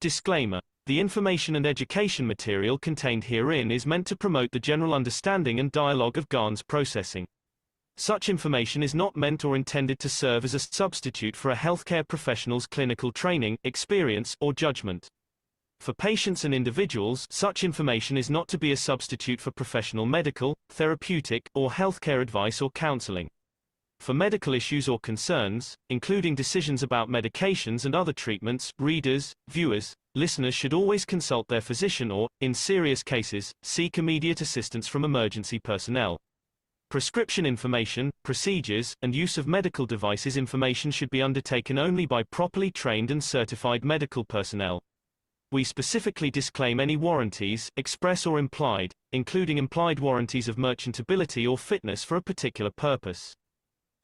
Disclaimer: the information and education material contained herein is meant to promote the general understanding and dialogue of GAN's processing. Such information is not meant or intended to serve as a substitute for a healthcare professional's clinical training, experience, or judgment. For patients and individuals, such information is not to be a substitute for professional medical, therapeutic, or healthcare advice or counseling. For medical issues or concerns, including decisions about medications and other treatments, readers, viewers, listeners should always consult their physician or, in serious cases, seek immediate assistance from emergency personnel. Prescription information, procedures, and use of medical devices information should be undertaken only by properly trained and certified medical personnel. We specifically disclaim any warranties, express or implied, including implied warranties of merchantability or fitness for a particular purpose.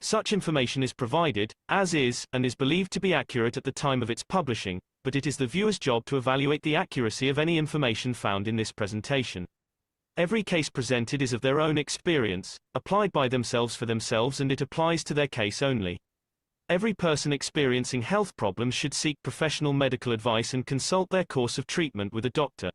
Such information is provided, as is, and is believed to be accurate at the time of its publishing, but it is the viewer's job to evaluate the accuracy of any information found in this presentation. Every case presented is of their own experience, applied by themselves for themselves, and it applies to their case only. Every person experiencing health problems should seek professional medical advice and consult their course of treatment with a doctor.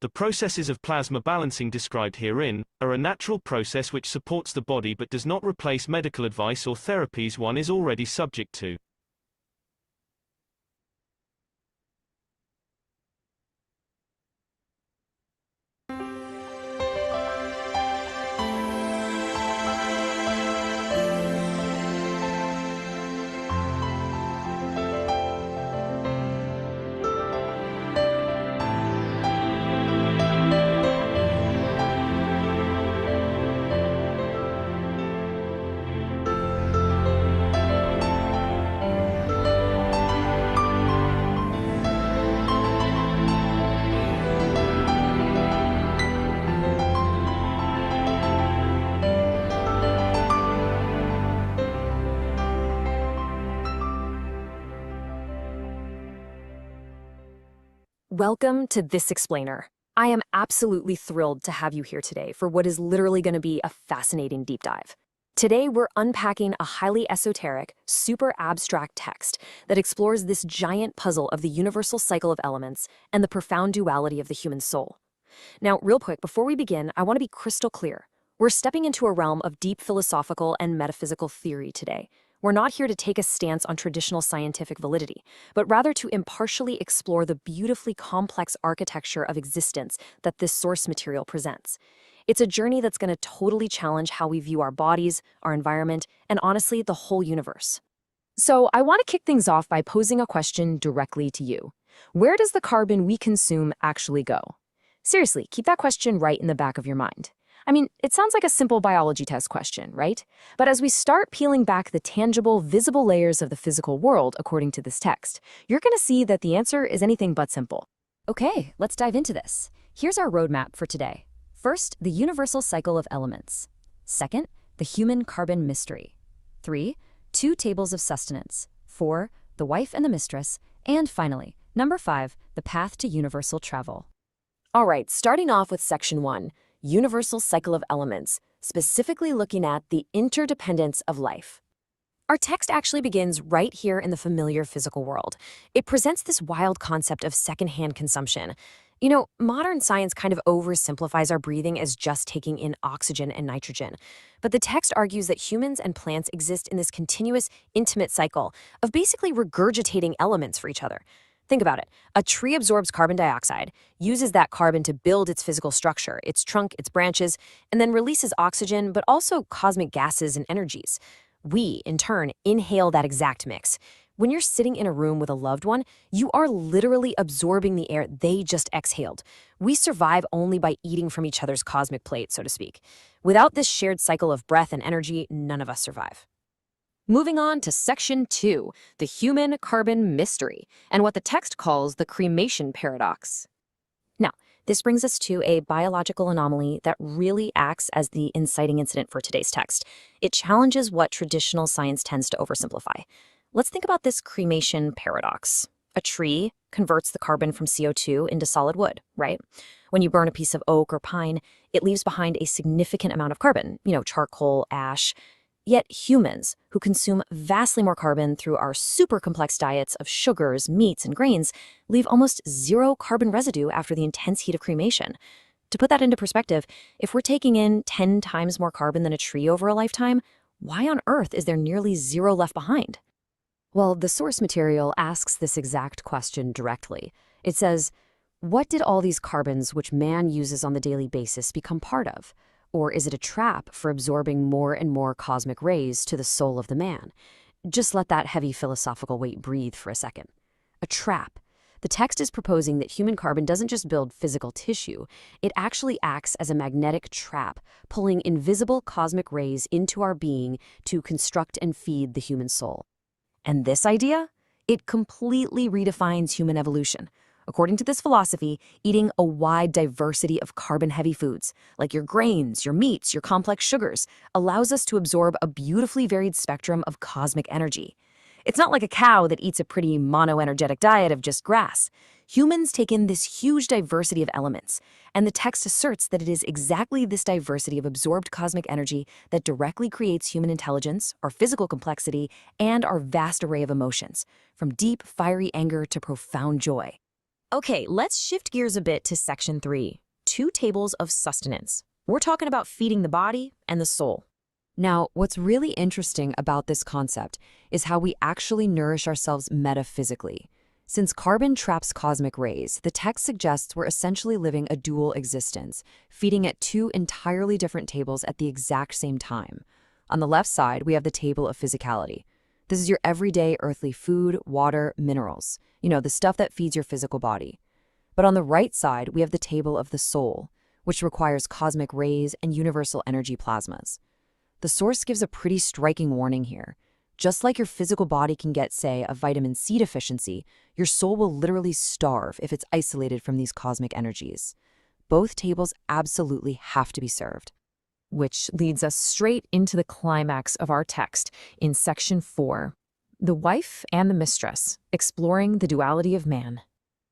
The processes of plasma balancing described herein are a natural process which supports the body but does not replace medical advice or therapies one is already subject to. Welcome to This Explainer. I am absolutely thrilled to have you here today for what is literally going to be a fascinating deep dive. Today, we're unpacking a highly esoteric, super abstract text that explores this giant puzzle of the universal cycle of elements and the profound duality of the human soul. Now, real quick, before we begin, I want to be crystal clear. We're stepping into a realm of deep philosophical and metaphysical theory today. We're not here to take a stance on traditional scientific validity, but rather to impartially explore the beautifully complex architecture of existence that this source material presents. It's a journey that's going to totally challenge how we view our bodies, our environment, and honestly, the whole universe. So I want to kick things off by posing a question directly to you. Where does the carbon we consume actually go? Seriously, keep that question right in the back of your mind. I mean, it sounds like a simple biology test question, right? But as we start peeling back the tangible, visible layers of the physical world, according to this text, you're going to see that the answer is anything but simple. Okay, let's dive into this. Here's our roadmap for today. First, the universal cycle of elements. Second, the human carbon mystery. 3, 2 tables of sustenance. 4, the wife and the mistress. And finally, number 5, the path to universal travel. All right, starting off with section 1. Universal cycle of elements, specifically looking at the interdependence of life. Our text actually begins right here in the familiar physical world. It presents this wild concept of secondhand consumption. You know, modern science kind of oversimplifies our breathing as just taking in oxygen and nitrogen. But the text argues that humans and plants exist in this continuous, intimate cycle of basically regurgitating elements for each other. Think about it. A tree absorbs carbon dioxide, uses that carbon to build its physical structure, its trunk, its branches, and then releases oxygen, but also cosmic gases and energies. We, in turn, inhale that exact mix. When you're sitting in a room with a loved one, you are literally absorbing the air they just exhaled. We survive only by eating from each other's cosmic plate, so to speak. Without this shared cycle of breath and energy, none of us survive. Moving on to section 2, the human carbon mystery, and what the text calls the cremation paradox. Now, this brings us to a biological anomaly that really acts as the inciting incident for today's text. It challenges what traditional science tends to oversimplify. Let's think about this cremation paradox. A tree converts the carbon from CO2 into solid wood, right? When you burn a piece of oak or pine, it leaves behind a significant amount of carbon, charcoal, ash. Yet humans, who consume vastly more carbon through our super complex diets of sugars, meats, and grains, leave almost zero carbon residue after the intense heat of cremation. To put that into perspective, if we're taking in 10 times more carbon than a tree over a lifetime, why on earth is there nearly zero left behind? Well, the source material asks this exact question directly. It says, what did all these carbons which man uses on the daily basis become part of? Or is it a trap for absorbing more and more cosmic rays to the soul of the man? Just let that heavy philosophical weight breathe for a second. A trap. The text is proposing that human carbon doesn't just build physical tissue, it actually acts as a magnetic trap, pulling invisible cosmic rays into our being to construct and feed the human soul. And this idea? It completely redefines human evolution. According to this philosophy, eating a wide diversity of carbon-heavy foods, like your grains, your meats, your complex sugars, allows us to absorb a beautifully varied spectrum of cosmic energy. It's not like a cow that eats a pretty mono-energetic diet of just grass. Humans take in this huge diversity of elements, and the text asserts that it is exactly this diversity of absorbed cosmic energy that directly creates human intelligence, our physical complexity, and our vast array of emotions, from deep, fiery anger to profound joy. Okay, let's shift gears a bit to Section 3, 2 tables of sustenance. We're talking about feeding the body and the soul. Now, what's really interesting about this concept is how we actually nourish ourselves metaphysically. Since carbon traps cosmic rays, the text suggests we're essentially living a dual existence, feeding at 2 entirely different tables at the exact same time. On the left side, we have the table of physicality. This is your everyday earthly food, water, minerals. The stuff that feeds your physical body. But on the right side, we have the table of the soul, which requires cosmic rays and universal energy plasmas. The source gives a pretty striking warning here. Just like your physical body can get, say, a vitamin C deficiency, your soul will literally starve if it's isolated from these cosmic energies. Both tables absolutely have to be served. Which leads us straight into the climax of our text in Section 4, the wife and the mistress, exploring the duality of man.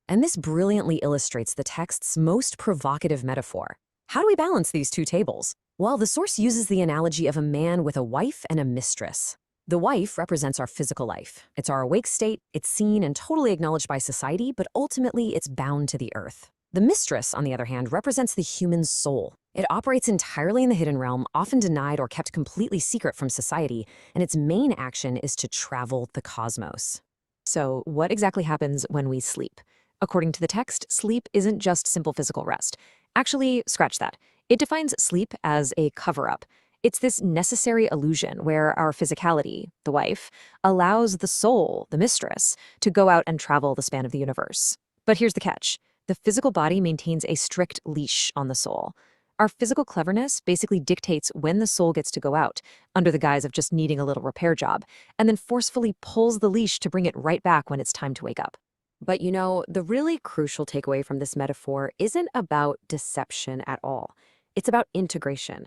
And this brilliantly illustrates the text's most provocative metaphor. How do we balance these 2 tables? Well, the source uses the analogy of a man with a wife and a mistress. The wife represents our physical life. It's our awake state, it's seen and totally acknowledged by society, but ultimately it's bound to the earth. The mistress, on the other hand, represents the human soul. It operates entirely in the hidden realm, often denied or kept completely secret from society, and its main action is to travel the cosmos. So, what exactly happens when we sleep? According to the text, sleep isn't just simple physical rest. Actually, scratch that. It defines sleep as a cover-up. It's this necessary illusion where our physicality, the wife, allows the soul, the mistress, to go out and travel the span of the universe. But here's the catch. The physical body maintains a strict leash on the soul. Our physical cleverness basically dictates when the soul gets to go out, under the guise of just needing a little repair job, and then forcefully pulls the leash to bring it right back when it's time to wake up. But the really crucial takeaway from this metaphor isn't about deception at all. It's about integration.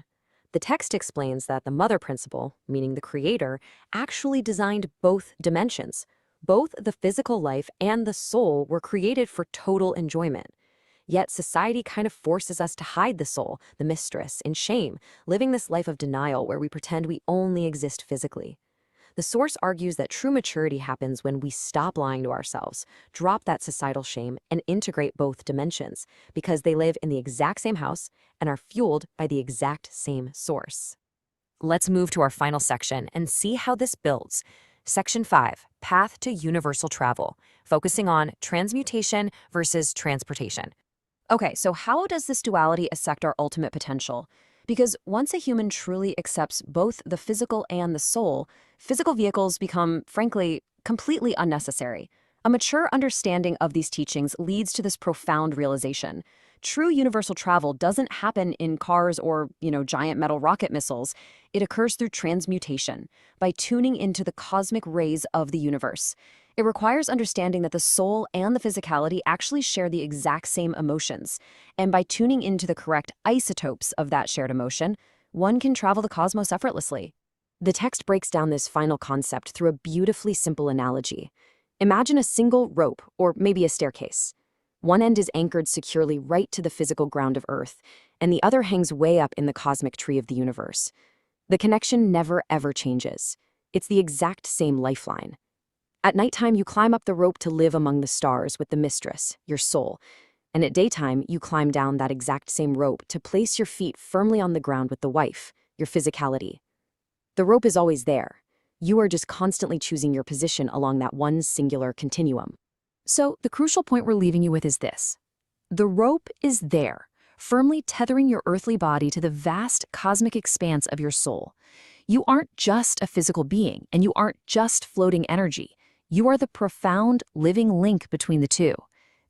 The text explains that the mother principle, meaning the creator, actually designed both dimensions. Both the physical life and the soul were created for total enjoyment. Yet society kind of forces us to hide the soul, the mistress, in shame, living this life of denial where we pretend we only exist physically. The source argues that true maturity happens when we stop lying to ourselves, drop that societal shame, and integrate both dimensions, because they live in the exact same house and are fueled by the exact same source. Let's move to our final section and see how this builds. Section 5, Path to Universal Travel, focusing on transmutation versus transportation. Okay, so how does this duality affect our ultimate potential? Because once a human truly accepts both the physical and the soul, physical vehicles become, frankly, completely unnecessary. A mature understanding of these teachings leads to this profound realization. True universal travel doesn't happen in cars or, giant metal rocket missiles. It occurs through transmutation, by tuning into the cosmic rays of the universe. It requires understanding that the soul and the physicality actually share the exact same emotions. And by tuning into the correct isotopes of that shared emotion, one can travel the cosmos effortlessly. The text breaks down this final concept through a beautifully simple analogy. Imagine a single rope, or maybe a staircase. One end is anchored securely right to the physical ground of Earth, and the other hangs way up in the cosmic tree of the universe. The connection never ever changes. It's the exact same lifeline. At nighttime, you climb up the rope to live among the stars with the mistress, your soul. And at daytime, you climb down that exact same rope to place your feet firmly on the ground with the wife, your physicality. The rope is always there. You are just constantly choosing your position along that one singular continuum. So the crucial point we're leaving you with is this. The rope is there, firmly tethering your earthly body to the vast cosmic expanse of your soul. You aren't just a physical being, and you aren't just floating energy. You are the profound, living link between the two.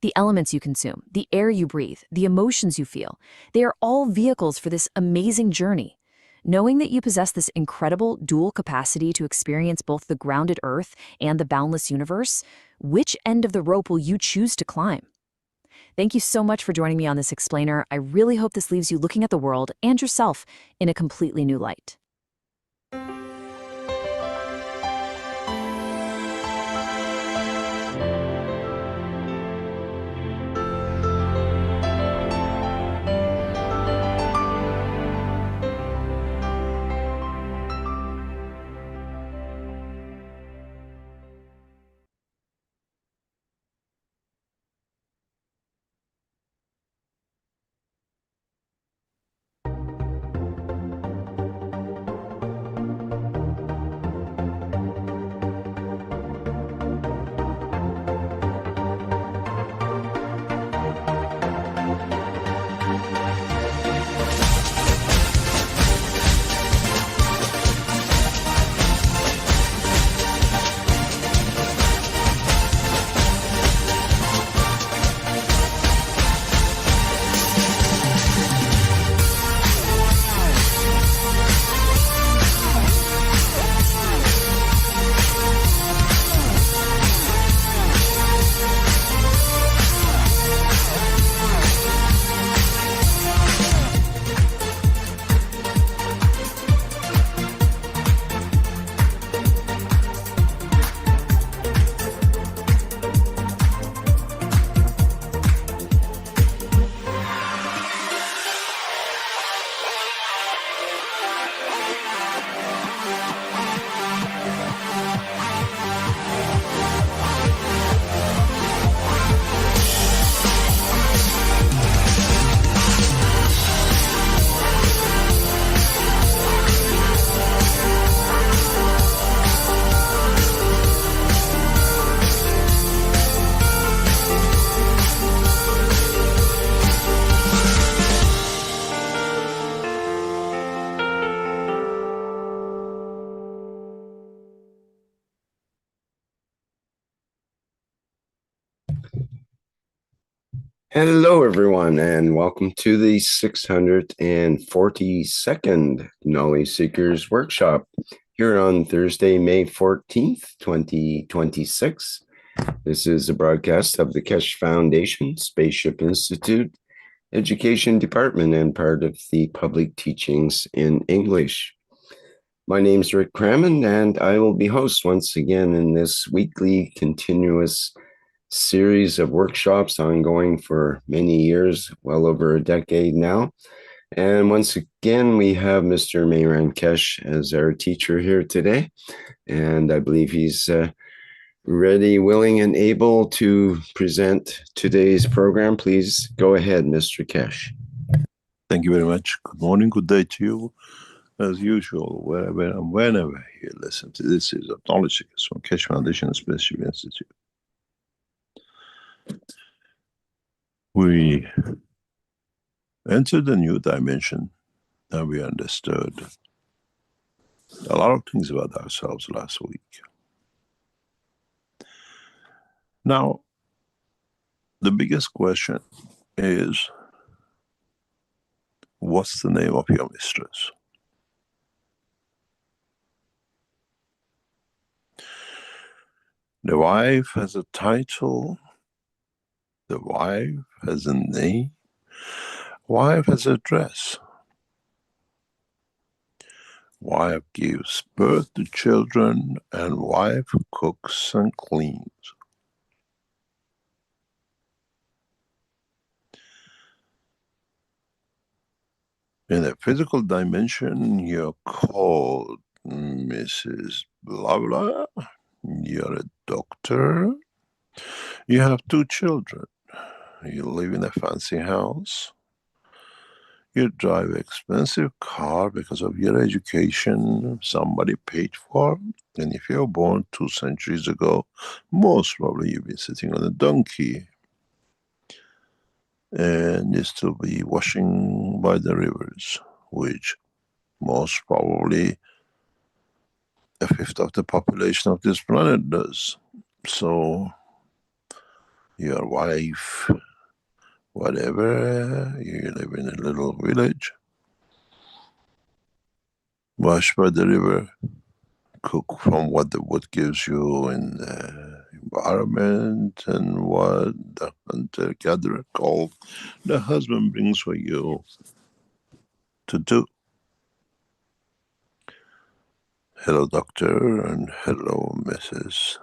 The elements you consume, the air you breathe, the emotions you feel, they are all vehicles for this amazing journey. Knowing that you possess this incredible dual capacity to experience both the grounded earth and the boundless universe, which end of the rope will you choose to climb? Thank you so much for joining me on this explainer. I really hope this leaves you looking at the world and yourself in a completely new light. Hello, everyone, and welcome to the 642nd Knowledge Seekers Workshop here on Thursday, May 14th, 2026. This is a broadcast of the Keshe Foundation, Spaceship Institute, Education Department, and part of the Public Teachings in English. My name is Rick Crammond, and I will be host once again in this weekly continuous series of workshops ongoing for many years, well over a decade now. And once again, we have Mr. Mehran Keshe as our teacher here today. And I believe he's ready, willing, and able to present today's program. Please go ahead, Mr. Keshe. Thank you very much. Good morning, good day to you. As usual, wherever and whenever you listen to this is Knowledge Seekers from Keshe Foundation and Spaceship Institute. We entered a new dimension and we understood a lot of things about ourselves last week. Now, the biggest question is, what's the name of your mistress? The wife has a title. The wife has a name. Wife has a dress. Wife gives birth to children, and wife cooks and cleans. In a physical dimension, you're called Mrs. Blah blah. You're a doctor. You have 2 children. You live in a fancy house. You drive an expensive car because of your education somebody paid for. And if you were born 2 centuries ago, most probably you've been sitting on a donkey and you still be washing by the rivers, which most probably a fifth of the population of this planet does. So your wife, whatever, you live in a little village, wash by the river, cook from what the wood gives you in the environment, and what the hunter-gatherer called the husband brings for you to do. Hello, doctor, and hello, Mrs.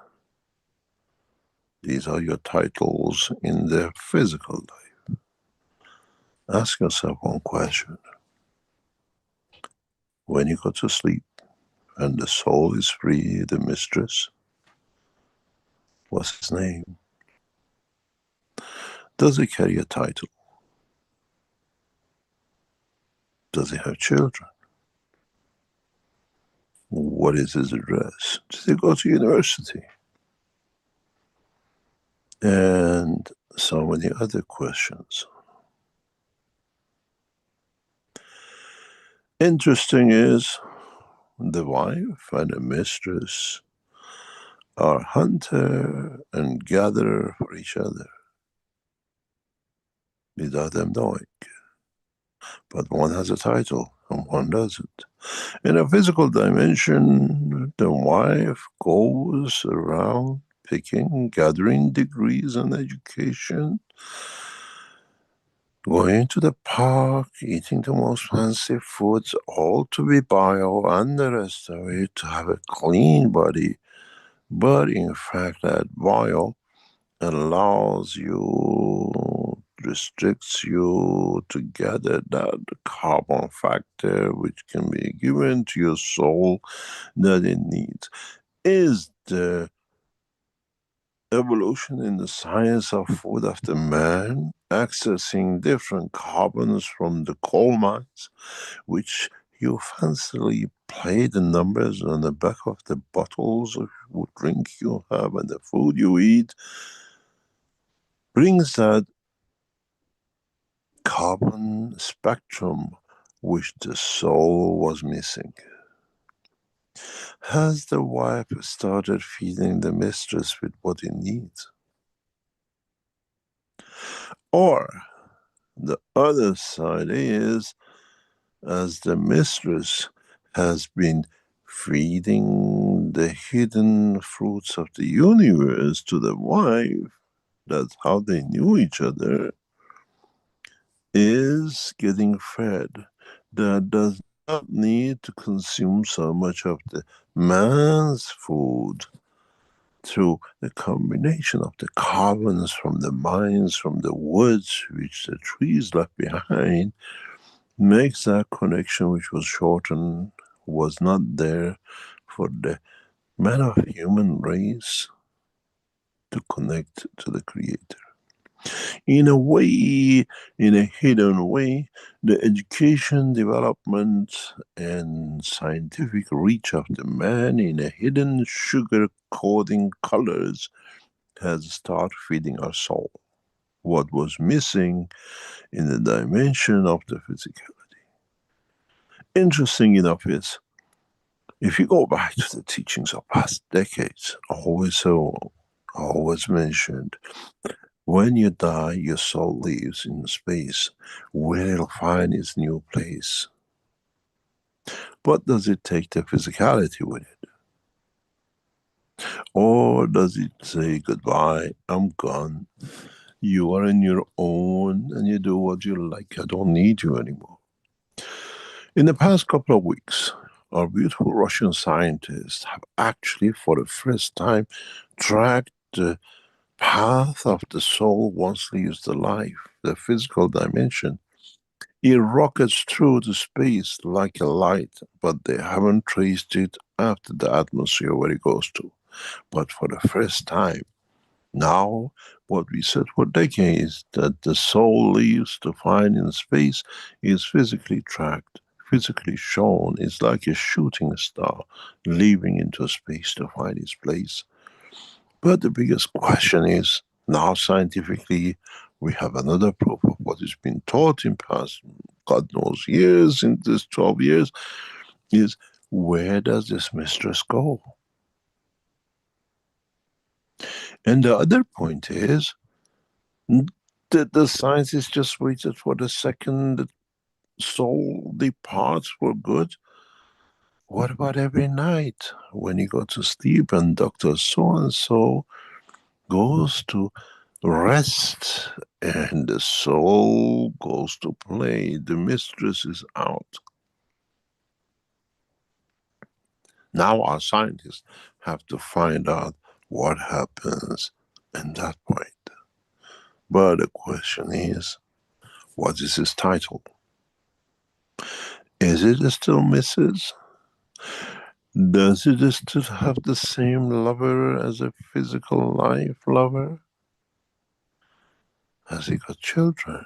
These are your titles in the physical life. Ask yourself one question. When you go to sleep and the soul is free, the mistress, what's his name? Does he carry a title? Does he have children? What is his address? Does he go to university? And so many other questions. Interesting is the wife and the mistress are hunter and gatherer for each other without them knowing. But one has a title and one doesn't. In a physical dimension, the wife goes around picking, gathering degrees and education, going to the park, eating the most fancy foods, all to be bio, and the rest of it to have a clean body. But in fact, that bio allows you, restricts you to gather that carbon factor which can be given to your soul that it needs. Is the evolution in the science of food of the man accessing different carbons from the coal mines, which you fancily play the numbers on the back of the bottles of drink you have and the food you eat, brings that carbon spectrum which the soul was missing. Has the wife started feeding the mistress with what it needs? Or the other side is, as the mistress has been feeding the hidden fruits of the universe to the wife, that's how they knew each other, is getting fed. That does not need to consume so much of the man's food through the combination of the carbons from the mines, from the woods which the trees left behind, makes that connection which was shortened, was not there for the man of human race to connect to the Creator. In a way, in a hidden way, the education, development, and scientific reach of the man in a hidden sugar coating colors has started feeding our soul. What was missing in the dimension of the physicality. Interesting enough is, if you go back to the teachings of past decades, always mentioned, when you die, your soul lives in space, where it'll find its new place. But does it take the physicality with it? Or does it say, goodbye, I'm gone, you are on your own and you do what you like, I don't need you anymore? In the past couple of weeks, our beautiful Russian scientists have actually, for the first time, tracked the path of the soul once leaves the life, the physical dimension, It rockets through the space like a light, but they haven't traced it after the atmosphere where it goes to. But for the first time, now, what we said for decades, that the soul leaves to find in space, is physically tracked, physically shown. It's like a shooting star leaving into space to find its place. But the biggest question is, now scientifically, we have another proof of what has been taught in past, God knows, years, in this 12 years, is where does this mistress go? And the other point is, the scientists just waited for the second the soul departs for good. What about every night when you go to sleep and Dr. So-and-so goes to rest and the soul goes to play, the mistress is out. Now our scientists have to find out what happens in that point. But the question is, what is his title? Is it still Mrs.? Does it still have the same lover as a physical life lover? Has he got children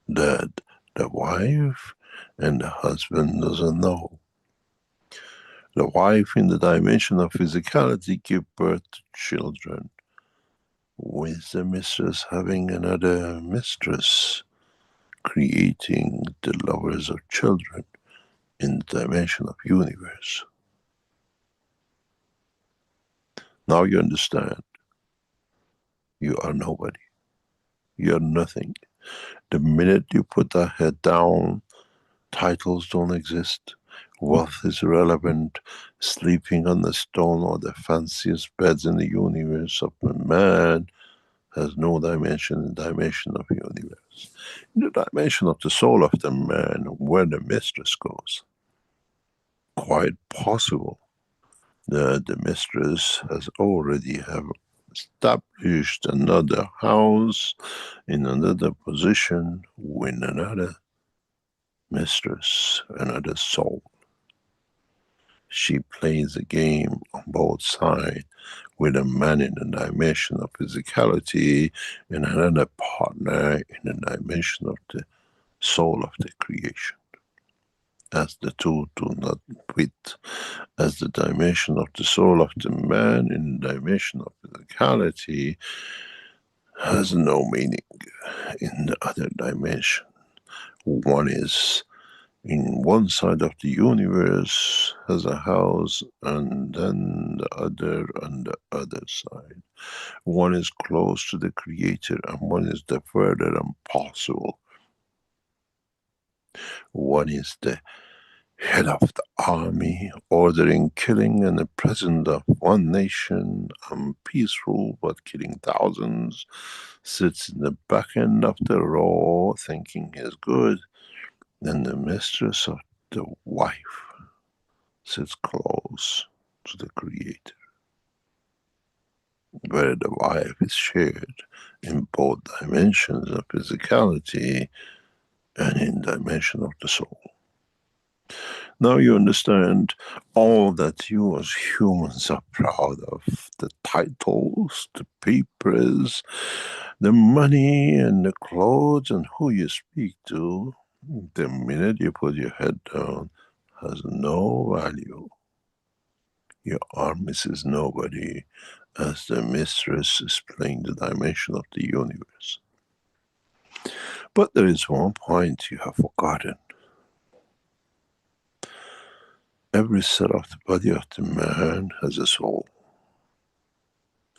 that the wife and the husband doesn't know? The wife in the dimension of physicality give birth to children, with the mistress having another mistress, creating the lovers of children in the dimension of universe. Now you understand. You are nobody. You are nothing. The minute you put that head down, titles don't exist. Wealth is irrelevant. Sleeping on the stone or the fanciest beds in the universe of a man has no dimension in the dimension of the universe. In the dimension of the soul of the man, where the mistress goes, quite possible that the mistress has already have established another house in another position with another mistress, another soul. She plays a game on both sides with a man in the dimension of physicality and another partner in the dimension of the soul of the creation. As the two do not quit, as the dimension of the soul of the man in the dimension of physicality has no meaning in the other dimension. One is in one side of the universe has a house, and then the other on the other side. One is close to the creator and one is the further impossible. One is the head of the army, ordering killing in the presence of one nation, unpeaceful but killing thousands, sits in the back end of the row thinking he's good. Then the mistress of the wife sits close to the creator, where the wife is shared in both dimensions of physicality and in dimension of the soul. Now you understand all that you as humans are proud of, the titles, the papers, the money and the clothes and who you speak to. The minute you put your head down has no value. You are Mrs. Nobody, as the mistress is playing the dimension of the universe. But there is one point you have forgotten. Every cell of the body of the man has a soul.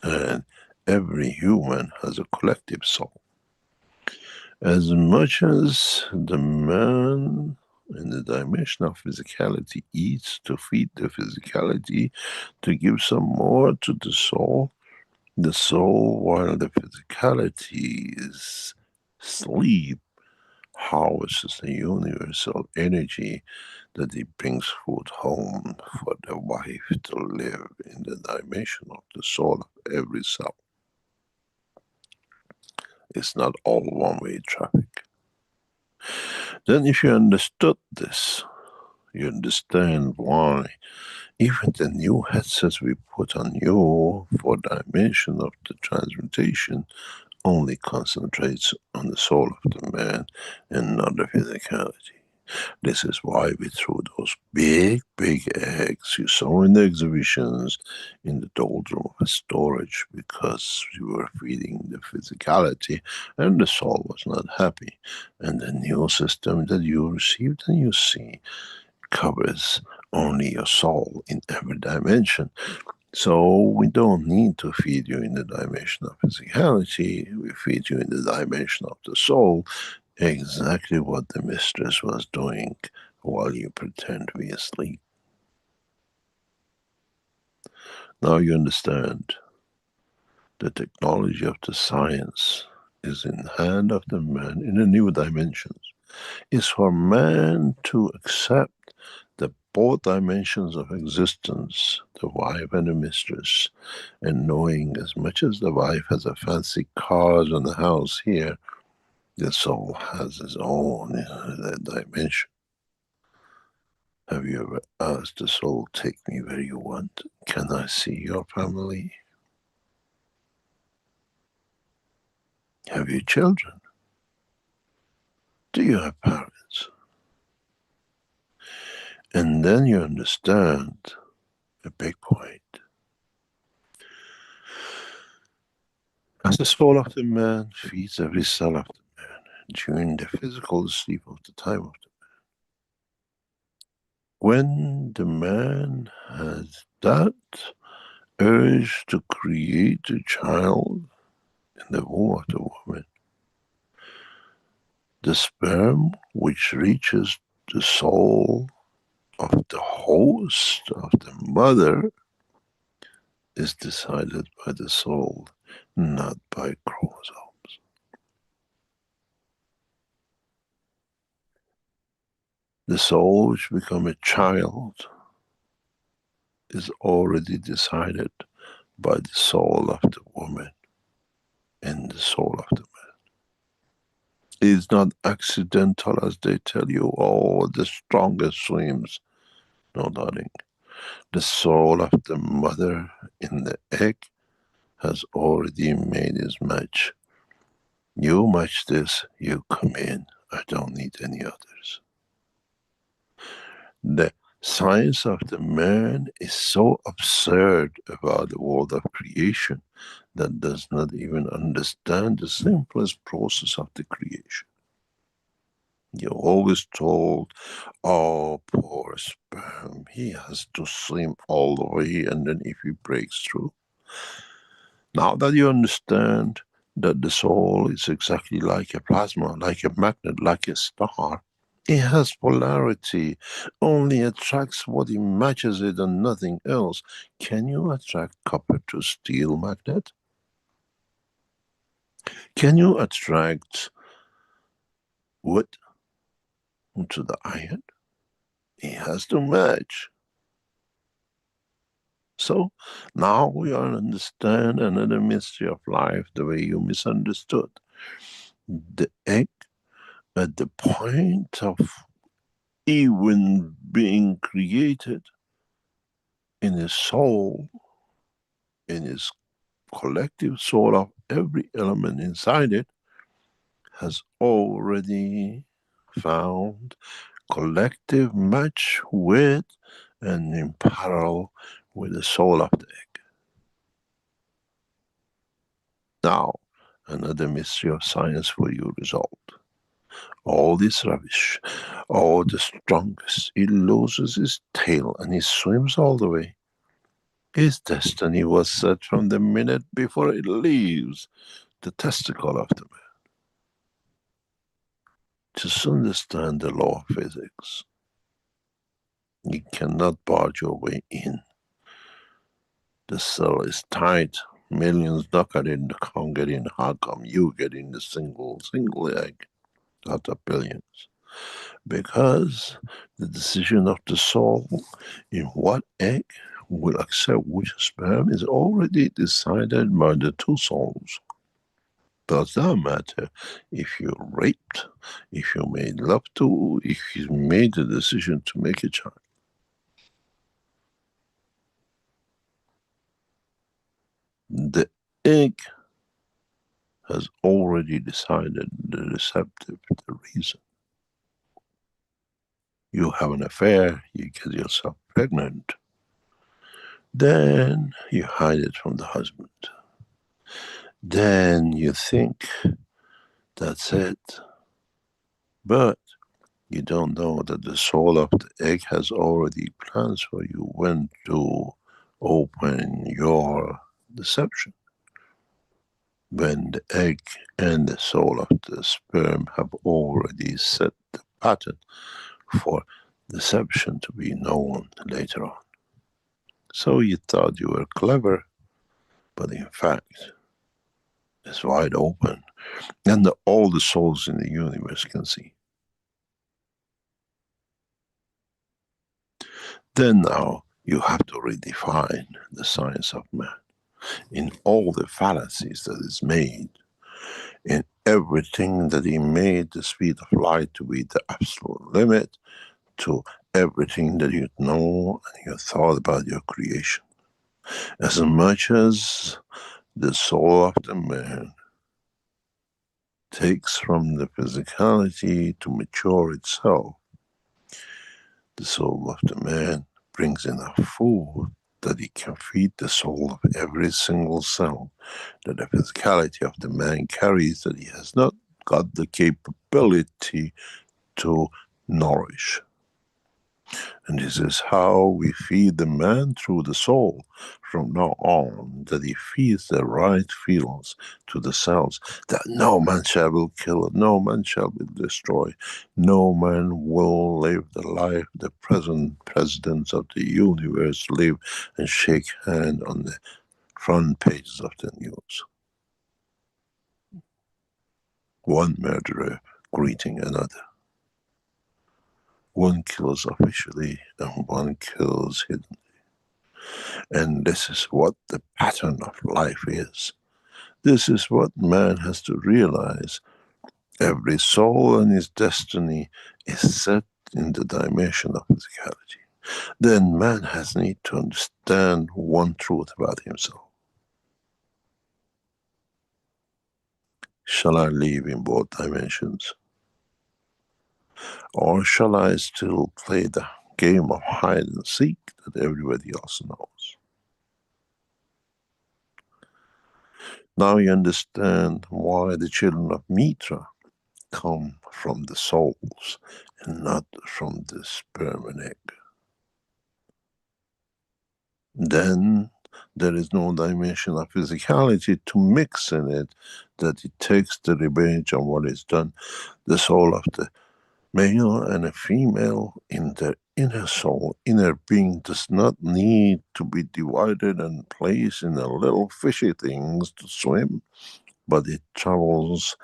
And every human has a collective soul. As much as the man in the dimension of physicality eats to feed the physicality, to give some more to the soul, while the physicality is sleep, harvests the universal energy that it brings food home for the wife to live in the dimension of the soul of every cell. It's not all one-way traffic. Then if you understood this, you understand why even the new headsets we put on you for dimension of the transmutation only concentrates on the soul of the man and not the physicality. This is why we threw those big, big eggs you saw in the exhibitions in the doldrum of storage, because we were feeding the physicality and the soul was not happy. And the new system that you received and you see covers only your soul in every dimension. So we don't need to feed you in the dimension of physicality, we feed you in the dimension of the soul, exactly what the mistress was doing while you pretend to be asleep. Now you understand the technology of the science is in the hand of the man in the new dimensions. It's for man to accept the both dimensions of existence, the wife and the mistress, and knowing as much as the wife has a fancy cars and a house here, the soul has its own dimension. Have you ever asked the soul, take me where you want? Can I see your family? Have you children? Do you have parents? And then you understand a big point. As the soul of the man feeds every cell of the man during the physical sleep of the time of the man. When the man has that urge to create a child in the womb of the woman, the sperm which reaches the soul of the host of the mother is decided by the soul, not by chromosomes. The soul which becomes a child is already decided by the soul of the woman and the soul of the man. It is not accidental as they tell you, oh, the strongest swims. No, darling. The soul of the mother in the egg has already made its match. You match this, you come in. I don't need any others. The science of the man is so absurd about the world of creation that does not even understand the simplest process of the creation. You're always told, oh, poor sperm, he has to swim all the way, and then if he breaks through. Now that you understand that the soul is exactly like a plasma, like a magnet, like a star, it has polarity, only attracts what it matches it and nothing else. Can you attract copper to steel magnet? Can you attract wood to the iron? It has to match. So now we understand another mystery of life the way you misunderstood. The egg at the point of even being created in his soul, in his collective soul of every element inside it, has already found collective match with and in parallel with the soul of the egg. Now, another mystery of science for you resolved. All this rubbish, all the strongest, he loses his tail and he swims all the way. His destiny was set from the minute before it leaves the testicle of the man. Just understand the law of physics. You cannot barge your way in. The cell is tight. Millions knock at it and can't get in. How come you get in the single egg out of billions? Because the decision of the soul in what egg will accept which sperm is already decided by the two souls. Does not matter if you raped, if you made love to, if you made the decision to make a child. The egg has already decided the receptive, the reason. You have an affair, you get yourself pregnant, then you hide it from the husband. Then you think that's it. But you don't know that the soul of the egg has already plans for you when to open your deception. When the egg and the soul of the sperm have already set the pattern for deception to be known later on. So you thought you were clever, but in fact, it's wide open, and all the souls in the universe can see. Then now you have to redefine the science of man in all the fallacies that is made, in everything that he made the speed of light to be the absolute limit, to everything that you know and you thought about your creation. As much as the soul of the man takes from the physicality to mature itself, the soul of the man brings enough food that it can feed the soul of every single cell that the physicality of the man carries, that he has not got the capability to nourish. And this is how we feed the man through the soul from now on, that he feeds the right feelings to the cells, that no man shall will kill, no man shall will destroy, no man will live the life the present presidents of the universe live and shake hand on the front pages of the news. One murderer greeting another. One kills officially and one kills hiddenly. And this is what the pattern of life is. This is what man has to realize. Every soul and his destiny is set in the dimension of physicality. Then man has need to understand one truth about himself. Shall I live in both dimensions? Or shall I still play the game of hide and seek that everybody else knows? Now you understand why the children of Mitra come from the souls and not from the sperm and egg. Then there is no dimension of physicality to mix in it, that it takes the revenge on what is done. The soul of the male and a female in their inner soul, inner being, does not need to be divided and placed in the little fishy things to swim, but it travels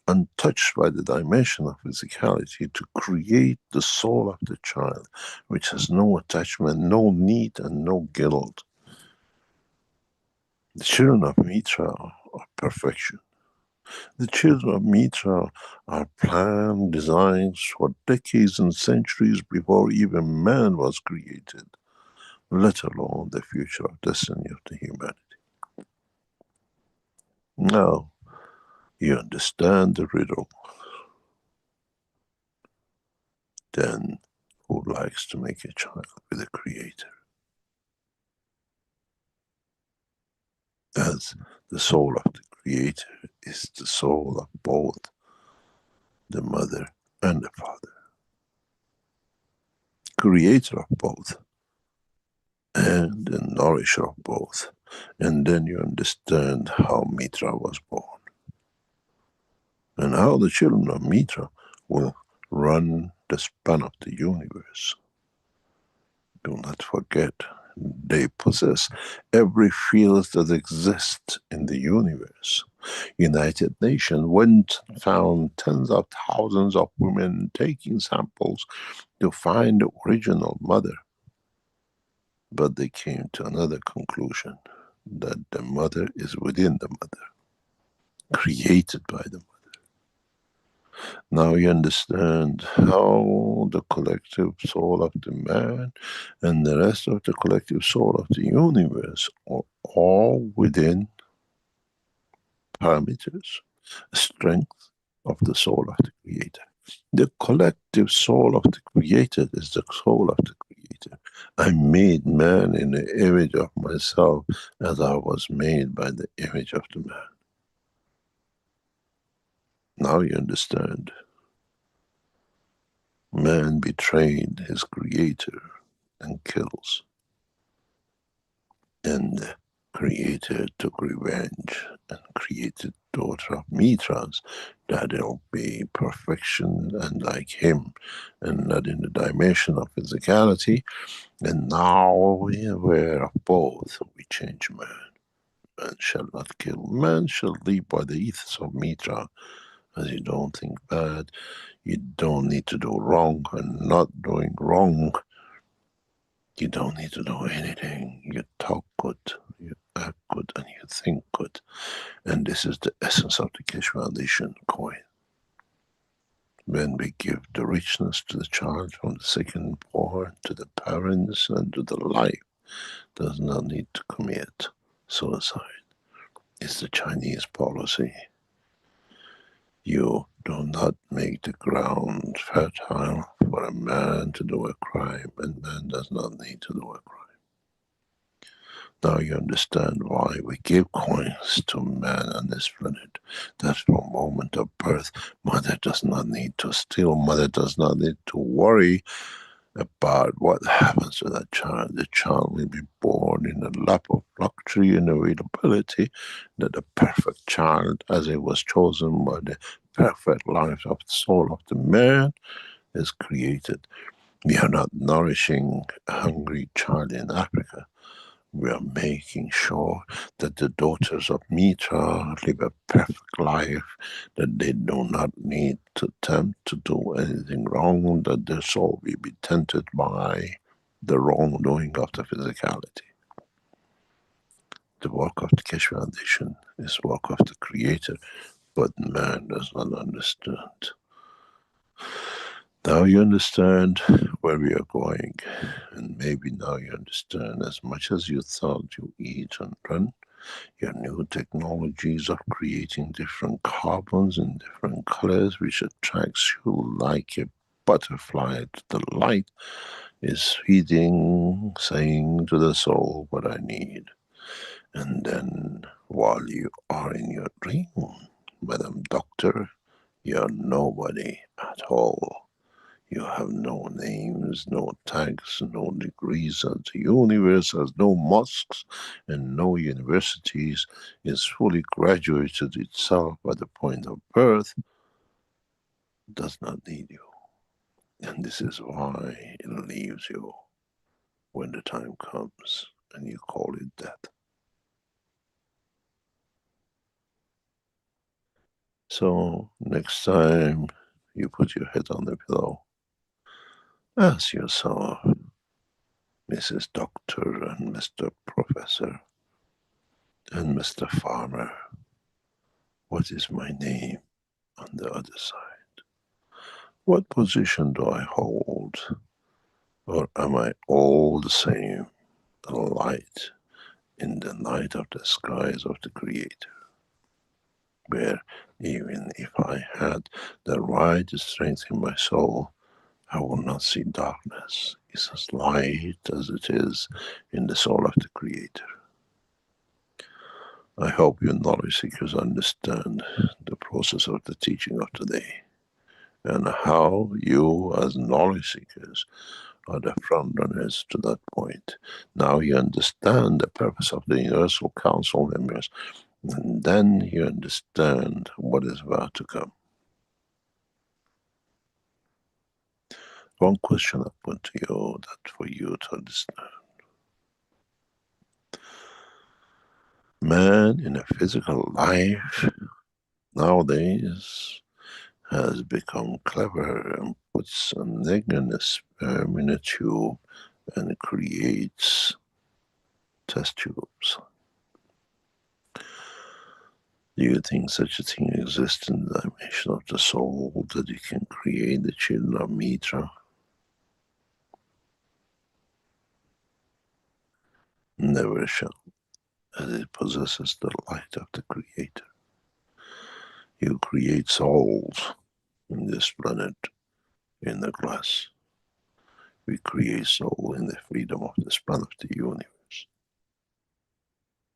untouched by the dimension of physicality to create the soul of the child, which has no attachment, no need and no guilt. The children of Mitra are perfection. The children of Mitra are planned designs for decades and centuries before even man was created, let alone the future of destiny of the humanity. Now, you understand the riddle. Then, who likes to make a child with a creator? As the soul of the creator is the soul of both the mother and the father. Creator of both and the nourisher of both. And then you understand how Mitra was born and how the children of Mitra will run the span of the universe. Do not forget, they possess every field that exists in the universe. United Nations went and found tens of thousands of women taking samples to find the original mother. But they came to another conclusion, that the mother is within the mother. created by the mother. Now you understand how the collective soul of the man and the rest of the collective soul of the universe are all within parameters, strength of the soul of the Creator. The collective soul of the Creator is the soul of the Creator. I made man in the image of myself as I was made by the image of the man. Now you understand. Man betrayed his Creator and kills. And the Creator took revenge and created daughter of Mitras that will be perfection and like him and not in the dimension of physicality. And now we are aware of both. We change man. Man shall not kill. Man shall live by the ethos of Mitra. As you don't think bad, you don't need to do wrong, and not doing wrong, you don't need to do anything. You talk good, you act good, and you think good. And this is the essence of the Keshe Foundation coin. When we give the richness to the child from the second born to the parents and to the life, does not need to commit suicide. It's the Chinese policy. You do not make the ground fertile for a man to do a crime, and man does not need to do a crime. Now you understand why we give coins to man on this planet. That from moment of birth, mother does not need to steal, mother does not need to worry about what happens to that child. The child will be born in a lap of luxury and availability, that the perfect child, as it was chosen by the perfect life of the soul of the man, is created. We are not nourishing a hungry child in Africa. We are making sure that the daughters of Mitra live a perfect life, that they do not need to attempt to do anything wrong, that their soul will be tainted by the wrongdoing of the physicality. The work of the Keshe Foundation is work of the Creator, but man does not understand. Now you understand where we are going, and maybe now you understand as much as you thought you eat and run, your new technologies of creating different carbons in different colors which attracts you like a butterfly to the light is feeding, saying to the soul what I need. And then while you are in your dream, Madam Doctor, you're nobody at all. You have no names, no tags, no degrees, and the universe has no mosques and no universities, is fully graduated itself at the point of birth, does not need you. And this is why it leaves you when the time comes and you call it death. So next time you put your head on the pillow, ask yourself, Mrs. Doctor and Mr. Professor and Mr. Farmer, what is my name on the other side? What position do I hold? Or am I all the same, a light in the night of the skies of the Creator? Where even if I had the right strength in my soul, I will not see darkness. It's as light as it is in the soul of the Creator. I hope you knowledge seekers understand the process of the teaching of today, and how you as knowledge seekers are the front runners to that point. Now you understand the purpose of the Universal Council members, and then you understand what is about to come. One question I put to you that for you to understand. Man in a physical life nowadays has become clever and puts an egg and a sperm in a tube and creates test tubes. Do you think such a thing exists in the dimension of the soul, that you can create the children of Mitra? Never shall, as it possesses the light of the Creator. You create souls in this planet, in the glass. We create soul in the freedom of the span of the universe.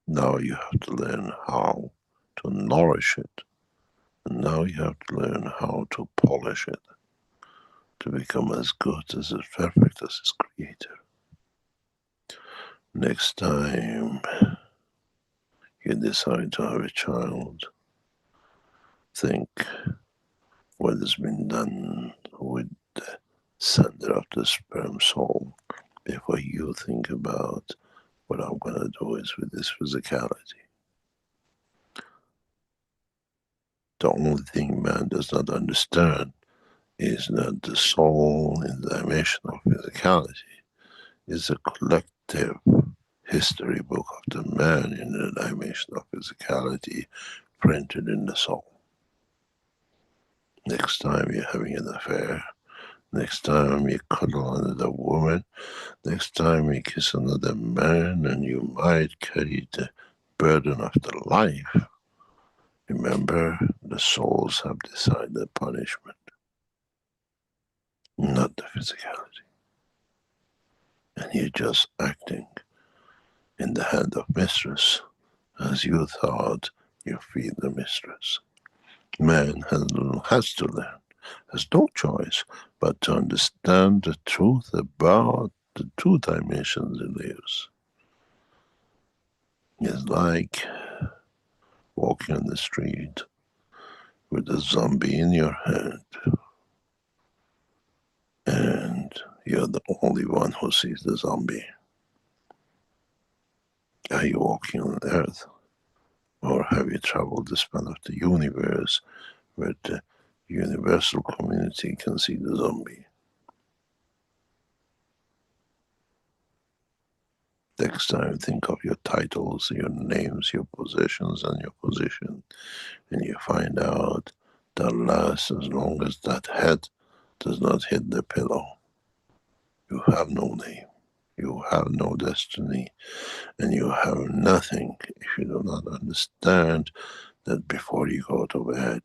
Now you have to learn how to nourish it. And now you have to learn how to polish it, to become as good, as perfect as its Creator. Next time you decide to have a child, think what has been done with the center of the sperm soul before you think about what I'm going to do is with this physicality. The only thing man does not understand is that the soul in the dimension of physicality is a collective history book of the man in the dimension of physicality printed in the soul. Next time you're having an affair, next time you cuddle another woman, next time you kiss another man, and you might carry the burden of the life, remember the souls have decided punishment, not the physicality. And you're just acting in the hand of mistress as you thought you feed the mistress. Man has to learn, has no choice but to understand the truth about the two dimensions he lives. It's like walking on the street with a zombie in your hand, and you're the only one who sees the zombie. Are you walking on earth? Or have you traveled the span of the universe where the universal community can see the zombie? Next time, think of your titles, your names, your possessions, and your position, and you find out that lasts as long as that head does not hit the pillow. You have no name, you have no destiny, and you have nothing if you do not understand that before you go to bed,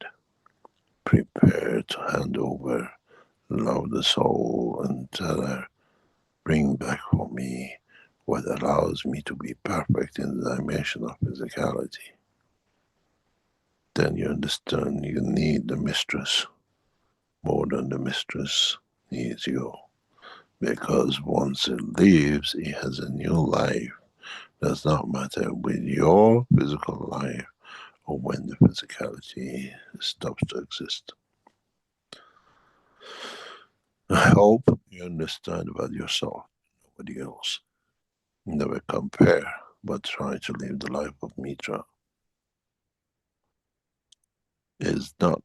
prepare to hand over, love the soul, and tell her, bring back for me what allows me to be perfect in the dimension of physicality. Then you understand you need the mistress more than the mistress needs you. Because once it leaves, it has a new life. Does not matter with your physical life or when the physicality stops to exist. I hope you understand about yourself, nobody else. Never compare, but try to live the life of Mitra. Is not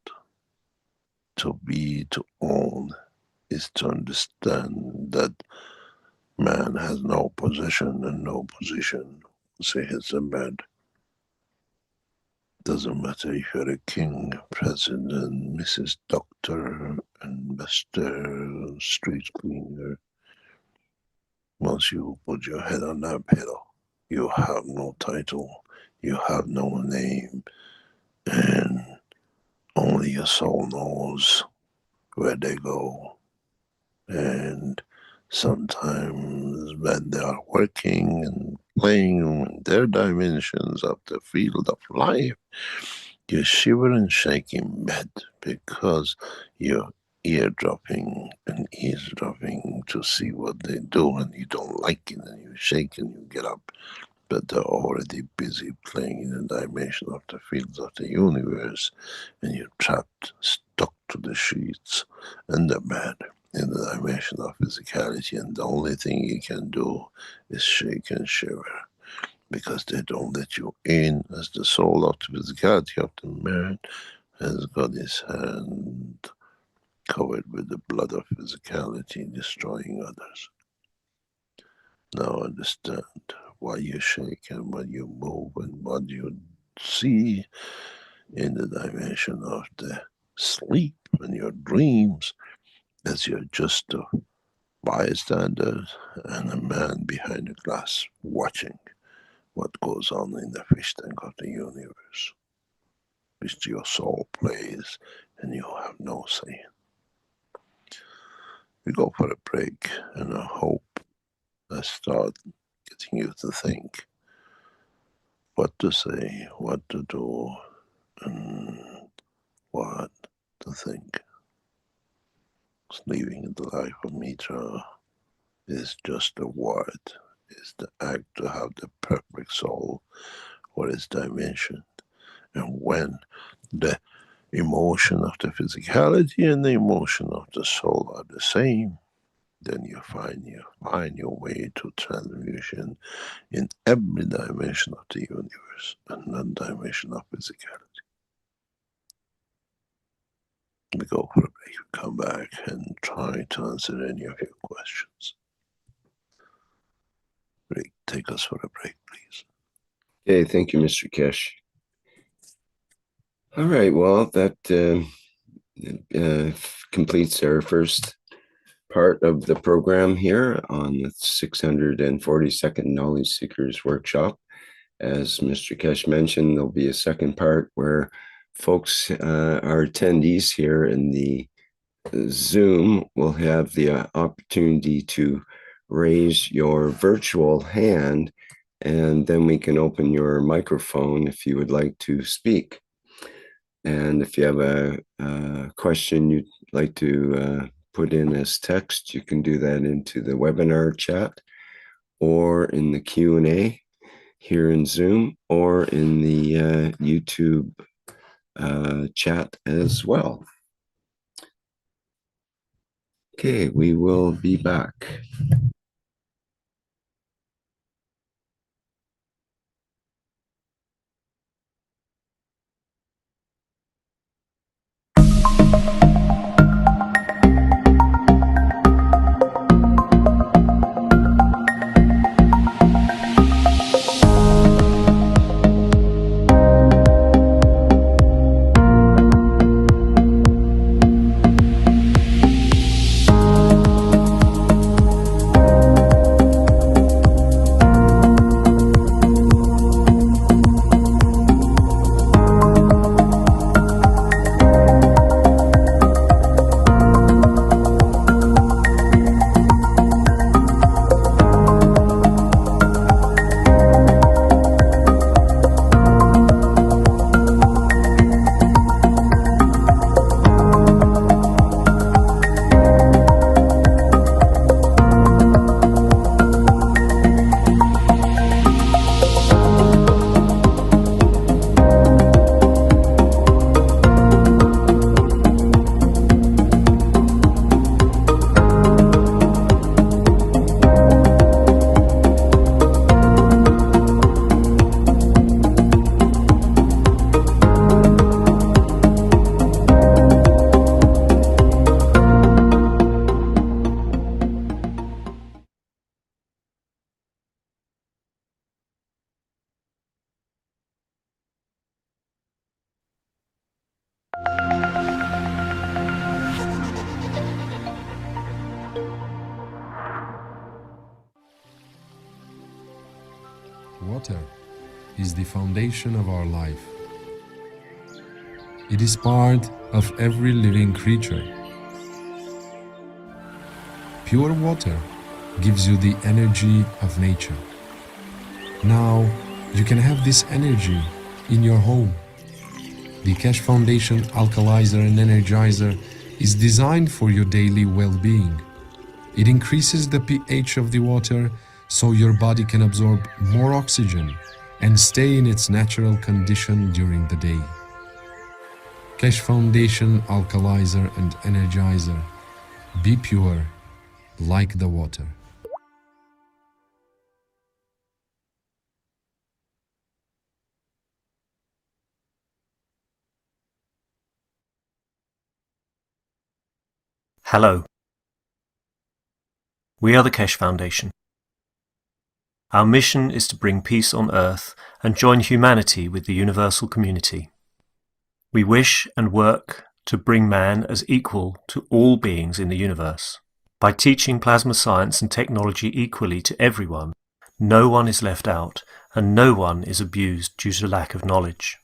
to be, to own, is to understand that man has no possession and no position. Say it's a bed. Doesn't matter if you're a king, president, Mrs. Doctor, and Mr. Street Cleaner. Once you put your head on that pillow, you have no title, you have no name, and only your soul knows where they go. And sometimes when they are working and playing in their dimensions of the field of life, you shiver and shake in bed because you're eardropping and eavesdropping to see what they do, and you don't like it, and you shake and you get up. But they're already busy playing in the dimension of the fields of the universe, and you're trapped, stuck to the sheets and the bed in the dimension of physicality, and the only thing you can do is shake and shiver, because they don't let you in, as the soul of the physicality of the man has got his hand covered with the blood of physicality, destroying others. Now understand why you shake and what you move and what you see in the dimension of the sleep and your dreams, as you're just a bystander and a man behind the glass watching what goes on in the fish tank of the universe, which your soul plays and you have no say. We go for a break, and I hope I start getting you to think what to say, what to do, and what to think. Living the life of Mitra is just a word, is the act to have the perfect soul for its dimension. And when the emotion of the physicality and the emotion of the soul are the same, then you find your way to transmutation in every dimension of the universe, and not dimension of physicality. We go for a break, we come back and try to answer any of your questions. Rick, take us for a break, please. Okay, thank you, Mr. Keshe. All right, well, that completes our first part of the program here on the 642nd Knowledge Seekers Workshop. As Mr. Keshe mentioned, there'll be a second part where folks, our attendees here in the Zoom will have the opportunity to raise your virtual hand, and then we can open your microphone if you would like to speak. And if you have a question you'd like to put in as text, you can do that into the webinar chat or in the Q&A here in Zoom or in the YouTube chat as well. Okay, we will be back. Water is the foundation of our life. It is part of every living creature. Pure water gives you the energy of nature. Now you can have this energy in your home. The Keshe Foundation Alkalizer and Energizer is designed for your daily well-being. It increases the pH of the water so your body can absorb more oxygen and stay in its natural condition during the day. Keshe Foundation Alkalizer and Energizer. Be pure like the water. Hello. We are the Keshe Foundation. Our mission is to bring peace on Earth and join humanity with the universal community. We wish and work to bring man as equal to all beings in the universe. By teaching plasma science and technology equally to everyone, no one is left out and no one is abused due to lack of knowledge.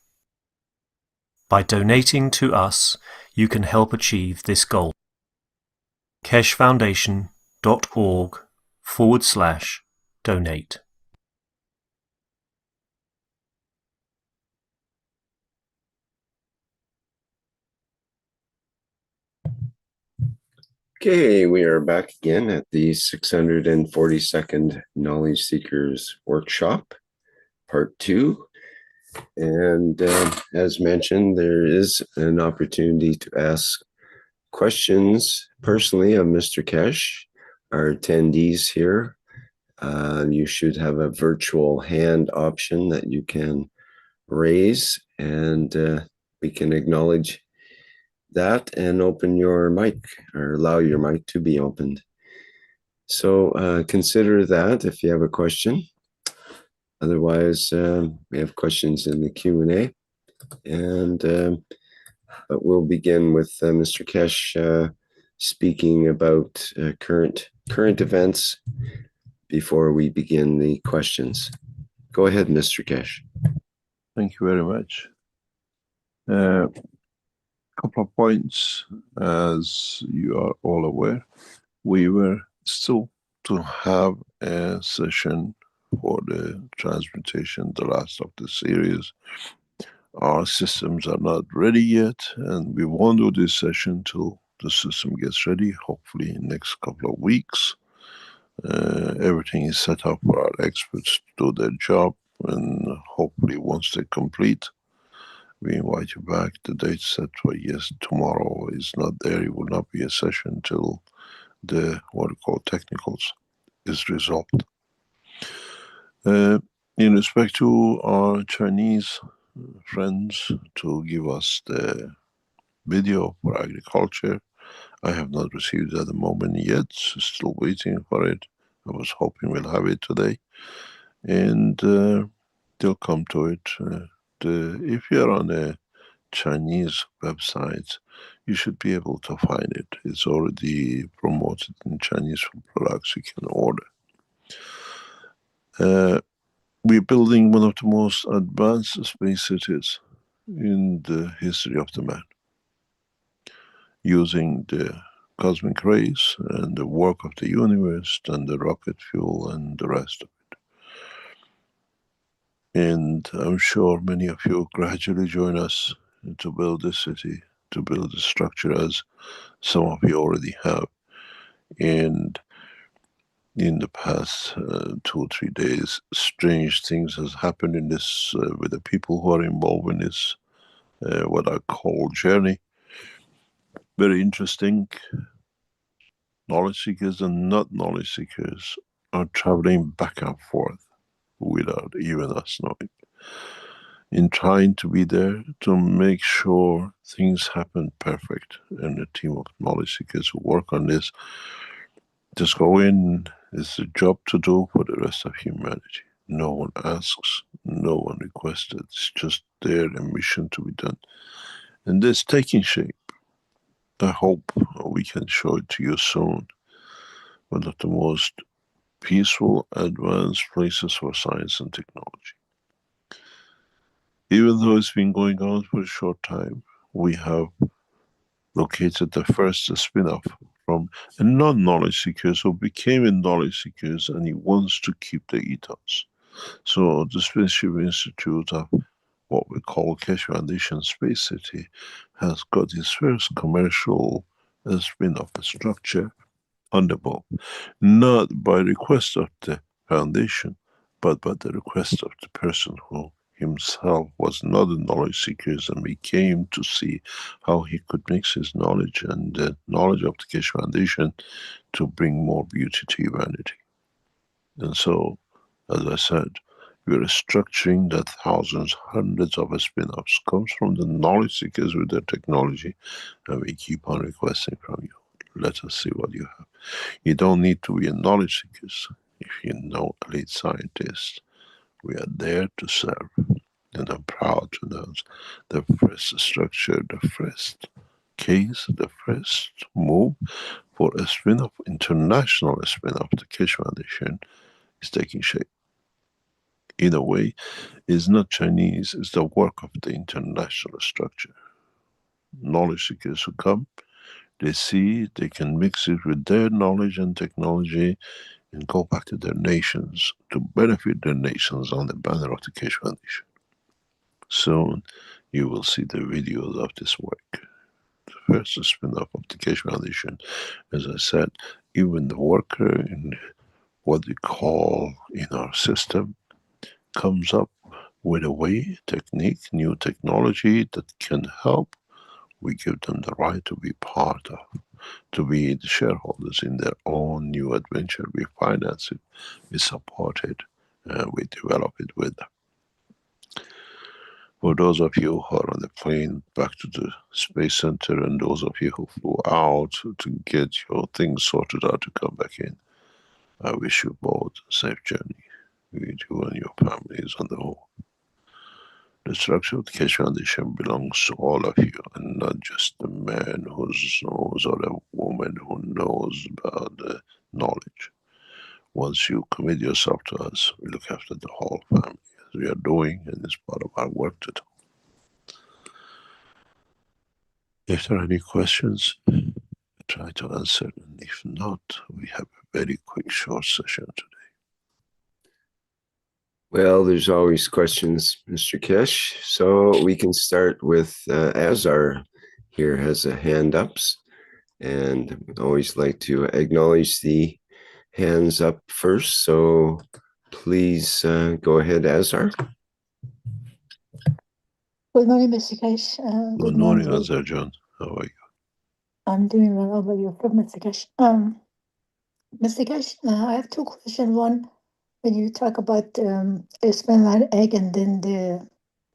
By donating to us, you can help achieve this goal. keshefoundation.org/donate. Okay, we are back again at the 642nd Knowledge Seekers Workshop, Part 2. And as mentioned, there is an opportunity to ask questions personally of Mr. Keshe, our attendees here. You should have a virtual hand option that you can raise, and we can acknowledge that and open your mic, or allow your mic to be opened. So consider that if you have a question. Otherwise, we have questions in the Q&A, but we'll begin with Mr. Keshe speaking about current events before we begin the questions. Go ahead, Mr. Keshe. Thank you very much. Couple of points. As you are all aware, we were still to have a session for the transmutation, the last of the series. Our systems are not ready yet, and we won't do this session till the system gets ready, hopefully in the next couple of weeks. Everything is set up for our experts to do their job, and hopefully once they complete, we invite you back. The date set for tomorrow is not there. It will not be a session till the what we call technicals is resolved. In respect to our Chinese friends to give us the video for agriculture, I have not received it at the moment yet. Still waiting for it. I was hoping we'll have it today, and they'll come to it. If you're on a Chinese website, you should be able to find it. It's already promoted in Chinese products you can order. We're building one of the most advanced space cities in the history of the man, using the cosmic rays and the work of the universe and the rocket fuel and the rest of it. And I'm sure many of you gradually join us to build this city, to build the structure, as some of you already have. And in the past 2 or 3 days, strange things has happened in this with the people who are involved in this what I call journey. Very interesting. Knowledge seekers and not knowledge seekers are traveling back and forth without even us knowing, in trying to be there to make sure things happen perfect. And a team of knowledge seekers who work on this just go in. It's a job to do for the rest of humanity. No one asks, no one requested. It's just there, a mission to be done. And this taking shape. I hope we can show it to you soon. One of the most peaceful, advanced places for science and technology. Even though it's been going on for a short time, we have located the first spin-off from a non-knowledge seeker who became a knowledge seeker, and he wants to keep the ethos. So the Spaceship Institute of what we call Keshe Foundation Space City has got its first commercial spin-off structure on the boat, not by request of the foundation, but by the request of the person who himself was not a knowledge seeker, and we came to see how he could mix his knowledge and the knowledge of the Keshe Foundation to bring more beauty to humanity. And so, as I said, we are structuring that thousands, hundreds of spin-offs comes from the knowledge seekers with their technology, and we keep on requesting from you. Let us see what you have. You don't need to be a knowledge seeker. If you know elite scientists, we are there to serve. And I'm proud to announce the first structure, the first case, the first move for a spin-off, international spin-off, the Keshe Foundation is taking shape. In a way, it's not Chinese, it's the work of the international structure. Knowledge seekers who come, they see they can mix it with their knowledge and technology and go back to their nations to benefit their nations on the banner of the Keshe Foundation. Soon you will see the videos of this work. The first spin-off of the Keshe Foundation, as I said, even the worker in what we call in our system comes up with a way, technique, new technology that can help. We give them the right to be part of, to be the shareholders in their own new adventure. We finance it, we support it, and we develop it with them. For those of you who are on the plane back to the Space Center and those of you who flew out to get your things sorted out to come back in, I wish you both a safe journey with you and your families on the whole. The structure of the Keshe Foundation belongs to all of you and not just the man who knows or the woman who knows about the knowledge. Once you commit yourself to us, we look after the whole family as we are doing, and it's part of our work to do. If there are any questions, I try to answer, and if not, we have a very quick short session today. Well, there's always questions, Mr. Keshe. So we can start with Azar here has a hand ups, and I always like to acknowledge the hands up first. So please go ahead, Azar. Good morning, Mr. Keshe. Good morning, Azar John. How are you? I'm doing well. How about you, Mr. Keshe? Mr. Keshe, I have two questions. One, when you talk about the sperm and egg, and then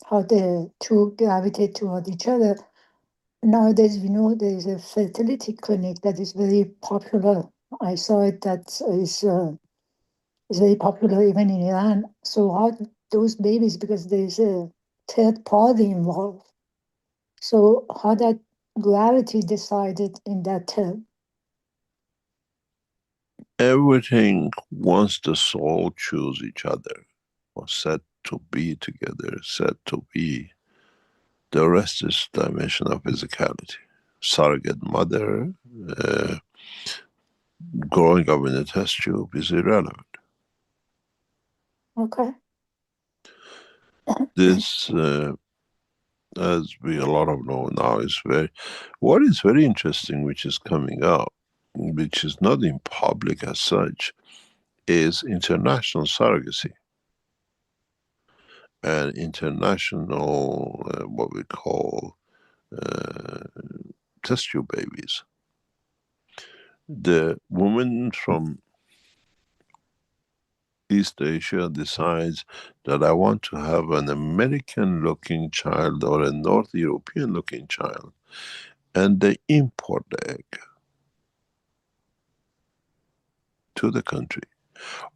how the two gravitate toward each other. Nowadays, we know there is a fertility clinic that is very popular. I saw it that is very popular even in Iran. So how those babies, because there is a third party involved. So how that gravity decided in that term? Everything, once the soul choose each other, or set to be together, set to be, the rest is dimension of physicality. Surrogate mother, growing up in a test tube is irrelevant. Okay. This, as we a lot of know now, is what is very interesting, which is coming out, which is not in public as such, is international surrogacy and international, what we call test tube babies. The woman from East Asia decides that I want to have an American-looking child or a North European-looking child, and they import the egg to the country,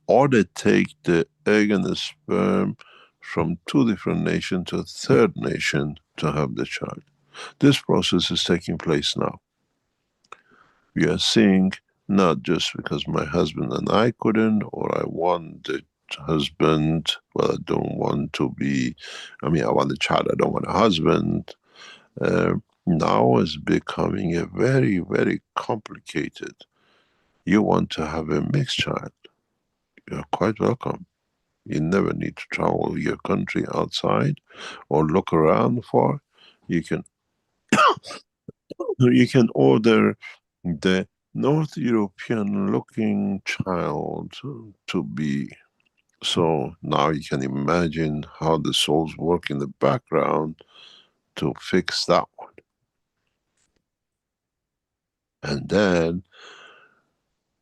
or they take the egg and the sperm from two different nations to a third nation to have the child. This process is taking place now. We are seeing, not just because my husband and I couldn't, or I want the husband, well, I don't want to be, I want a child, I don't want a husband. Now is becoming a very, very complicated. You want to have a mixed child, you're quite welcome. You never need to travel your country outside or look around for. You can order the North European looking child to be. So now you can imagine how the souls work in the background to fix that one. And then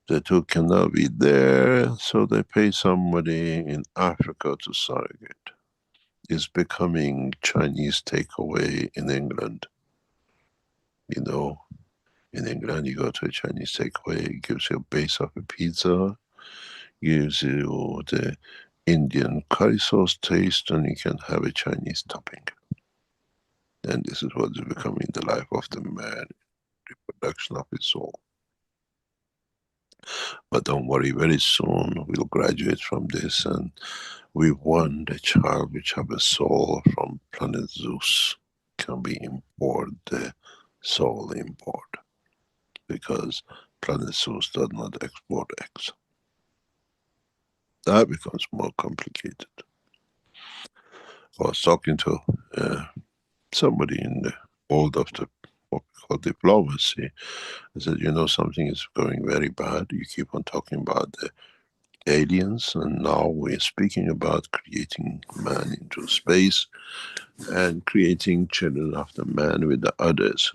the two cannot be there, so they pay somebody in Africa to surrogate. It's becoming Chinese takeaway in England. You know, in England you go to a Chinese takeaway, it gives you a base of a pizza, gives you the Indian curry sauce taste, and you can have a Chinese topping. And this is what is becoming the life of the man, reproduction of his soul. But don't worry, very soon we'll graduate from this, and we want a child which have a soul from planet Zeus. Can we import the soul import? Because planet Zeus does not export eggs. That becomes more complicated. I was talking to somebody in the world of the what we call diplomacy. I said, you know, something is going very bad. You keep on talking about the aliens, and now we're speaking about creating man into space and creating children of the man with the others.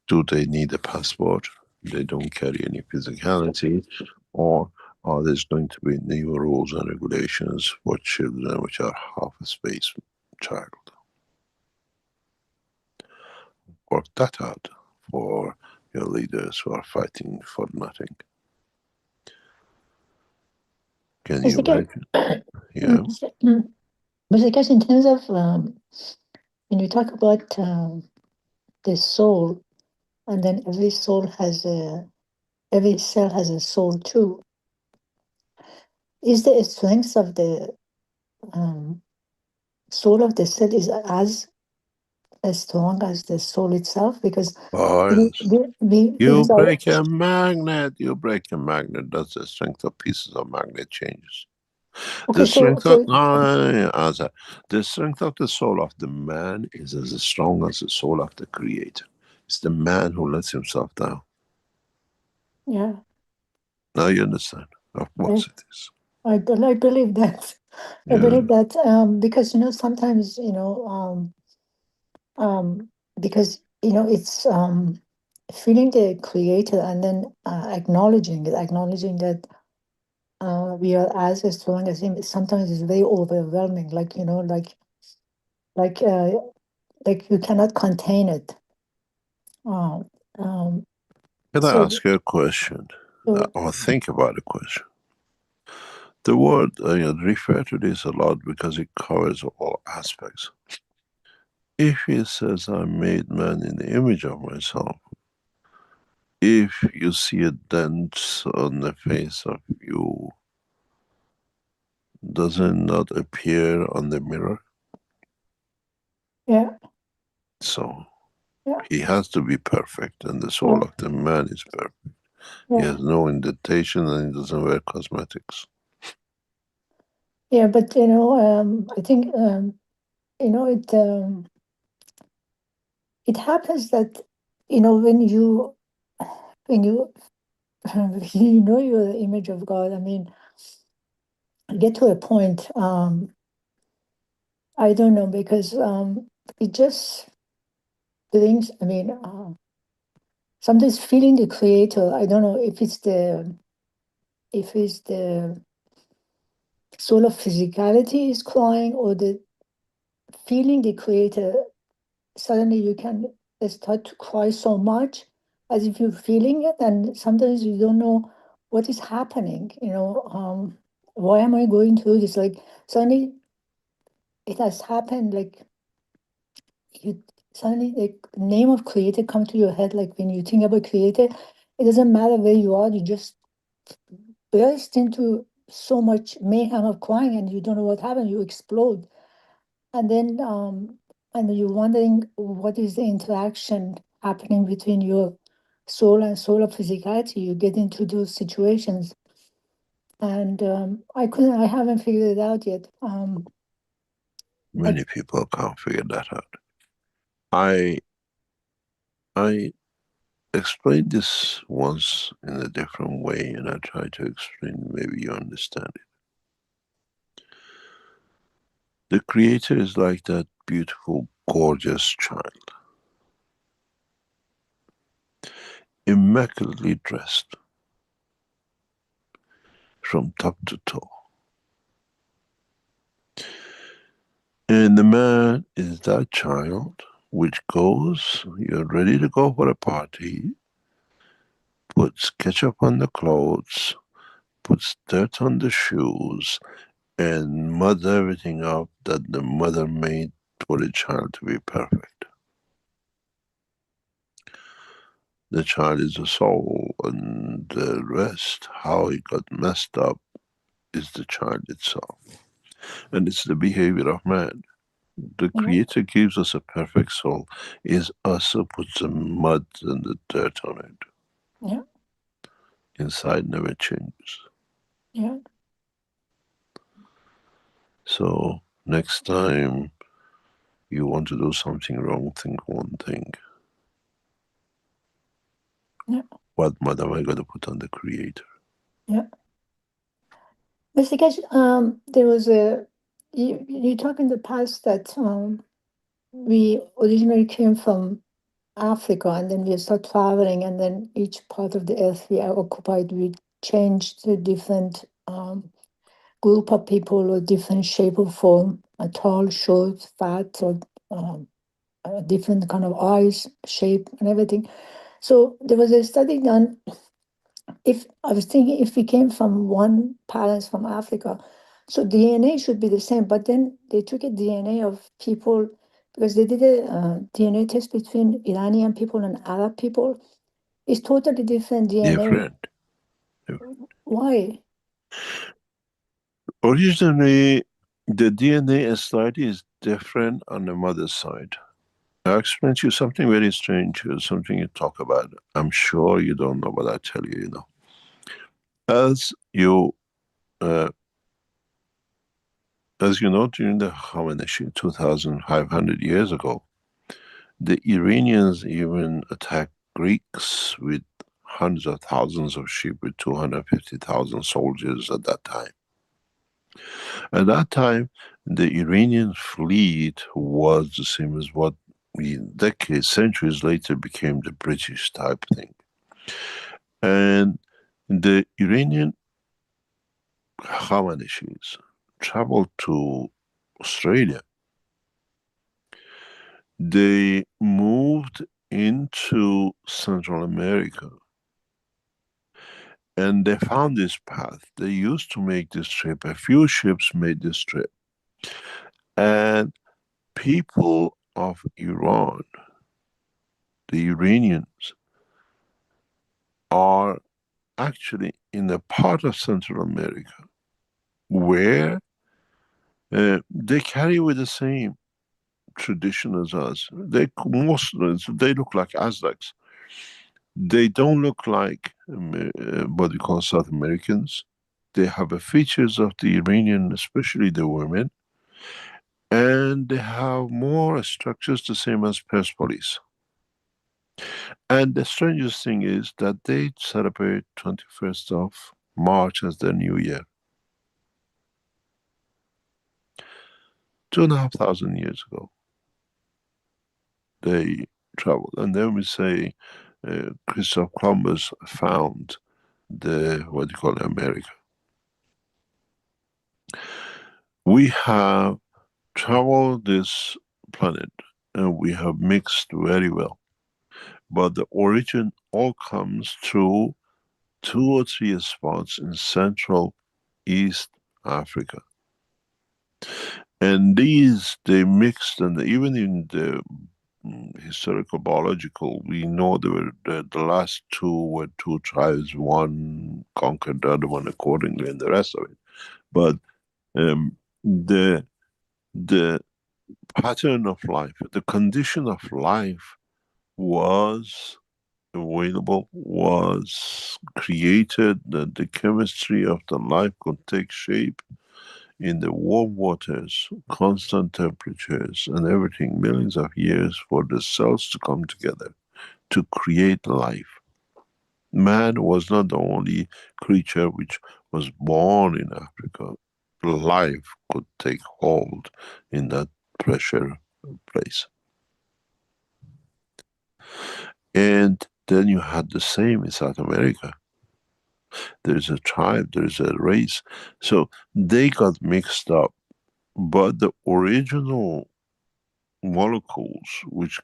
Do they need a passport? They don't carry any physicality, or are there going to be new rules and regulations for children which are half a space child? Work that out for your leaders who are fighting for nothing. Can you imagine? Yeah. Because in terms of when you talk about the soul, and then every cell has a soul too. Is the strength of the soul of the cell is as strong as the soul itself? Because You because break a magnet, that's the strength of pieces of magnet changes. okay, The strength of the strength of the soul of the man is as strong as the soul of the creator. It's the man who lets himself down. Yeah. Now you understand. Of course it is. I believe that. Yeah. I believe that because sometimes because it's feeling the creator and then acknowledging that we are as strong as him. Sometimes it's very overwhelming, like like you cannot contain it. Um, Can I so ask you a question? so Or think about a question? The word, refer to this a lot because it covers all aspects. If he says, I made man in the image of myself, if you see a dent on the face of you, does it not appear on the mirror? yeah, So yeah, he has to be perfect, and the soul yeah, of the man is perfect. He yeah, has no indentation, and he doesn't wear cosmetics. yeah. But I think it happens that when you when you you know you're the image of God. I mean, you get to a point. I don't know, because it just brings. I mean, sometimes feeling the creator. I don't know if it's the soul of physicality is crying, or the feeling the creator. Suddenly you can start to cry so much as if you're feeling it, and sometimes you don't know what is happening. Why am I going through this? Like, suddenly it has happened, like you suddenly, like, name of creator come to your head. Like when you think about creator, it doesn't matter where you are, you just burst into so much mayhem of crying, and you don't know what happened, you explode. And then and you're wondering what is the interaction happening between your soul and soul of physicality. You get into those situations, and I haven't figured it out yet. Many people can't figure that out. I explained this once in a different way, and I try to explain, maybe you understand it. The creator is like that beautiful, gorgeous child, immaculately dressed from top to toe. And the man is that child which goes, you're ready to go for a party, puts ketchup on the clothes, puts dirt on the shoes, and mud everything up that the mother made for the child to be perfect. The child is a soul, and the rest, how it got messed up, is the child itself. And it's the behavior of man. The Creator gives us a perfect soul, is us who puts the mud and the dirt on it. Yeah. Inside never changes. Yeah. So next time you want to do something wrong, think one thing. Yeah. What mud am I going to put on the Creator? Yeah. Mr. Keshe, there was you talked in the past that we originally came from Africa, and then we start traveling, and then each part of the earth we are occupied, we change to different group of people or different shape or form, tall, short, fat, or different kind of eyes, shape, and everything. So there was a study done. If I was thinking, if we came from one parents from Africa, so DNA should be the same. But then they took a DNA of people because they did a DNA test between Iranian people and Arab people. It's totally different DNA. Different. Why? Originally, the DNA study is different on the mother's side. I'll explain to you something very strange, something you talk about. I'm sure you don't know, but I tell you, you know. Uh, as you know, during the Khamenei, 2,500 years ago, the Iranians even attacked Greeks with hundreds of thousands of sheep with 250,000 soldiers at that time. At that time, the Iranian fleet was the same as what decades, centuries later became the British type thing. And the Iranian Khamanishis traveled to Australia. They moved into Central America and they found this path. They used to make this trip. A few ships made this trip. And people of Iran, the Iranians, are actually in a part of Central America where they carry with the same tradition as us. They look like Aztecs. They don't look like what we call South Americans. They have the features of the Iranian, especially the women, and they have more structures the same as Persepolis. And the strangest thing is that they celebrate 21st of March as their new year. 2,500 years ago, they traveled. And then we say Christopher Columbus found what you call America. We have traveled this planet and we have mixed very well. But the origin all comes through 2 or 3 spots in Central East Africa. And these, they mixed, and even in the historical biological, we know the last 2 were 2 tribes, one conquered the other one accordingly, and the rest of it. But the pattern of life, the condition of life was available, was created, that the chemistry of the life could take shape in the warm waters, constant temperatures and everything, millions of years for the cells to come together to create life. Man was not the only creature which was born in Africa. Life could take hold in that pressure place. And then you had the same in South America. There is a tribe, there is a race. So they got mixed up. But the original molecules which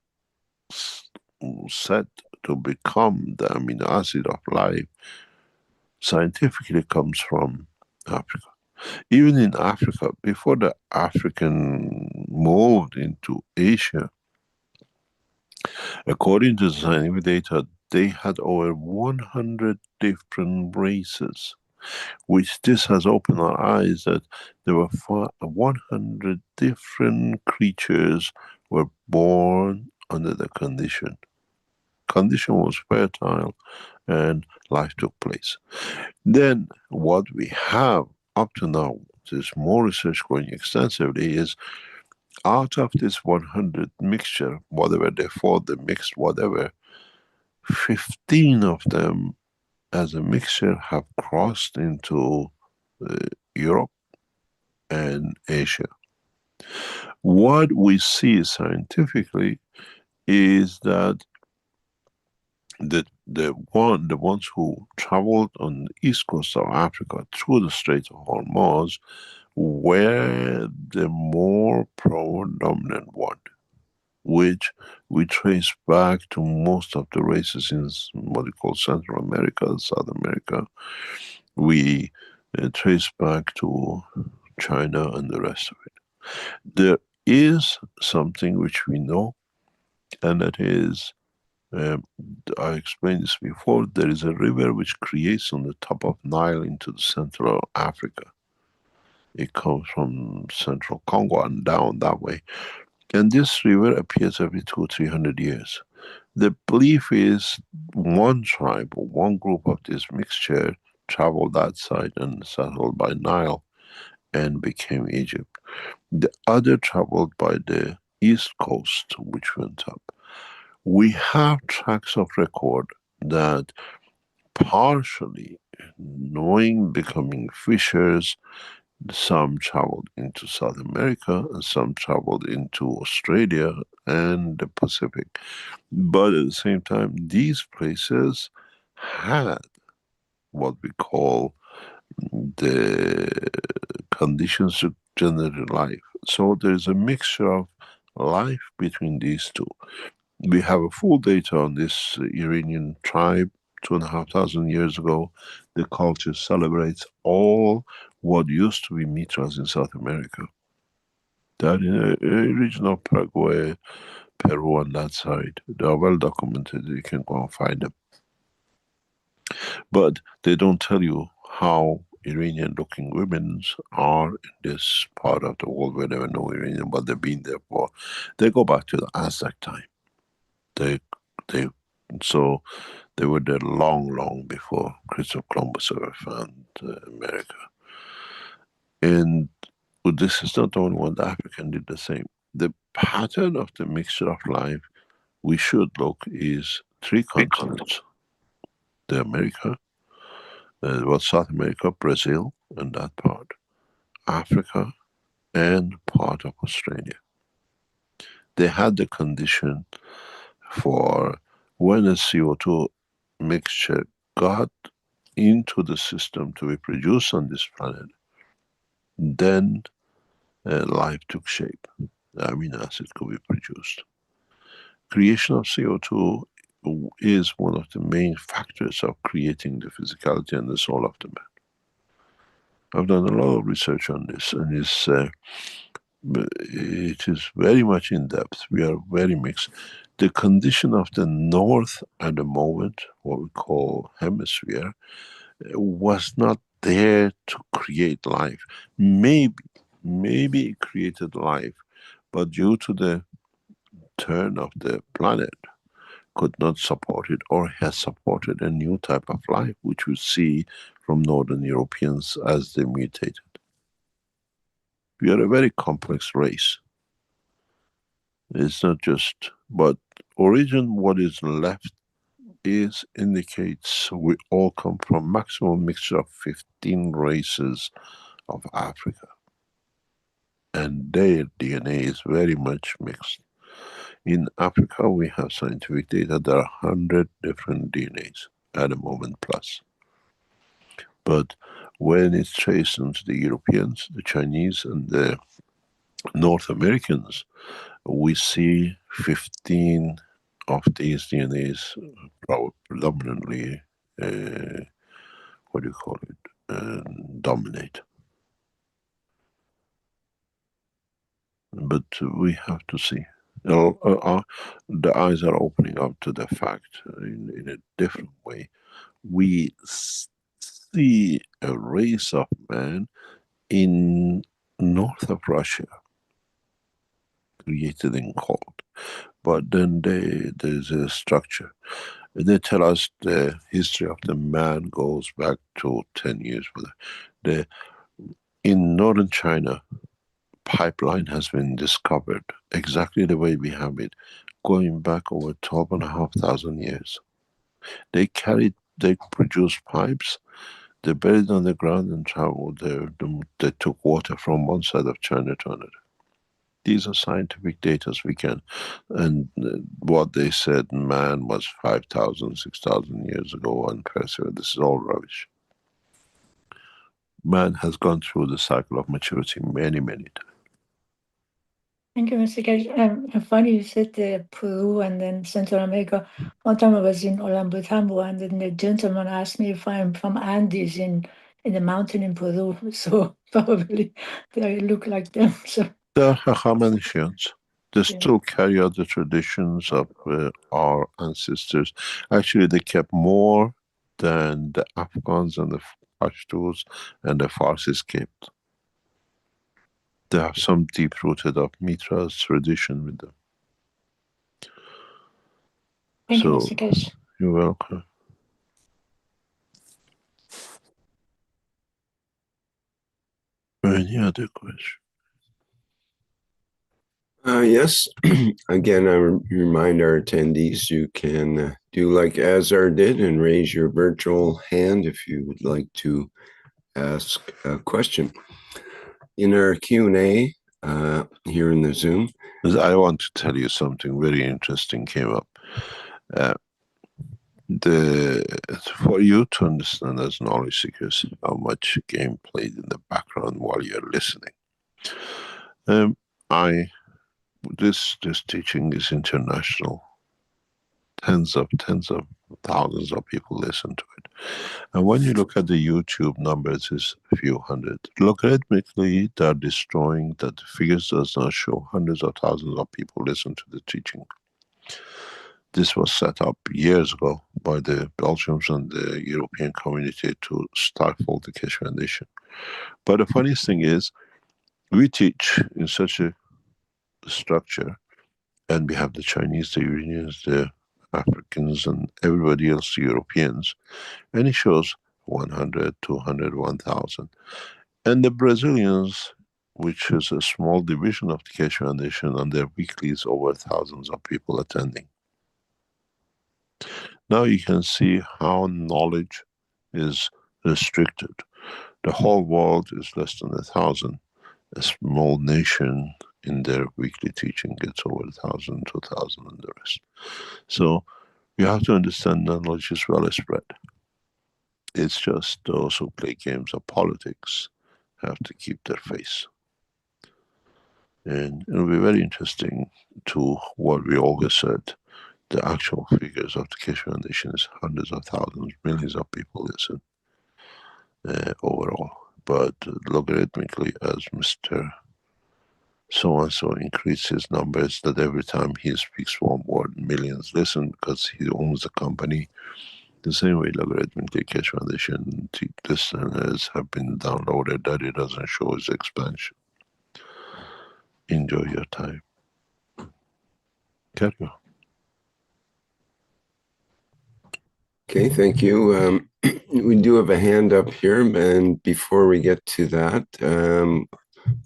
set to become the amino acid of life scientifically comes from Africa. Even in Africa, before the African moved into Asia, according to the scientific data, they had over 100 different races, which this has opened our eyes that there were 100 different creatures were born under the condition. Condition was fertile and life took place. Then what we have up to now, there's more research going extensively, is out of this 100 mixture, whatever they fought, they mixed whatever, 15 of them as a mixture have crossed into Europe and Asia. What we see scientifically is that the ones who traveled on the east coast of Africa through the Strait of Hormuz were the more predominant one, which we trace back to most of the races in what we call Central America, South America. We trace back to China and the rest of it. There is something which we know, and that is, I explained this before, there is a river which creates on the top of Nile into the central Africa. It comes from central Congo and down that way. And this river appears every 200-300 years. The belief is one tribe or one group of this mixture traveled that side and settled by Nile and became Egypt. The other traveled by the east coast, which went up. We have tracks of record that partially, knowing, becoming fishers, some traveled into South America and some traveled into Australia and the Pacific. But at the same time, these places had what we call the conditions to generate life. So there's a mixture of life between these two. We have a full data on this Iranian tribe 2,500 years ago. The culture celebrates all what used to be mitras in South America. That in a region of Paraguay, Peru on that side. They are well documented, you can go and find them. But they don't tell you how Iranian looking women are in this part of the world where there were no Iranian, but they've been there for, they go back to the Aztec time. So they were there long before Christopher Columbus ever found America. And this is not the only one. The African did the same. The pattern of the mixture of life we should look is 3 continents: the America, South America, Brazil, and that part, Africa, and part of Australia. They had the condition for when a CO2 mixture got into the system to be produced on this planet, then life took shape. The amino acid could be produced. Creation of CO2 is one of the main factors of creating the physicality and the soul of the man. I've done a lot of research on this, and it is very much in depth. We are very mixed. The condition of the north at the moment, what we call hemisphere, was not there to create life. Maybe it created life, but due to the turn of the planet, could not support it, or has supported a new type of life, which we see from Northern Europeans as they mutated. We are a very complex race. It's not just, but origin, what is left indicates we all come from maximum mixture of 15 races of Africa. And their DNA is very much mixed. In Africa, we have scientific data, there are 100 different DNAs at the moment plus. But when it's traced into the Europeans, the Chinese, and the North Americans, we see 15 of these DNAs predominantly, dominate. but we have to see. The eyes are opening up to the fact in a different way. We see a race of man in north of Russia, created in cold. But then there's a structure. They tell us the history of the man goes back to 10 years. In northern China, pipeline has been discovered exactly the way we have it, going back over 12,500 years. They produced pipes, they buried on the ground and traveled. They took water from one side of China to another. These are scientific data we can, and what they said man was 5,000, 6,000 years ago on Perseus, this is all rubbish. Man has gone through the cycle of maturity many, many times. Thank you, Mr. Keshe. Funny you said Peru and then Central America. One time I was in Ollantaytambo and then the gentleman asked me if I'm from Andes in the mountain in Peru. So probably they look like them. So The Hachamanishians, they yeah. still carry out the traditions of our ancestors. Actually, they kept more than the Afghans and the Pashtuns and the Farsis kept. They have some deep-rooted of Mitra's tradition with them. Thank you, So, Mr. Keshe. you're welcome. Any other question? Yes. Again, I remind our attendees you can do like Azar did and raise your virtual hand if you would like to ask a question. In our Q&A here in the Zoom. I want to tell you something very interesting came up. For you to understand as knowledge seekers how much game played in the background while you're listening. This teaching is international. Tens of thousands of people listen to it. And when you look at the YouTube numbers, it's a few hundred. Logarithmically, they're destroying that. The figures does not show hundreds of thousands of people listen to the teaching. This was set up years ago by the Belgians and the European community to stifle the Keshe Foundation. But the funniest thing is, we teach in such a structure, and we have the Chinese, the Iranians, the Africans, and everybody else, the Europeans, and it shows 100, 200, 1,000. And the Brazilians, which is a small division of the Keshe Foundation, on their weeklies, over thousands of people attending. Now you can see how knowledge is restricted. The whole world is less than 1,000. A small nation in their weekly teaching gets over 1,000, 2,000 and the rest. So you have to understand knowledge is well spread. It's just those who play games of politics have to keep their face. And it'll be very interesting to what we always said. The actual figures of the Keshe Foundation is hundreds of thousands, millions of people listen overall. But logarithmically, as Mr. So-and-so increases his numbers, that every time he speaks one word, millions listen because he owns the company. The same way logarithmically Keshe Foundation listeners have been downloaded, that it doesn't show its expansion. Enjoy your time. Carry on. Okay, thank you. We do have a hand up here, and before we get to that,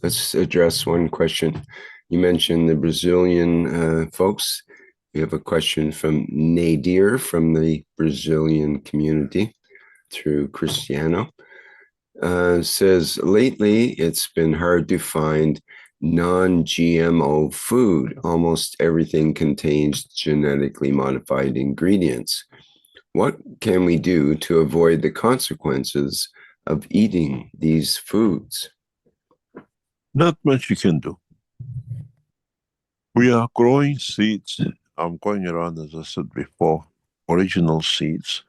let's address one question. You mentioned the Brazilian folks. We have a question from Nadir from the Brazilian community through Cristiano. Says, lately it's been hard to find non-GMO food. Almost everything contains genetically modified ingredients. What can we do to avoid the consequences of eating these foods? Not much you can do. We are growing seeds. I'm going around, as I said before, original seeds.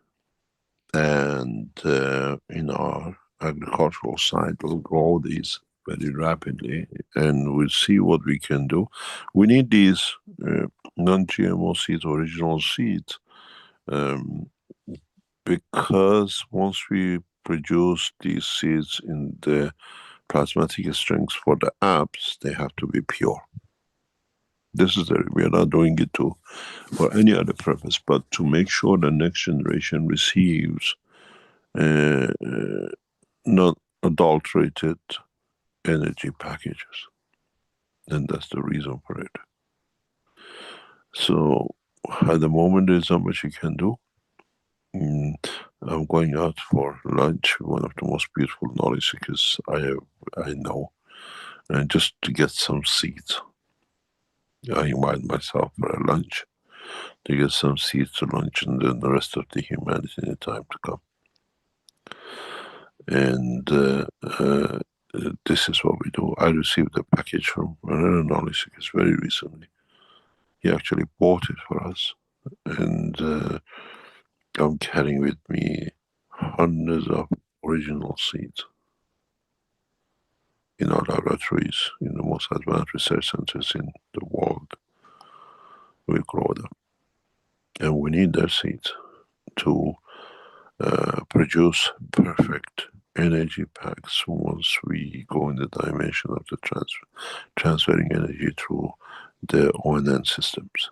And in our agricultural side, we'll grow these very rapidly, and we'll see what we can do. We need these non-GMO seeds, original seeds, because once we produce these seeds in the plasmatic strengths for the apps, they have to be pure. This is we are not doing it for any other purpose, but to make sure the next generation receives not adulterated energy packages. And that's the reason for it. So at the moment, there's not much you can do. I'm going out for lunch with one of the most beautiful knowledge seekers I know, and just to get some seeds. I invite myself for a lunch to get some seeds to lunch, and then the rest of the humanity in the time to come. And this is what we do. I received a package from another knowledge seeker very recently. He actually bought it for us, and I'm carrying with me hundreds of original seeds in our laboratories, in the most advanced research centers in the world. We grow them, and we need their seeds to produce perfect energy packs once we go in the dimension of the transferring energy through the ONN systems.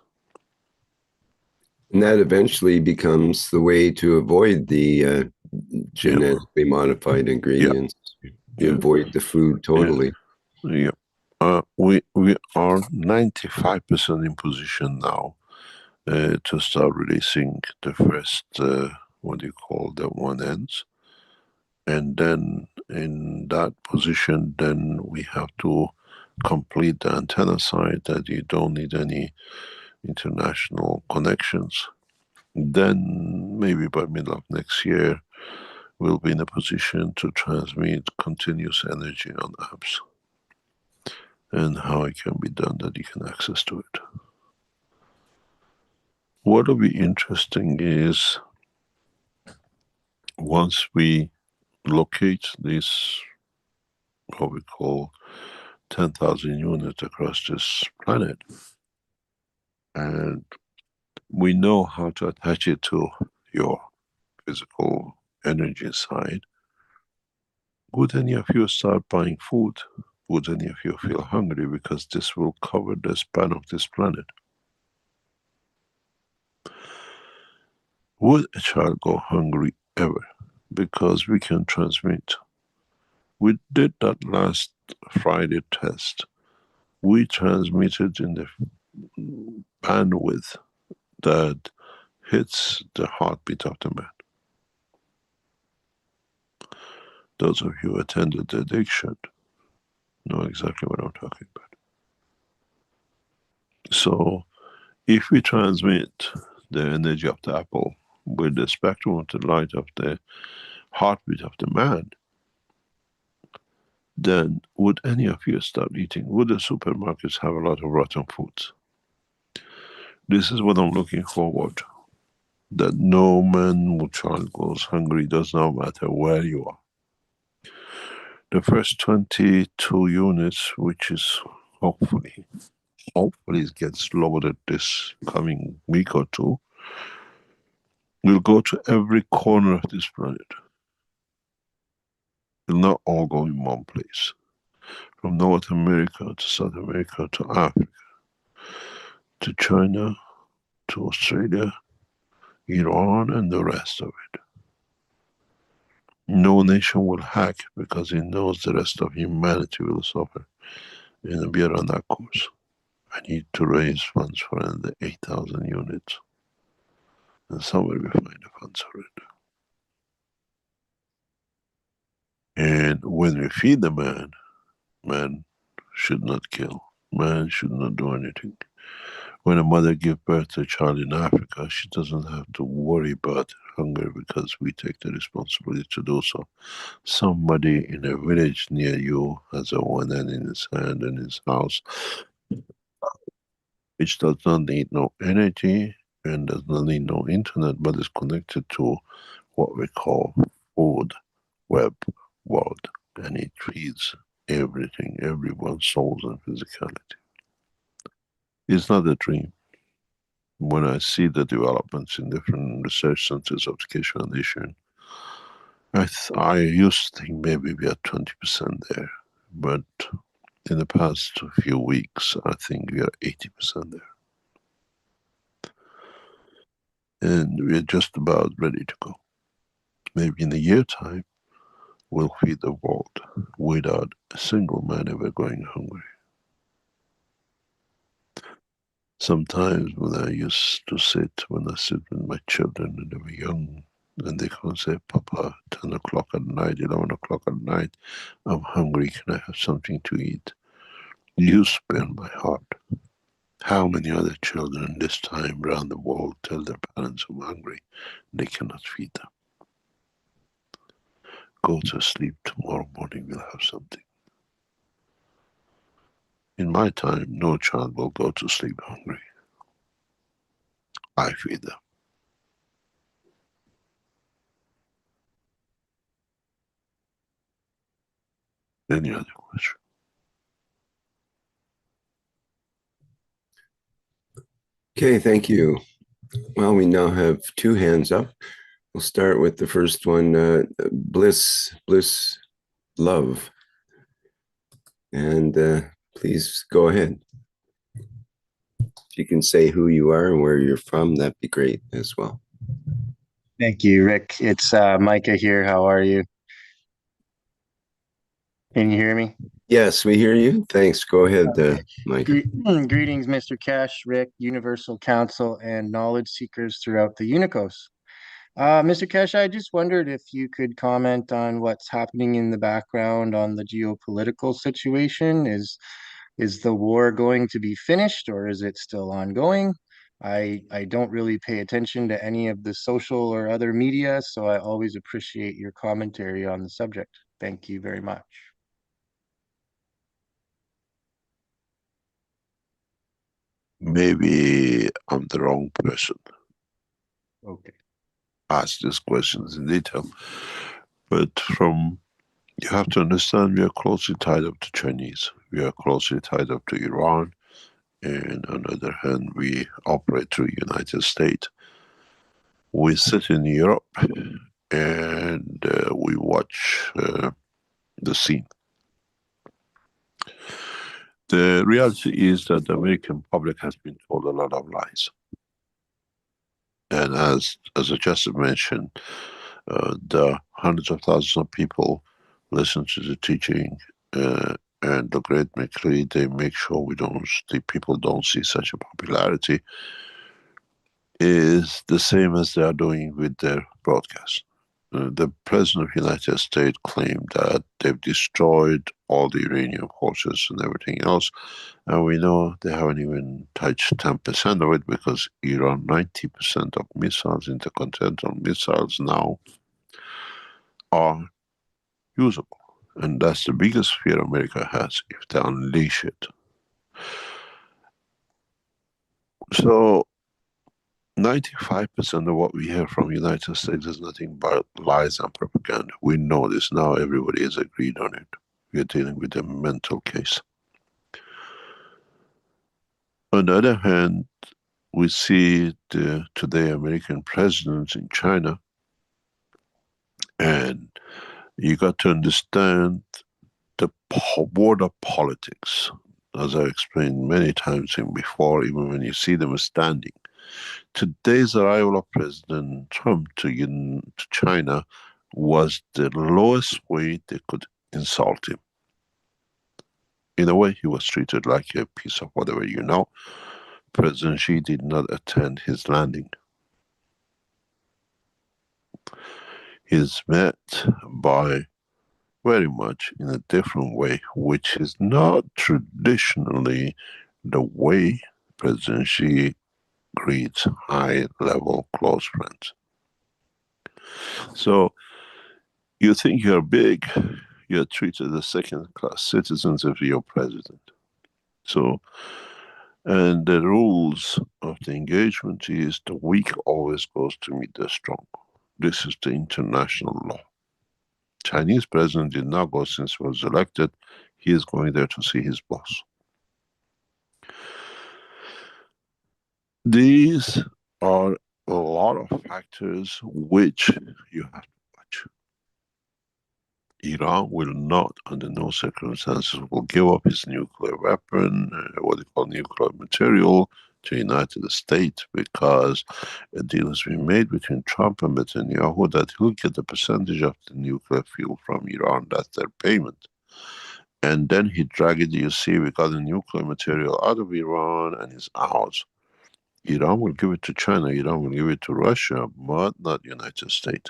And that eventually becomes the way to avoid the genetically modified ingredients. You avoid the food totally. We are 95% in position now to start releasing the first, what do you call the ONNs. And then in that position, then we have to complete the antenna side that you don't need any international connections. Then maybe by middle of next year, we'll be in a position to transmit continuous energy on apps, and how it can be done that you can access to it. What will be interesting is once we locate this, what we call 10,000 units across this planet, and we know how to attach it to your physical energy side, would any of you start buying food? Would any of you feel hungry? Because this will cover the span of this planet. Would a child go hungry ever? Because we can transmit. We did that last Friday test. We transmitted in the bandwidth that hits the heartbeat of the man. Those of you who attended the addiction know exactly what I'm talking about. So if we transmit the energy of the apple with the spectrum of the light of the heartbeat of the man, then would any of you start eating? Would the supermarkets have a lot of rotten foods? This is what I'm looking forward to. That no man or child goes hungry, does not matter where you are. The first 22 units, which is hopefully it gets loaded this coming week or two, will go to every corner of this planet. Will not all go in one place. From North America to South America to Africa, to China, to Australia, Iran, and the rest of it. No nation will hack because it knows the rest of humanity will suffer. And we are on that course. I need to raise funds for another 8,000 units. And somewhere we find the funds for it. And when we feed the man, man should not kill. Man should not do anything. When a mother gives birth to a child in Africa, she doesn't have to worry about hunger because we take the responsibility to do so. Somebody in a village near you has a ONN in his hand in his house, which does not need no energy and does not need no internet, but is connected to what we call food web world, and it feeds everything, everyone's souls and physicality. It's not a dream. When I see the developments in different research centers of the Keshe Foundation, I used to think maybe we are 20% there, but in the past few weeks, I think we are 80% there. And we're just about ready to go. Maybe in a year time, we'll feed the world without a single man ever going hungry. Sometimes when I sit with my children and they were young, and they come and say, Papa, 10 o'clock at night, 11 o'clock at night, I'm hungry, can I have something to eat? You spare my heart. How many other children this time around the world tell their parents I'm hungry, they cannot feed them? Go to sleep, tomorrow morning we'll have something. In my time, no child will go to sleep hungry. I feed them. Any other question? Okay, thank you. Well, we now have two hands up. We'll start with the first one, Bliss Love. And please go ahead. If you can say who you are and where you're from, that'd be great as well. Thank you, Rick. It's Micah here. How are you? Can you hear me? Yes, we hear you. Thanks. Go ahead, Mike. Greetings, Mr. Keshe, Rick, Universal Council, and knowledge seekers throughout the Unicos. Mr. Keshe, I just wondered if you could comment on what's happening in the background on the geopolitical situation. Is the war going to be finished, or is it still ongoing? I don't really pay attention to any of the social or other media, so I always appreciate your commentary on the subject. Thank you very much. Maybe I'm the wrong person. Okay. Ask these questions in detail. But you have to understand, we are closely tied up to Chinese. We are closely tied up to Iran. And on the other hand, we operate through the United States. We sit in Europe and we watch the scene. The reality is that the American public has been told a lot of lies. And as I just mentioned, the hundreds of thousands of people listen to the teaching, and the great McLean, they make sure people don't see such a popularity, is the same as they are doing with their broadcast. The President of the United States claimed that they've destroyed all the uranium horses and everything else, and we know they haven't even touched 10% of it, because Iran, 90% of missiles, intercontinental missiles now, are usable. And that's the biggest fear America has, if they unleash it. So 95% of what we hear from the United States is nothing but lies and propaganda. We know this now, everybody has agreed on it. We are dealing with a mental case. On the other hand, we see today American presidents in China, and you got to understand the border politics, as I explained many times before, even when you see them standing. Today's arrival of President Trump to China was the lowest way they could insult him. In a way, he was treated like a piece of whatever you know. President Xi did not attend his landing. He's met by very much in a different way, which is not traditionally the way President Xi greets high-level close friends. So you think you're big, you're treated as second-class citizens if you're president. So, and the rules of the engagement is the weak always goes to meet the strong. This is the international law. Chinese president did not go since he was elected. He is going there to see his boss. These are a lot of factors which you have to watch. Iran will not, under no circumstances, will give up his nuclear weapon, what they call nuclear material, to the United States, because a deal has been made between Trump and Netanyahu that he'll get the percentage of the nuclear fuel from Iran. That's their payment. And then he dragged it, you see, we got the nuclear material out of Iran and it's ours. Iran will give it to China, Iran will give it to Russia, but not United States.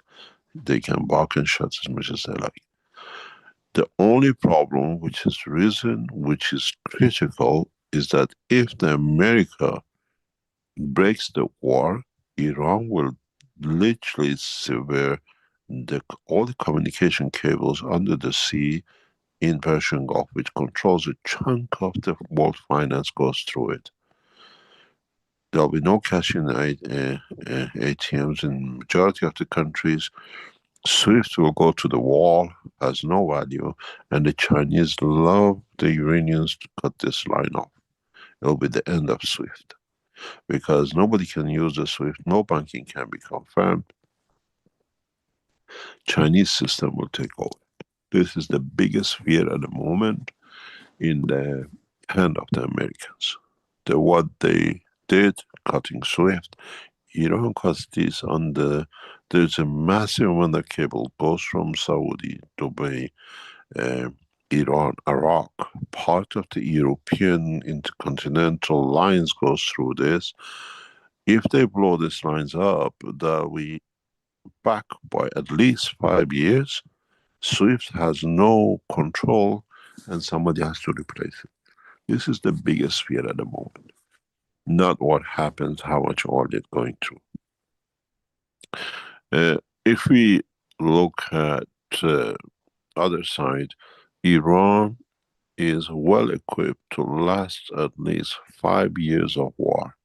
They can bark and shut as much as they like. The only problem which has risen, which is critical, is that if the America breaks the war, Iran will literally sever all the communication cables under the sea in Persian Gulf, which controls a chunk of the world finance goes through it. There'll be no cash in ATMs in majority of the countries. SWIFT will go to the wall, has no value, and the Chinese love the Iranians to cut this line off. It'll be the end of SWIFT, because nobody can use the SWIFT, no banking can be confirmed. Chinese system will take over. This is the biggest fear at the moment in the hand of the Americans. What they did, cutting SWIFT, Iran cuts this on there's a massive amount of cable goes from Saudi, Dubai, Iran, Iraq. Part of the European intercontinental lines goes through this. If they blow these lines up, that we back by at least 5 years, SWIFT has no control and somebody has to replace it. This is the biggest fear at the moment. Not what happens, how much oil they're going through. If we look at other side, Iran is well equipped to last at least 5 years of war,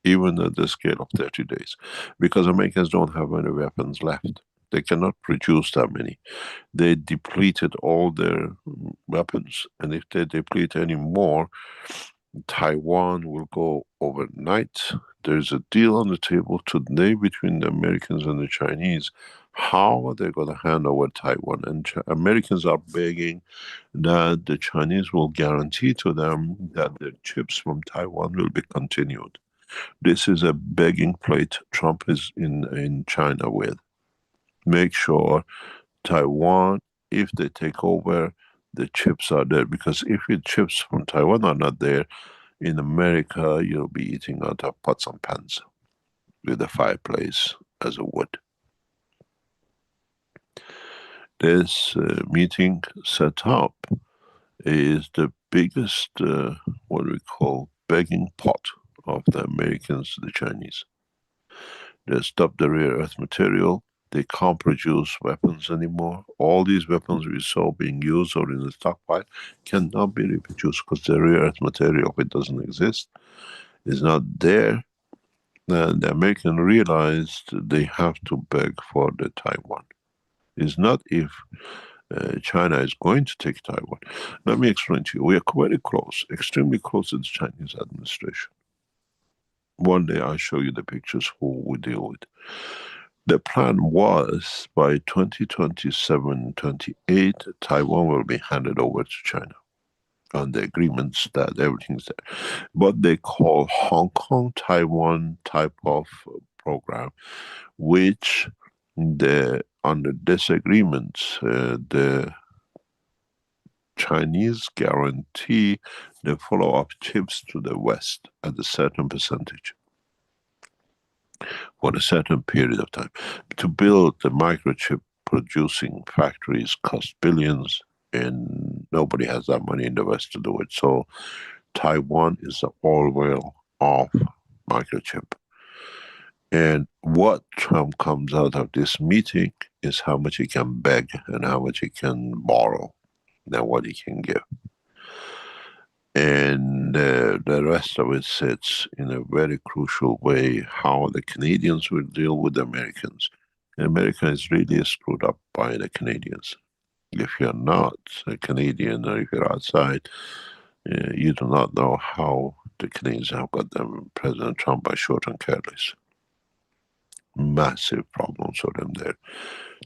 even at the scale of 30 days, because Americans don't have any weapons left. They cannot produce that many. They depleted all their weapons, and if they deplete any more, Taiwan will go overnight. There's a deal on the table today between the Americans and the Chinese. How are they going to hand over Taiwan? And Americans are begging that the Chinese will guarantee to them that the chips from Taiwan will be continued. This is a begging plate Trump is in China with. Make sure Taiwan, if they take over, the chips are there, because if the chips from Taiwan are not there, in America you'll be eating out of pots and pans with a fireplace as a wood. This meeting set up is the biggest, what we call, begging pot of the Americans to the Chinese. They stopped the rare earth material. They can't produce weapons anymore. All these weapons we saw being used or in the stockpile cannot be reproduced because the rare earth material, if it doesn't exist, is not there. And the Americans realized they have to beg for the Taiwan. It's not if China is going to take Taiwan. Let me explain to you. We are very close, extremely close to the Chinese administration. One day I'll show you the pictures who we deal with. The plan was by 2027, 28, Taiwan will be handed over to China on the agreements that everything's there. But they call Hong Kong, Taiwan type of program, which under this agreement, the Chinese guarantee the follow-up chips to the West at a certain percentage for a certain period of time. To build the microchip producing factories cost billions, and nobody has that money in the West to do it. So Taiwan is the oil of microchip. And what Trump comes out of this meeting is how much he can beg and how much he can borrow than what he can give. And the rest of it sits in a very crucial way how the Canadians will deal with the Americans. America is really screwed up by the Canadians. If you're not a Canadian or if you're outside, you do not know how the Canadians have got them President Trump by short and careless. Massive problems for them there.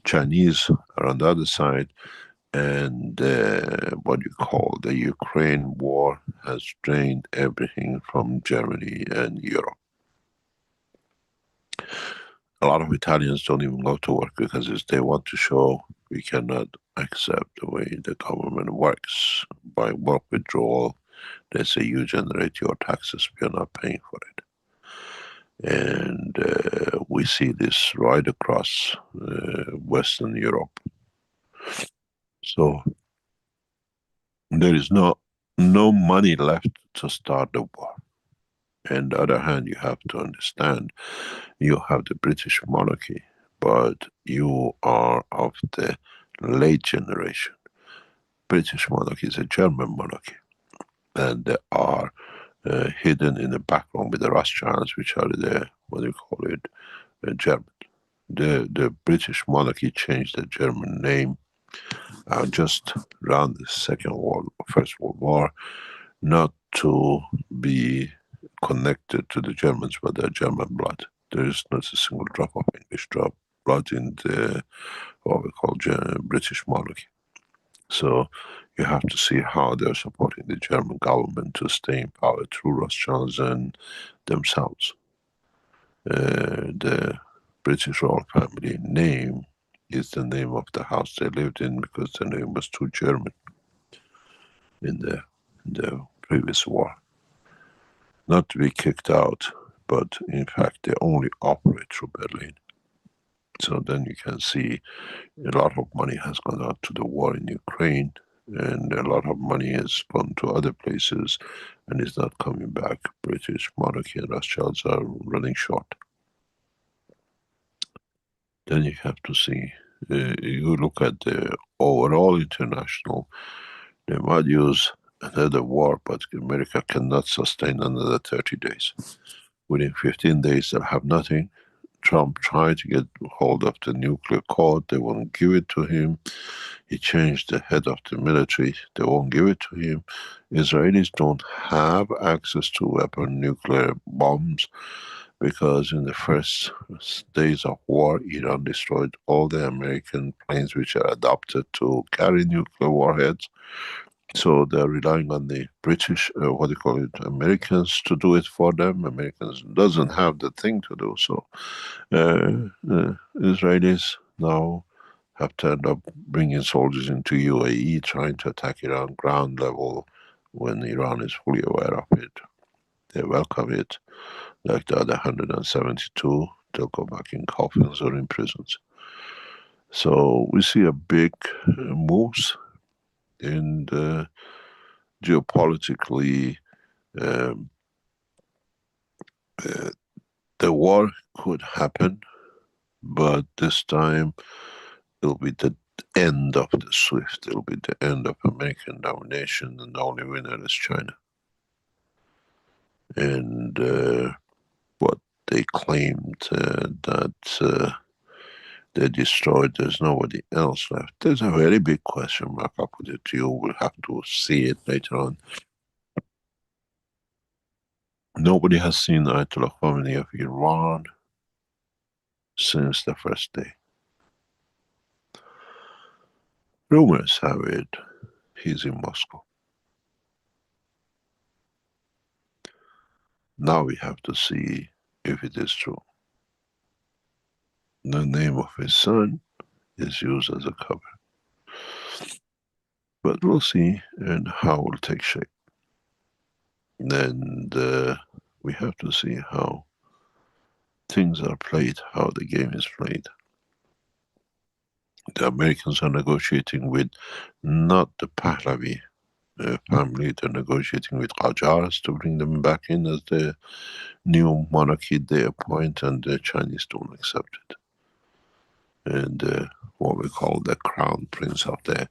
Chinese are on the other side, and what you call the Ukraine war has drained everything from Germany and Europe. A lot of Italians don't even go to work because they want to show we cannot accept the way the government works. By work withdrawal, they say you generate your taxes, we are not paying for it. And we see this right across Western Europe. So there is no money left to start the war. On the other hand, you have to understand, you have the British monarchy, but you are of the late generation. British monarchy is a German monarchy, and they are hidden in the background with the Rothschilds, which are the, what do you call it, German. The British monarchy changed the German name just around the First World War, not to be connected to the Germans, but their German blood. There is not a single drop of English blood in the what we call British monarchy. So you have to see how they're supporting the German government to stay in power through Rothschilds and themselves. The British royal family name is the name of the house they lived in because the name was too German in the previous war. Not to be kicked out, but in fact they only operate through Berlin. So then you can see a lot of money has gone out to the war in Ukraine, and a lot of money has gone to other places and is not coming back. British monarchy and Rothschilds are running short. Then you have to see, you look at the overall international, they might use another war, but America cannot sustain another 30 days. Within 15 days, they'll have nothing. Trump tried to get hold of the nuclear code. They won't give it to him. He changed the head of the military. They won't give it to him. Israelis don't have access to nuclear bombs because in the first days of war, Iran destroyed all the American planes which are adapted to carry nuclear warheads. So they're relying on the British, Americans to do it for them. Americans doesn't have the thing to do. So Israelis now have turned up bringing soldiers into UAE, trying to attack Iran ground level when Iran is fully aware of it. They welcome it. Like the other 172, they'll go back in coffins or in prisons. So we see a big moves in the geopolitically. The war could happen, but this time it'll be the end of the SWIFT. It'll be the end of American domination, and the only winner is China. And what they claimed that they destroyed, there's nobody else left. There's a very big question mark. I'll put it to you. We'll have to see it later on. Nobody has seen Ayatollah Khomeini of Iran since the first day. Rumors have it he's in Moscow. Now we have to see if it is true. The name of his son is used as a cover. But we'll see and how it will take shape. Then we have to see how things are played, how the game is played. The Americans are negotiating with not the Pahlavi family, they're negotiating with Qajars to bring them back in as the new monarchy they appoint, and the Chinese don't accept it. And what we call the crown prince of the,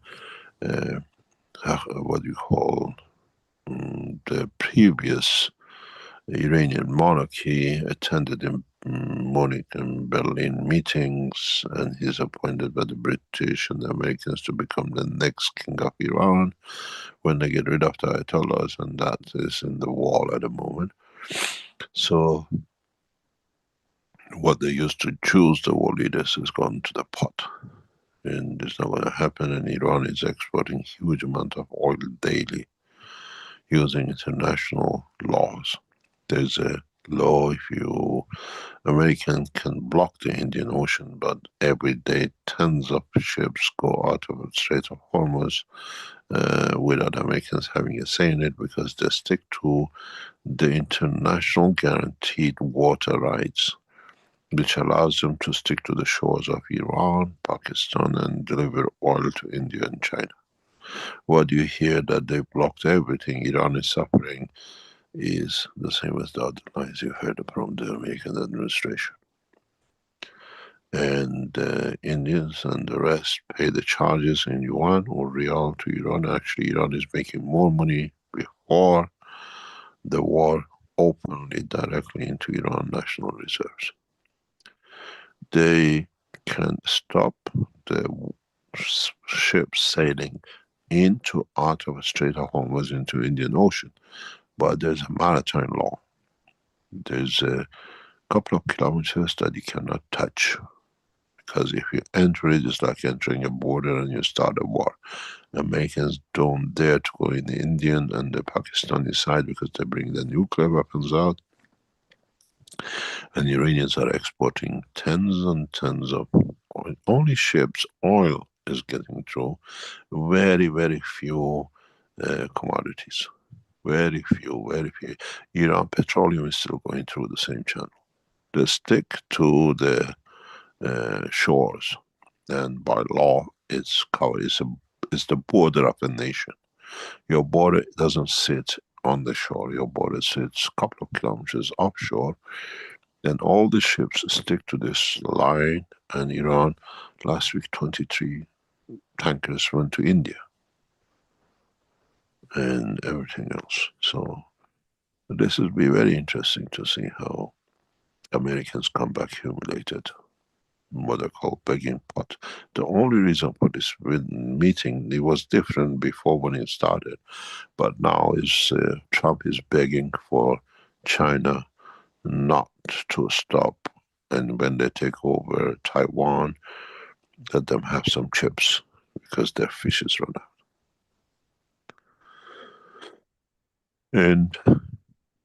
the previous Iranian monarchy attended a Munich and Berlin meetings, and he's appointed by the British and the Americans to become the next king of Iran when they get rid of the Ayatollahs, and that is in the wall at the moment. So what they used to choose the world leaders has gone to the pot, and it's not going to happen. And Iran is exporting huge amount of oil daily using international laws. There's a law if you American can block the Indian Ocean, but every day tens of ships go out of the Strait of Hormuz without Americans having a say in it, because they stick to the international guaranteed water rights, which allows them to stick to the shores of Iran, Pakistan, and deliver oil to India and China. What you hear that they blocked everything, Iran is suffering, is the same as the other lies you heard from the American administration. And Indians and the rest pay the charges in yuan or real to Iran. Actually, Iran is making more money before the war openly directly into Iran national reserves. They can stop the ships sailing into out of a Strait of Hormuz into Indian Ocean, but there's a maritime law. There's a couple of kilometers that you cannot touch, because if you enter it, it's like entering a border and you start a war. The Americans don't dare to go in the Indian and the Pakistani side because they bring the nuclear weapons out, and the Iranians are exporting tens and tens of oil. Only ships, oil is getting through. Very, very few commodities. Very few, very few. Iran petroleum is still going through the same channel. They stick to the shores, and by law it's covered. It's the border of the nation. Your border doesn't sit on the shore. Your border sits a couple of kilometers offshore, and all the ships stick to this line. And Iran, last week 23 tankers went to India and everything else. So this will be very interesting to see how Americans come back humiliated, what they call begging pot. The only reason for this meeting, it was different before when it started, but now is Trump is begging for China not to stop, and when they take over Taiwan, let them have some chips, because their fish is run out. And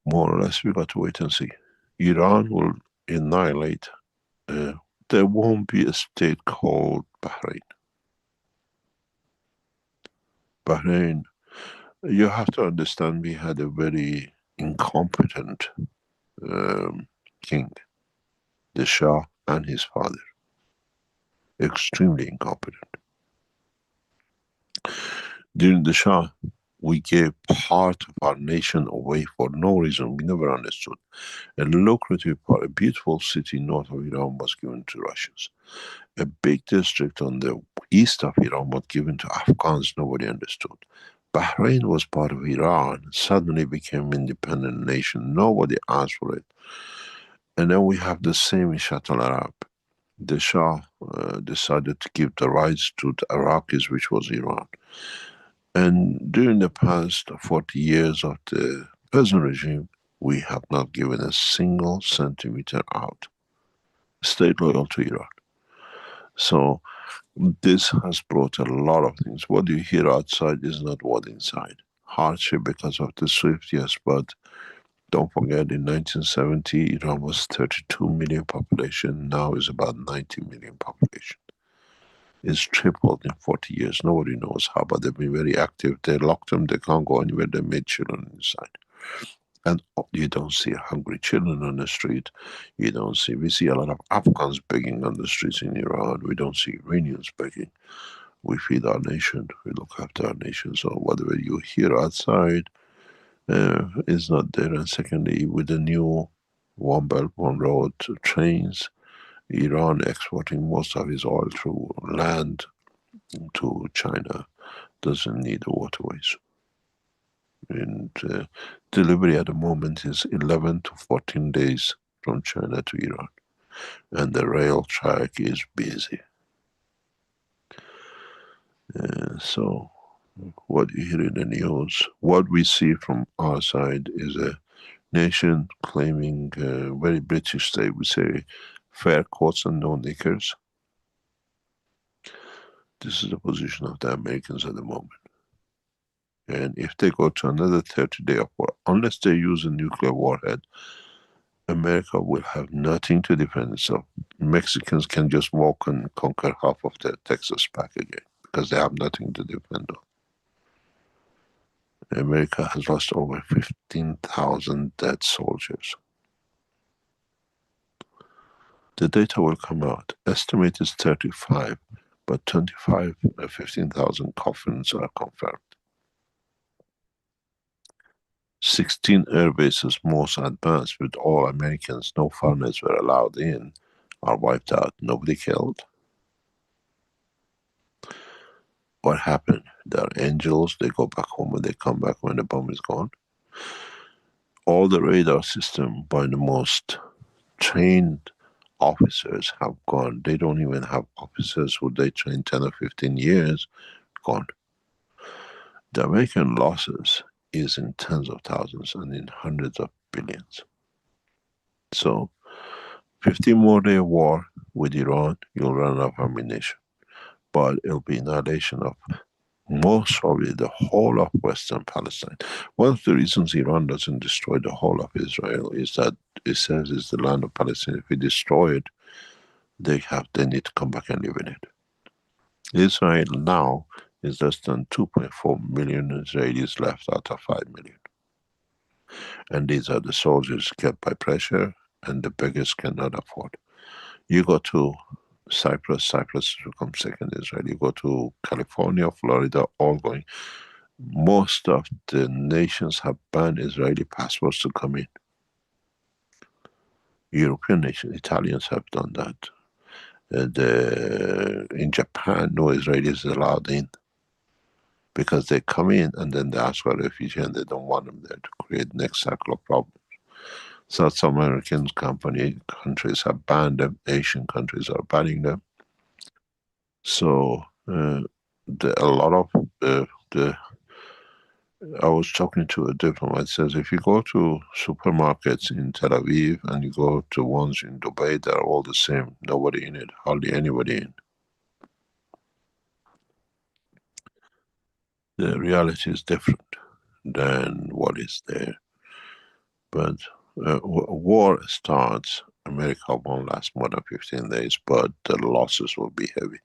more or less we got to wait and see. Iran will annihilate. There won't be a state called Bahrain. Bahrain, you have to understand, we had a very incompetent king, the Shah and his father. Extremely incompetent. During the Shah, we gave part of our nation away for no reason. We never understood. A lucrative part, a beautiful city north of Iran was given to Russians. A big district on the east of Iran was given to Afghans. Nobody understood. Bahrain was part of Iran, suddenly became independent nation. Nobody asked for it. And then we have the same in Shatt al-Arab. The Shah decided to give the rights to the Iraqis, which was Iran. And during the past 40 years of the present regime, we have not given a single centimeter out. Stayed loyal to Iran. So this has brought a lot of things. What you hear outside is not what inside. Hardship because of the SWIFT, yes, but don't forget in 1970, Iran was 32 million population, now is about 90 million population. It's tripled in 40 years. Nobody knows how, but they've been very active. They locked them, they can't go anywhere, they made children inside. And you don't see hungry children on the street. You don't see, we see a lot of Afghans begging on the streets in Iran. We don't see Iranians begging. We feed our nation, we look after our nation. So whatever you hear outside is not there. And secondly, with the new One Belt, One Road trains, Iran exporting most of its oil through land to China, doesn't need the waterways. And delivery at the moment is 11 to 14 days from China to Iran. and the rail track is busy. So what you hear in the news, what we see from our side is a nation claiming very British, they would say, fair courts and no knickers. This is the position of the Americans at the moment. And if they go to another 30-day of war, unless they use a nuclear warhead, America will have nothing to defend itself. Mexicans can just walk and conquer half of the Texas back again because they have nothing to defend on. America has lost over 15,000 dead soldiers. The data will come out. Estimate is 35, but 15,000 coffins are confirmed. 16 air bases most advanced with all Americans, no foreigners were allowed in, are wiped out. Nobody killed. What happened? They're angels, they go back home and they come back when the bomb is gone. All the radar system by the most trained officers have gone. They don't even have officers who they trained 10 or 15 years, gone. The American losses is in tens of thousands and in hundreds of billions. So 15 more day war with Iran, you'll run out of ammunition. But it'll be annihilation of most probably the whole of Western Palestine. One of the reasons Iran doesn't destroy the whole of Israel is that it says it's the land of Palestine. If we destroy it, they need to come back and live in it. Israel now is less than 2.4 million Israelis left out of 5 million. And these are the soldiers kept by pressure and the beggars cannot afford. You go to Cyprus has become second Israel. You go to California, Florida, all going. Most of the nations have banned Israeli passports to come in. European nations, Italians have done that. In Japan, no Israelis are allowed in because they come in and then they ask for refugee and they don't want them there to create next cycle of problems. South American countries have banned them. Asian countries are banning them. So a lot of I was talking to a diplomat, says if you go to supermarkets in Tel Aviv and you go to ones in Dubai, they're all the same. Nobody in it, hardly anybody in. The reality is different than what is there. But war starts, America won't last more than 15 days, but the losses will be heavy.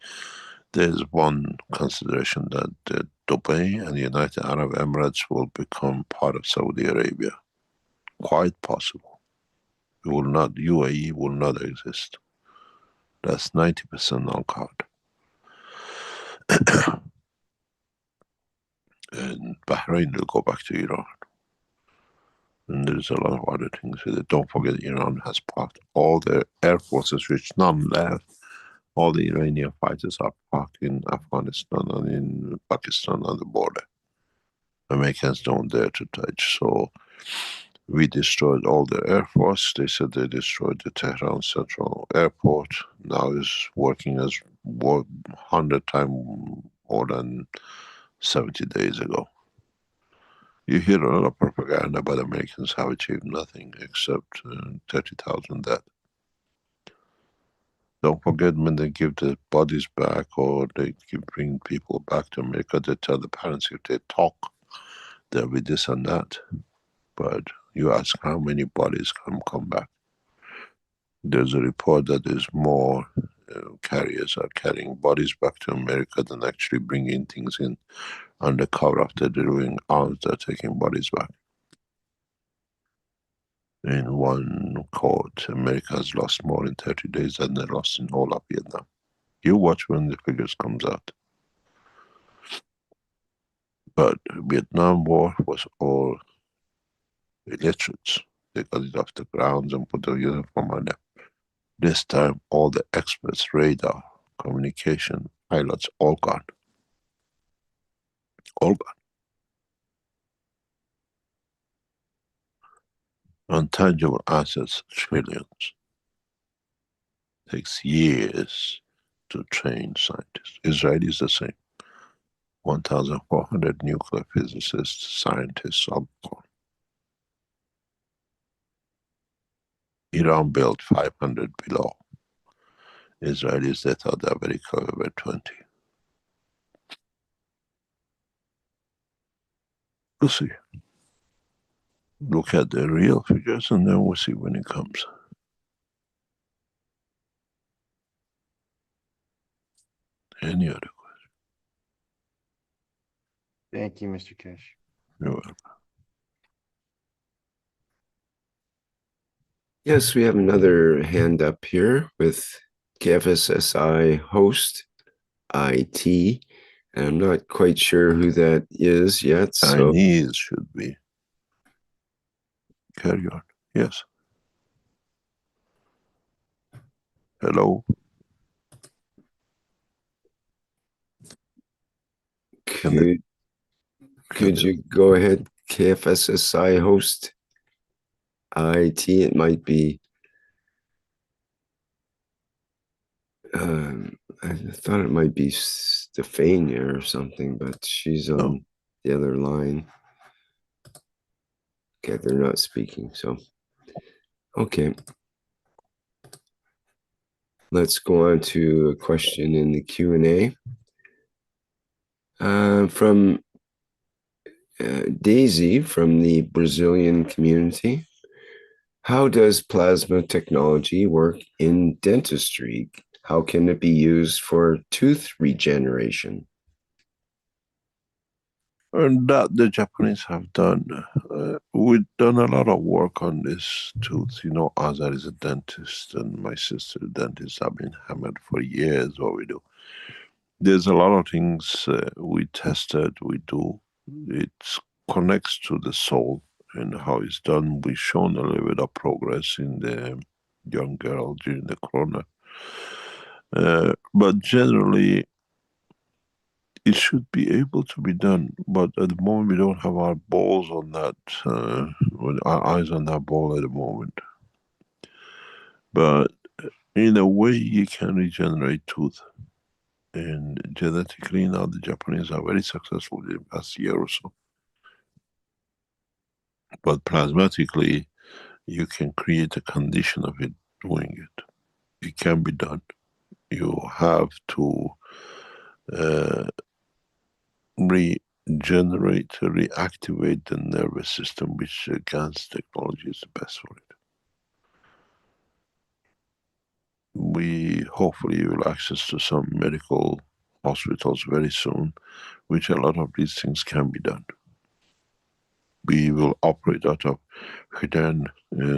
There's one consideration that Dubai and the United Arab Emirates will become part of Saudi Arabia. Quite possible. UAE will not exist. That's 90% non-card. And Bahrain will go back to Iran. And there's a lot of other things with it. Don't forget Iran has parked all their air forces, which none left. All the Iranian fighters are parked in Afghanistan and in Pakistan on the border. Americans don't dare to touch. So we destroyed all the air force. They said they destroyed the Tehran Central Airport. Now it's working as 100 times more than 70 days ago. You hear a lot of propaganda, but Americans have achieved nothing except 30,000 dead. Don't forget when they give the bodies back or they bring people back to America, they tell the parents if they talk, there'll be this and that. But you ask how many bodies can come back. There's a report that there's more carriers are carrying bodies back to America than actually bringing things in. Under cover of the delivering arms, they're taking bodies back. In one quote, America has lost more in 30 days than they lost in all of Vietnam. You watch when the figures comes out. But Vietnam War was all illiterates. They got it off the grounds and put the uniform on them. This time, all the experts, radar, communication, pilots, all gone. All gone. Intangible assets, trillions. Takes years to train scientists. Israel is the same. 1,400 nuclear physicists, scientists are born. Iran built 500 below. Israelis, they thought America were 20. We'll see. Look at the real figures and then we'll see when it comes. Any other question? Thank you, Mr. Keshe. You're welcome. Yes, we have another hand up here with KF SSI host IT. And I'm not quite sure who that is yet. So Chinese should be. Carry on. Yes. Hello. could you go ahead, KF SSI host IT? It might be. I thought it might be Stefania or something, but she's on the other line. Okay, they're not speaking, so okay. Let's go on to a question in the Q&A from Daisy from the Brazilian community. How does plasma technology work in dentistry? How can it be used for tooth regeneration? And that the Japanese have done. We've done a lot of work on this tooth. You know, Azar is a dentist and my sister is a dentist. I've been hammered for years what we do. There's a lot of things we tested, we do. It connects to the soul and how it's done. We've shown a little bit of progress in the young girl during the corona. But generally, it should be able to be done, but at the moment we don't have our balls on that, our eyes on that ball at the moment. But in a way, you can regenerate tooth. And genetically now the Japanese are very successful in the past year or so. But plasmatically, you can create a condition of it doing it. It can be done. You have to regenerate, reactivate the nervous system, which GANS technology is the best for it. We hopefully will access to some medical hospitals very soon, which a lot of these things can be done. We will operate out of hidden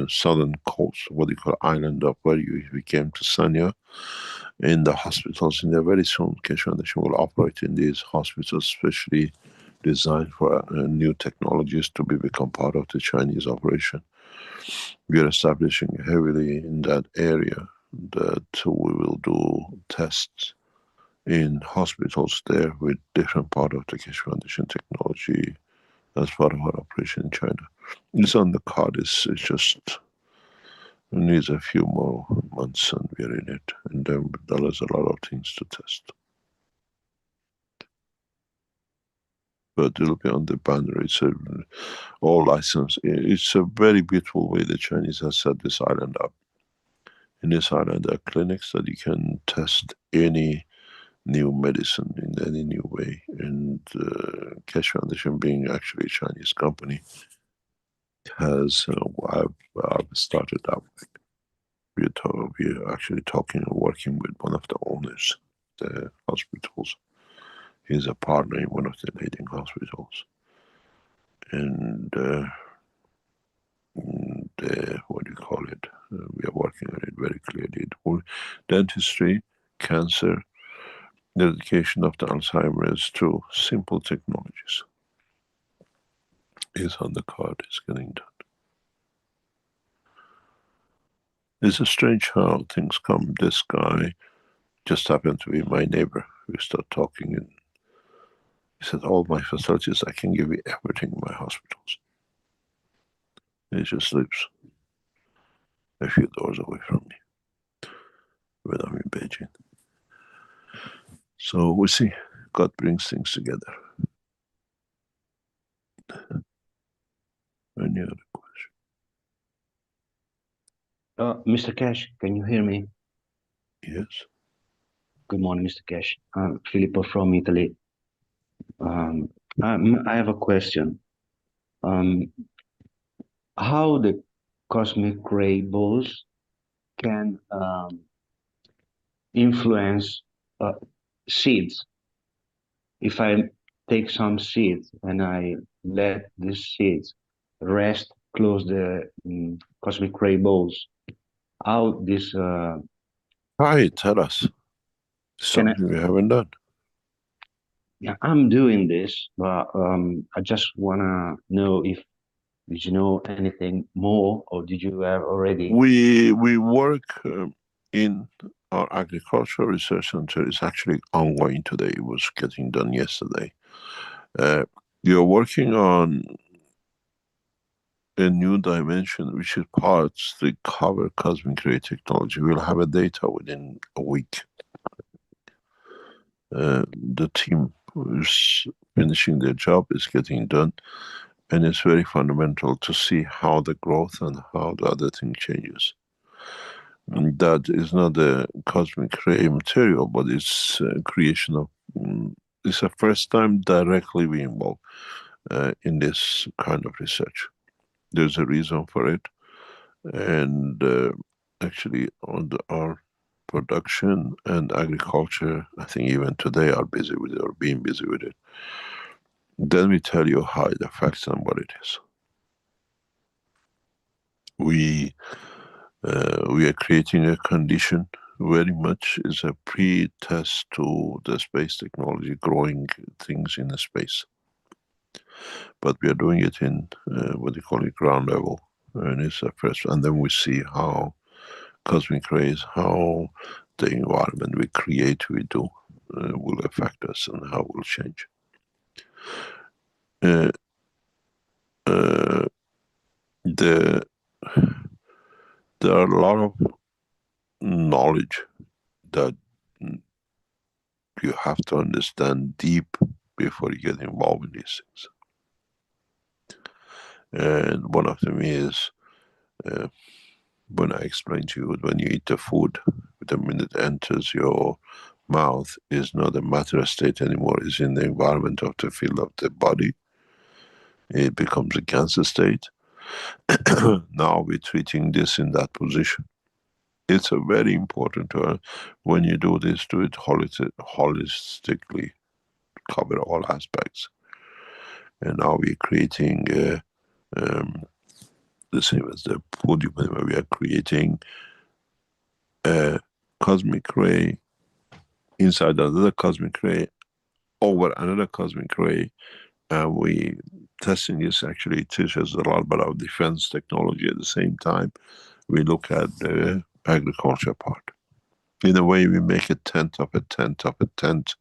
southern coast, what they call island of where we came to Sanya, in the hospitals in there very soon. Keshe Foundation will operate in these hospitals, especially designed for new technologies to become part of the Chinese operation. We are establishing heavily in that area that we will do tests in hospitals there with different part of the Keshe Foundation technology as part of our operation in China. It's on the card, it's just it needs a few more months and we're in it. And then there's a lot of things to test. But it'll be on the banner. It's all licensed. It's a very beautiful way the Chinese have set this island up. In this island, there are clinics that you can test any new medicine in any new way. And Keshe Foundation, being actually a Chinese company, has I've started up. We're actually talking and working with one of the owners, the hospitals. He's a partner in one of the leading hospitals. And what do you call it? We are working on it very clearly. Dentistry, cancer, the eradication of the Alzheimer's through simple technologies is on the card, it's getting done. It's a strange how things come. This guy just happened to be my neighbor. We start talking and he said, all my facilities, I can give you everything in my hospitals. He just lives a few doors away from me. when I'm in Beijing. So we see. God brings things together. Any other question? Mr. Keshe, can you hear me? Yes. Good morning, Mr. Keshe. I'm Filippo from Italy. I have a question. How the cosmic ray balls can influence seeds? If I take some seeds and I let these seeds rest close the cosmic ray balls, how this Hi, tell us. can I? Something we haven't done. Yeah, I'm doing this, but I just wanna know if did you know anything more, or did you have already? We work in our agricultural research center. Is actually ongoing today. It was getting done yesterday. We are working on a new dimension, which is parts to cover cosmic ray technology. We'll have a data within a week. The team who's finishing their job is getting done, and it's very fundamental to see how the growth and how the other thing changes. And that is not the cosmic ray material, but it's creation of. It's the first time directly we involve in this kind of research. There's a reason for it, and actually on our production and agriculture, I think even today are busy with it or being busy with it. Then we tell you how it affects and what it is. We are creating a condition very much is a pre-test to the space technology, growing things in the space. But we are doing it in what you call it ground level, and it's a first. And then we see how cosmic rays, how the environment we create, we do, will affect us and how will change. There are a lot of knowledge that you have to understand deep before you get involved in these things. And one of them is when I explain to you, when you eat the food, the minute it enters your mouth, is not a matter of state anymore, it's in the environment of the field of the body. It becomes a cancer state. Now we're treating this in that position. It's a very important when you do this, do it holistically, cover all aspects. And now we're creating the same as the podium, where we are creating a cosmic ray inside another cosmic ray over another cosmic ray, and we testing this actually teaches a lot about defense technology. At the same time, we look at the agriculture part. In a way, we make a tent of a tent of a tent,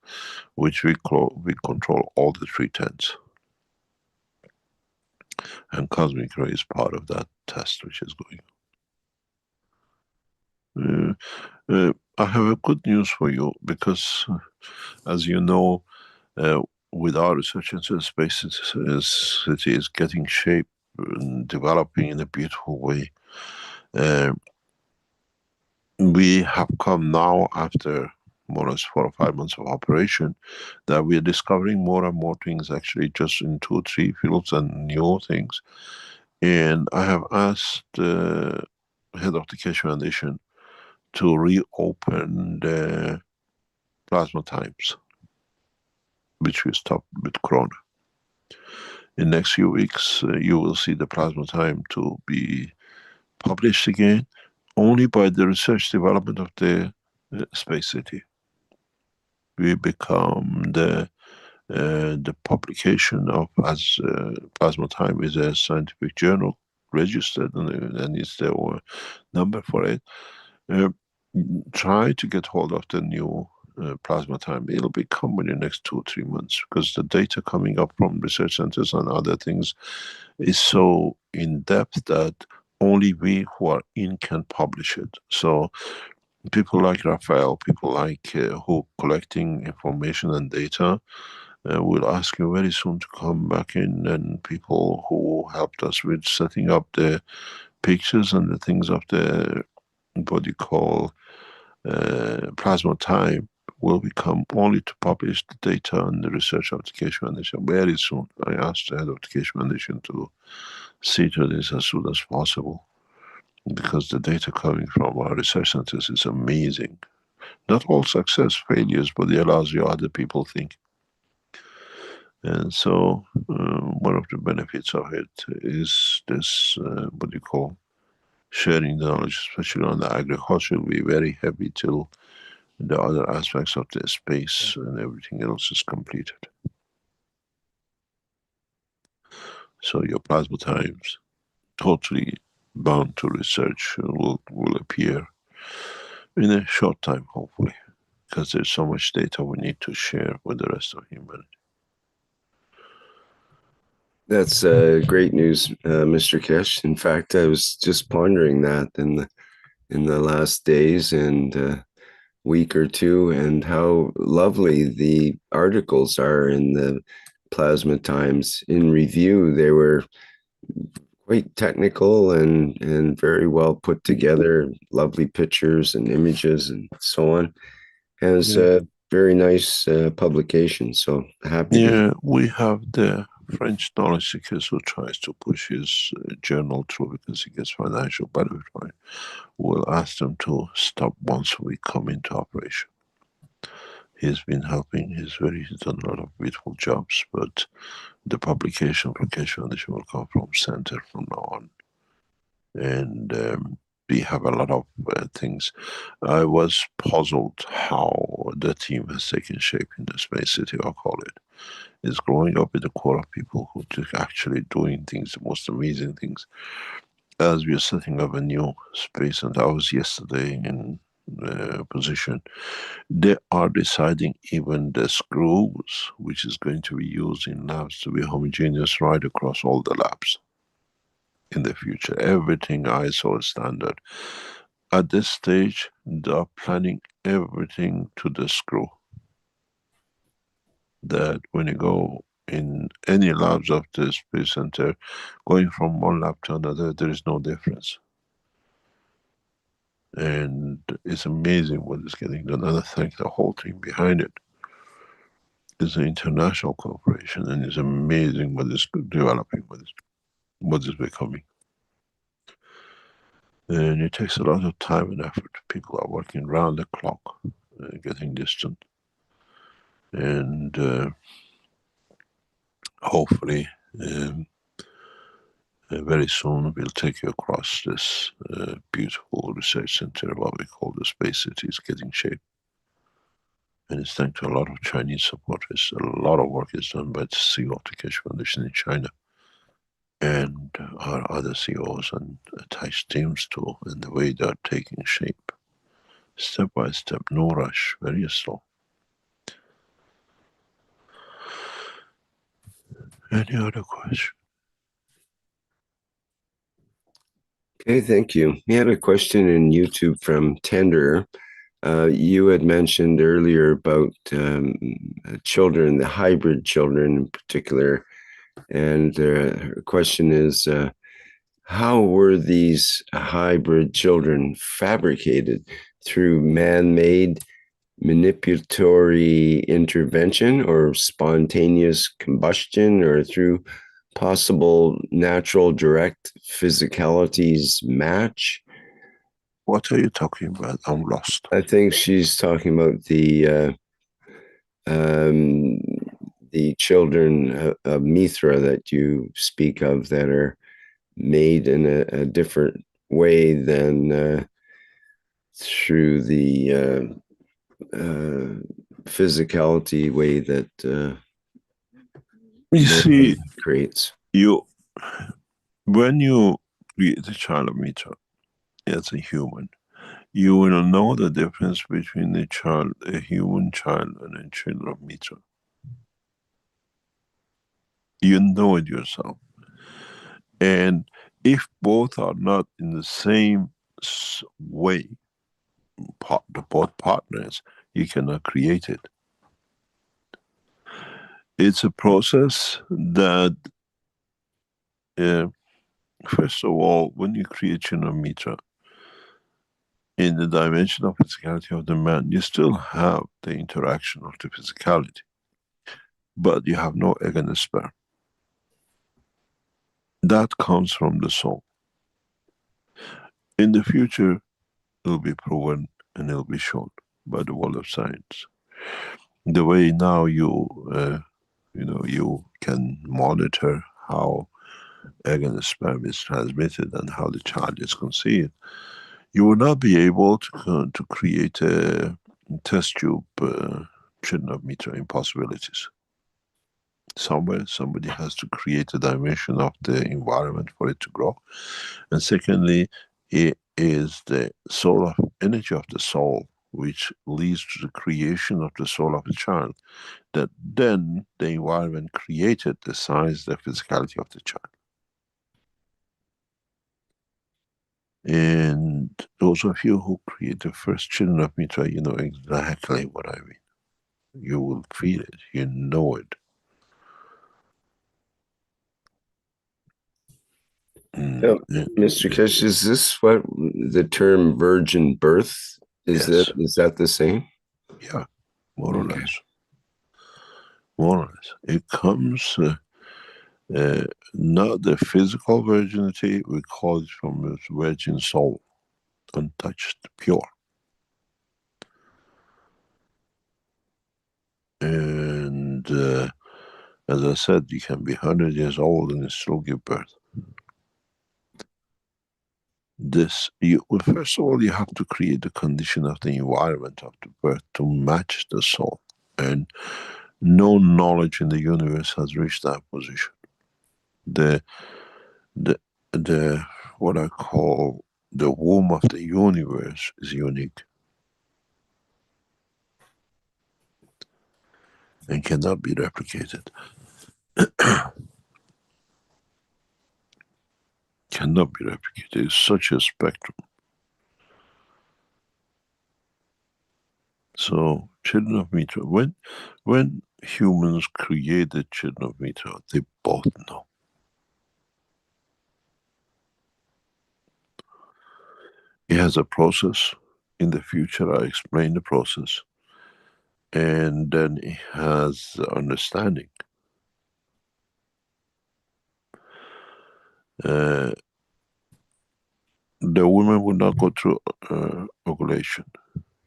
which we control all the 3 tents. And cosmic ray is part of that test which is going on. I have a good news for you, because as you know, with our research into space city is getting shape and developing in a beautiful way. We have come now, after more or less 4 or 5 months of operation, that we are discovering more and more things, actually just in 2 or 3 fields and new things. And I have asked the head of the Keshe Foundation to reopen the plasma times, which we stopped with Corona. In the next few weeks, you will see the plasma time to be published again, only by the research development of the Space City. We become the publication of, as plasma time is a scientific journal, registered, and it's the number for it. Try to get hold of the new plasma time. It'll be coming in the next 2 or 3 months, because the data coming up from research centers and other things is so in depth that only we who are in can publish it. So people like Raphael, people like who collecting information and data, will ask you very soon to come back in, and people who helped us with setting up the pictures and the things of the, what you call, plasma time, will become only to publish the data and the research of the Keshe Foundation very soon. I asked the head of the Keshe Foundation to see to this as soon as possible, because the data coming from our research centers is amazing. Not all success, failures, but it allows you other people think. And so one of the benefits of it is this, what you call, sharing the knowledge, especially on the agriculture, will be very heavy till the other aspects of the space and everything else is completed. So your plasma times, totally bound to research, will appear in a short time, hopefully, because there's so much data we need to share with the rest of humanity. That's great news, Mr. Keshe. In fact, I was just pondering that in the last days and week or two, and how lovely the articles are in the Plasma Times. In review, they were quite technical and very well put together, lovely pictures and images and so on. And it's a very nice publication, so happy. Yeah, we have the French knowledge seekers who tries to push his journal through because he gets financial benefit from it. We'll ask them to stop once we come into operation. He's been helping, he's done a lot of beautiful jobs, but the publication for Keshe Foundation will come from center from now on. And we have a lot of things. I was puzzled how the team has taken shape in the Space City, I'll call it. It's growing up with a core of people who are actually doing things, the most amazing things. As we are setting up a new space, and I was yesterday in position, they are deciding even the screws, which is going to be used in labs, to be homogeneous right across all the labs in the future. Everything ISO standard. At this stage, they are planning everything to the screw. That when you go in any labs of the Space Center, going from one lab to another, there is no difference. And it's amazing what is getting done. And I think the whole thing behind it is an international cooperation, and it's amazing what is developing, what is becoming. And it takes a lot of time and effort. People are working round the clock, getting this done. And hopefully, very soon we'll take you across this beautiful research center, what we call the Space City, is getting shape. And it's thanks to a lot of Chinese supporters. A lot of work is done by the CEO of the Keshe Foundation in China, and our other CEOs and attached teams too, and the way they are taking shape. Step by step, no rush, very slow. Any other question? Okay, thank you. We had a question in YouTube from Tender. You had mentioned earlier about children, the hybrid children in particular, and her question is, how were these hybrid children fabricated? Through man-made manipulatory intervention or spontaneous combustion, or through possible natural direct physicalities match? What are you talking about? I'm lost. I think she's talking about the children of Mithra that you speak of, that are made in a different way than through the physicality way that you see creates. When you create a child of Mithra as a human, you will know the difference between a human child and a child of Mithra. You know it yourself. And if both are not in the same way, both partners, you cannot create it. It's a process that, first of all, when you create Chinometra, in the dimension of physicality of the man, you still have the interaction of the physicality, but you have no egg and sperm. That comes from the soul. In the future, it will be proven and it will be shown by the world of science. The way now you can monitor how egg and sperm is transmitted and how the child is conceived, you will not be able to create a test tube children of meter impossibilities. Somewhere somebody has to create a dimension of the environment for it to grow. And secondly, it is the soul of energy of the soul which leads to the creation of the soul of the child, that then the environment created the size, the physicality of the child. And those of you who create the first children of Mitra, you know exactly what I mean. You will feel it, you know it. So, Mr. Keshe, is this what the term virgin birth, is that the same? Yeah, more or less. More or less. It comes, not the physical virginity, we call it from the virgin soul, untouched, pure. And as I said, you can be 100 years old and still give birth. First of all, you have to create the condition of the environment of the birth to match the soul. And no knowledge in the universe has reached that position. The what I call the womb of the universe is unique and cannot be replicated. Cannot be replicated. It's such a spectrum. So, children of Mitra, when humans created children of Mitra, they both know. It has a process. In the future, I explain the process. And then it has understanding. The woman will not go through ovulation.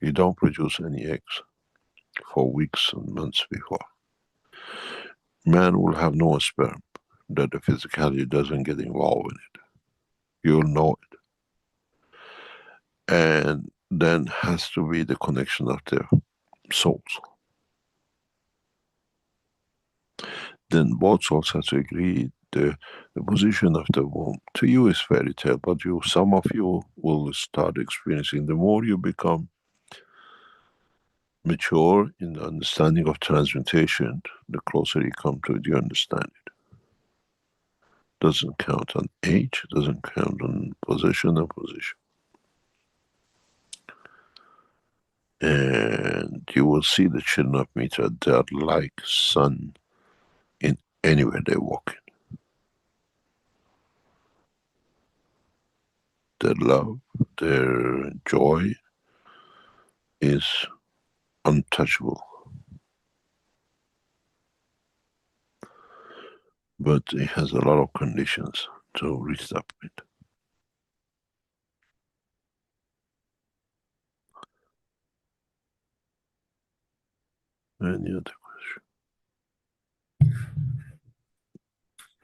You don't produce any eggs for weeks and months before. Man will have no sperm, that the physicality doesn't get involved in it. You'll know it. And then has to be the connection of their souls. Then both souls have to agree the position of the womb. To you is fairy tale, but some of you will start experiencing. The more you become mature in the understanding of transmutation, the closer you come to it, you understand it. Doesn't count on age, doesn't count on position or position. And you will see the children of Mitra, they are like sun in anywhere they walk in. Their love, their joy is untouchable. But it has a lot of conditions to reach that point. Any other question?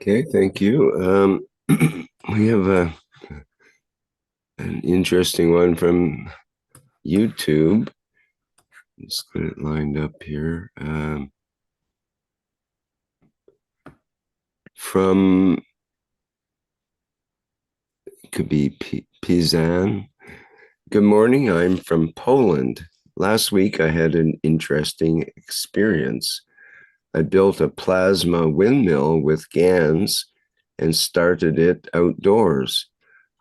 Okay, thank you. We have an interesting one from YouTube. Just got it lined up here. From, it could be Pizan. Good morning, I'm from Poland. Last week I had an interesting experience. I built a plasma windmill with GANs and started it outdoors.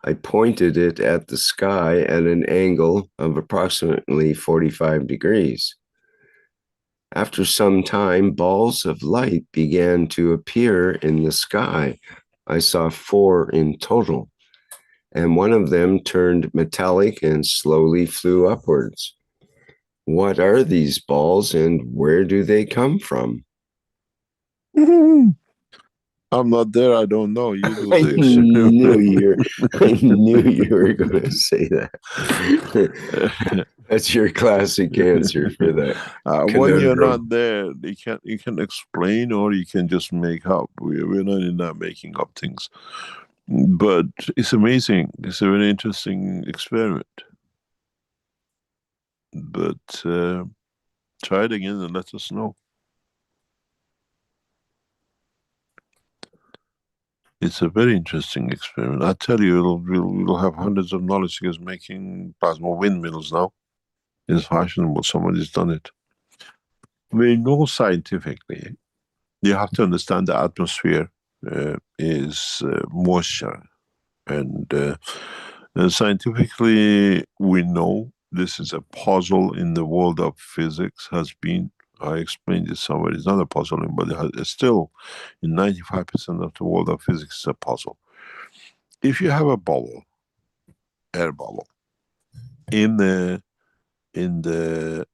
I pointed it at the sky at an angle of approximately 45 degrees. After some time, balls of light began to appear in the sky. I saw 4 in total, and one of them turned metallic and slowly flew upwards. What are these balls and where do they come from? I'm not there. I don't know. You do I the knew you were going to say that. That's your classic answer for that. When you're conundrum. not there, you can explain or you can just make up. We're not in that making up things. But it's amazing. It's a very interesting experiment. But try it again and let us know. It's a very interesting experiment. I tell you, we'll have hundreds of knowledge seekers making plasma windmills now. It's fashionable. Somebody's done it. We know scientifically, you have to understand the atmosphere is moisture. And scientifically, we know this is a puzzle in the world of physics, has been. I explained it somewhere. It's not a puzzle, but it's still, in 95% of the world of physics, it's a puzzle. If you have a bubble, air bubble, in the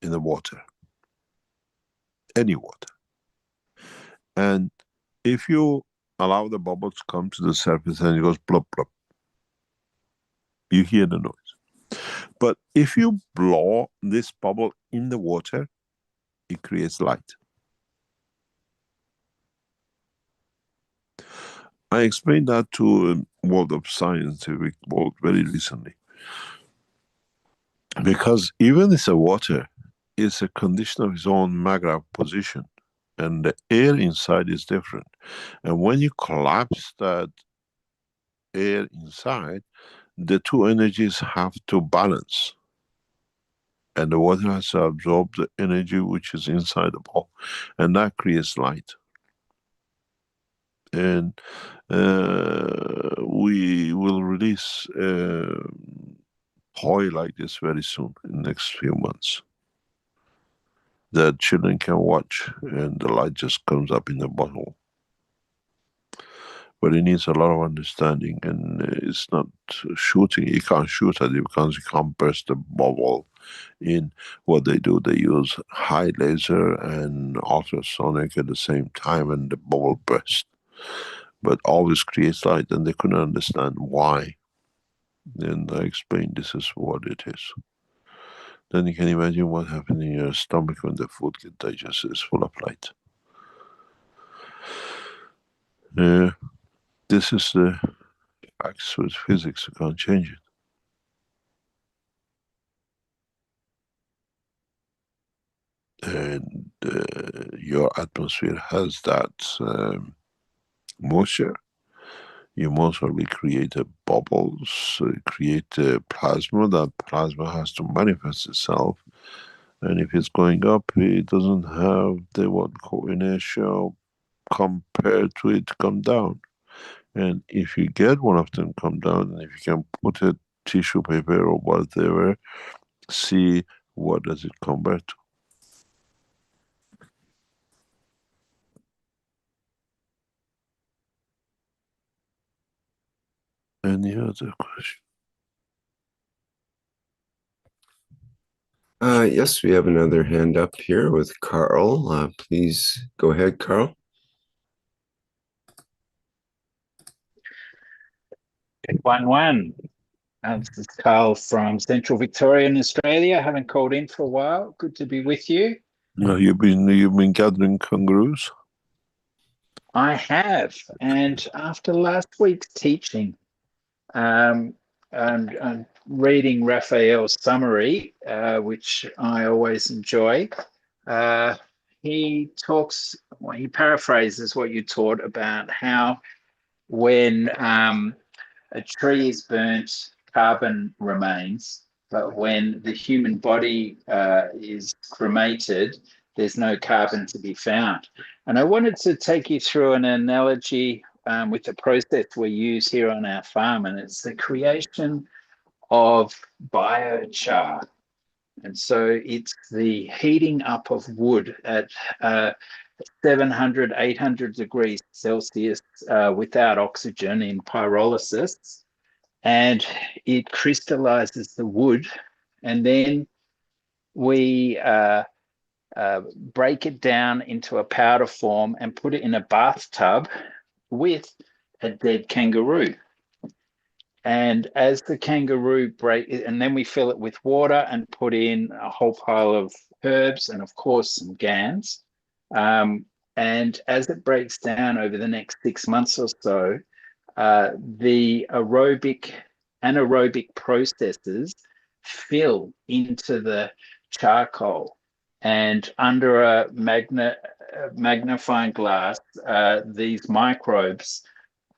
water, any water, and if you allow the bubble to come to the surface and it goes blub blub, you hear the noise. But if you blow this bubble in the water, it creates light. I explained that to a world of scientific world very recently. Because even if the water is a condition of its own magnetic position, and the air inside is different. And when you collapse that air inside, the two energies have to balance. And the water has to absorb the energy which is inside the ball. And that creates light. And we will release a toy like this very soon, in the next few months, that children can watch, and the light just comes up in the bottle. But it needs a lot of understanding, and it's not shooting. You can't shoot at it because you can't burst the bubble in. What they do, they use high laser and ultrasonic at the same time, and the bubble bursts. But always creates light, and they couldn't understand why. And I explained this is what it is. Then you can imagine what happens in your stomach when the food gets digested. It's full of light. This is the facts with physics. You can't change it. And your atmosphere has that moisture. You most probably create bubbles, create plasma. That plasma has to manifest itself. And if it's going up, it doesn't have the what co-inertia compared to it to come down. And if you get one of them come down, and if you can put a tissue paper or whatever, see what does it convert to. Any other question? Yes, we have another hand up here with Carl. Please go ahead, Carl. One. This is Carl from Central Victoria in Australia. Haven't called in for a while. Good to be with you. No, you've been gathering kangaroos. I have, and after last week's teaching, I'm reading Raphael's summary, which I always enjoy. He paraphrases what you taught about how when a tree is burnt, carbon remains, but when the human body is cremated, there's no carbon to be found. And I wanted to take you through an analogy with the process we use here on our farm, and it's the creation of biochar. And so it's the heating up of wood at 700, 800 degrees Celsius without oxygen in pyrolysis. And it crystallizes the wood. And then we break it down into a powder form and put it in a bathtub with a dead kangaroo. And as the kangaroo and then we fill it with water and put in a whole pile of herbs and of course some GANs. And as it breaks down over the next 6 months or so, the anaerobic processes fill into the charcoal, and under a magnifying glass, these microbes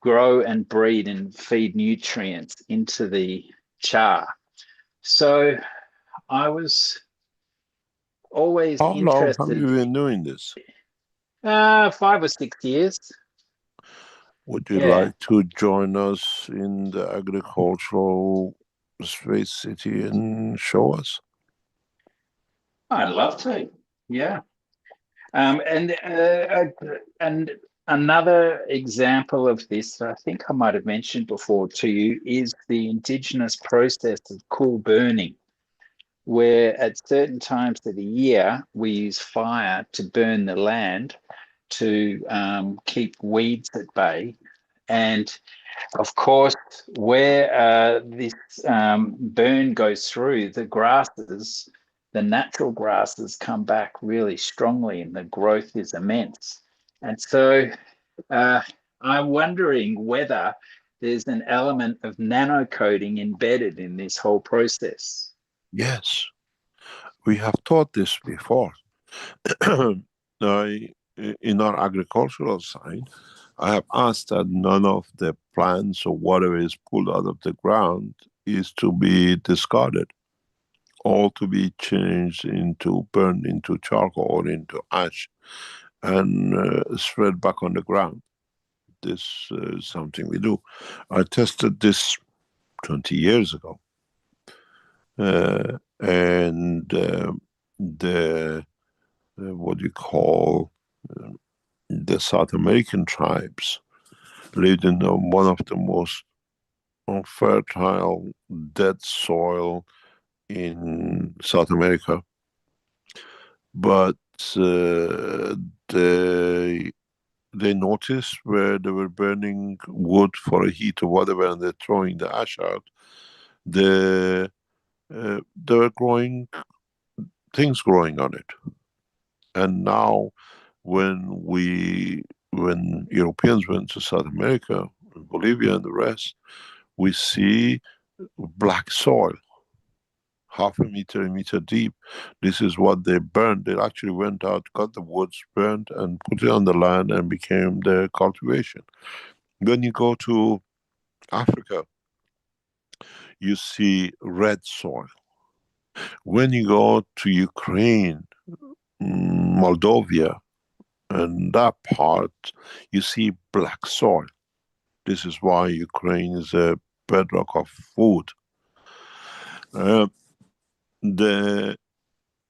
grow and breed and feed nutrients into the char. So I was always How long have interested. you been doing this? 5 or 6 years. Would you Yeah. like to join us in the agricultural space city and show us? I'd love to. Yeah. And another example of this, I think I might have mentioned before to you, is the indigenous process of cool burning, where at certain times of the year we use fire to burn the land to keep weeds at bay. And of course, where this burn goes through, the grasses, the natural grasses come back really strongly and the growth is immense. And so I'm wondering whether there's an element of nano-coding embedded in this whole process. Yes, we have taught this before. In our agricultural side, I have asked that none of the plants or whatever is pulled out of the ground is to be discarded, all to be changed into, burned into charcoal or into ash and spread back on the ground. This is something we do. I tested this 20 years ago. And what you call the South American tribes lived in one of the most unfertile dead soil in South America, but they noticed where they were burning wood for a heat or whatever, and they're throwing the ash out. There were things growing on it. And now when Europeans went to South America, Bolivia and the rest, we see black soil, 1/2 meter, a meter deep. This is what they burned. They actually went out, got the woods, burned and put it on the land and became the cultivation. When you go to Africa, you see red soil. When you go to Ukraine, Moldova, and that part, you see black soil. This is why Ukraine is a bedrock of food.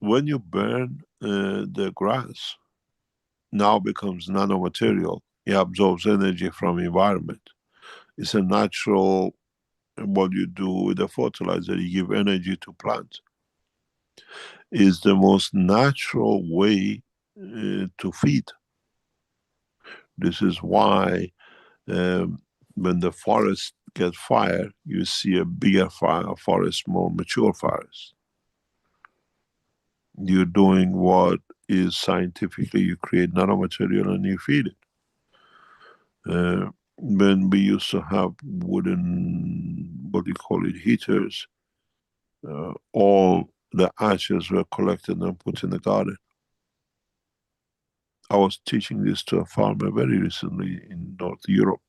When you burn the grass, now becomes nanomaterial. It absorbs energy from environment. It's a natural, what you do with the fertilizer, you give energy to plants. Is the most natural way to feed. This is why when the forest get fire, you see a bigger fire, forest, more mature forest. You're doing what is scientifically, you create nanomaterial and you feed it. When we used to have wooden, what do you call it, heaters, all the ashes were collected and put in the garden. I was teaching this to a farmer very recently in North Europe.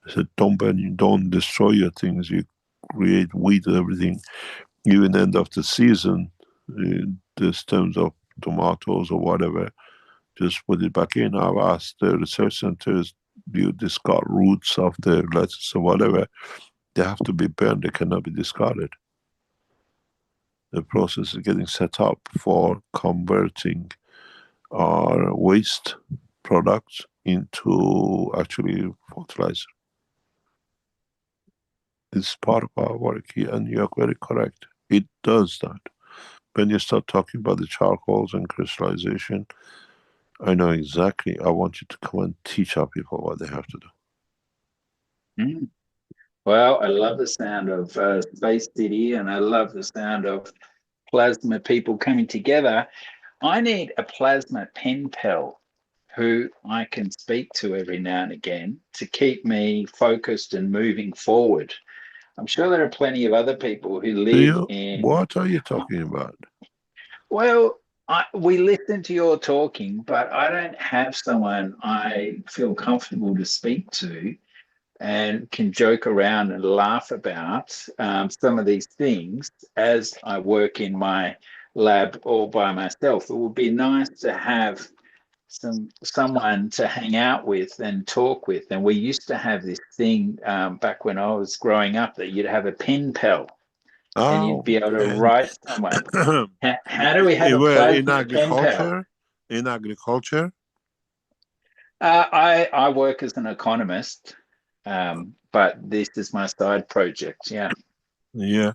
I said, don't destroy your things, you create weed and everything. Even end of the season, the stems of tomatoes or whatever, just put it back in. I've asked the research centers, you discard roots of the lettuce or whatever, they have to be burned, they cannot be discarded. The process is getting set up for converting our waste products into actually fertilizer. It's part of our work here, and you are very correct. It does that. When you start talking about the charcoals and crystallization, I know exactly. I want you to come and teach our people what they have to do. Mm. Well, I love the sound of Space City, and I love the sound of plasma people coming together. I need a plasma pen pal who I can speak to every now and again to keep me focused and moving forward. I'm sure there are plenty of other people who live in. What are you talking about? Well, we listen to your talking, but I don't have someone I feel comfortable to speak to and can joke around and laugh about some of these things as I work in my lab all by myself. It would be nice to have someone to hang out with and talk with. And we used to have this thing back when I was growing up that you'd have a pen pal and you'd Oh, be able to and write someone. How do we have a well, in plasma pen pal? agriculture, in agriculture, I work as an economist, but this is my side project. Yeah. yeah.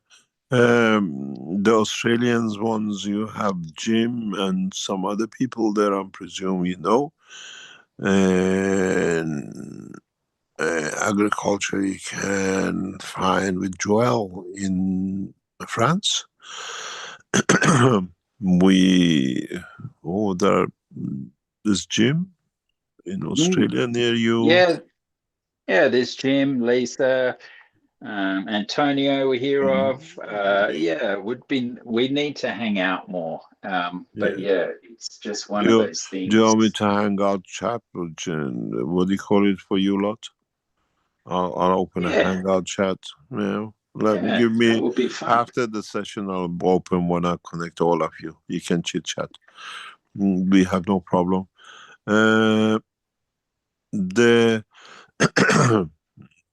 The Australians ones, you have Jim and some other people there, I presume you know. And agriculture you can find with Joel in France. There's Jim in Australia near you. Yeah, yeah. There's Jim, Lisa, Antonio. We hear of. Yeah, we need to hang out more. But Yeah. yeah, it's just one of Do those you things. want me to hang out chat? What do you call it for you lot? I'll open a Yeah, hangout chat. Yeah. yeah, Give that me, would be fun. after the session, I'll open when I connect all of you. You can chit chat. We have no problem. The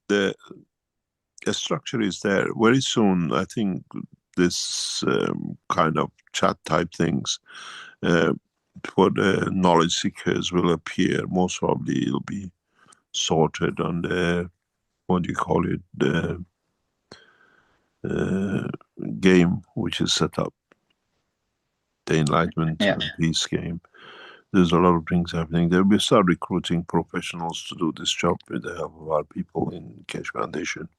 the structure is there. Very soon, I think this kind of chat type things for the knowledge seekers will appear. Most probably it'll be sorted on the, what do you call it, the game which is set up, the Enlightenment Yeah. and Peace game. There's a lot of things happening there. We start recruiting professionals to do this job with the help of our people in Keshe Foundation.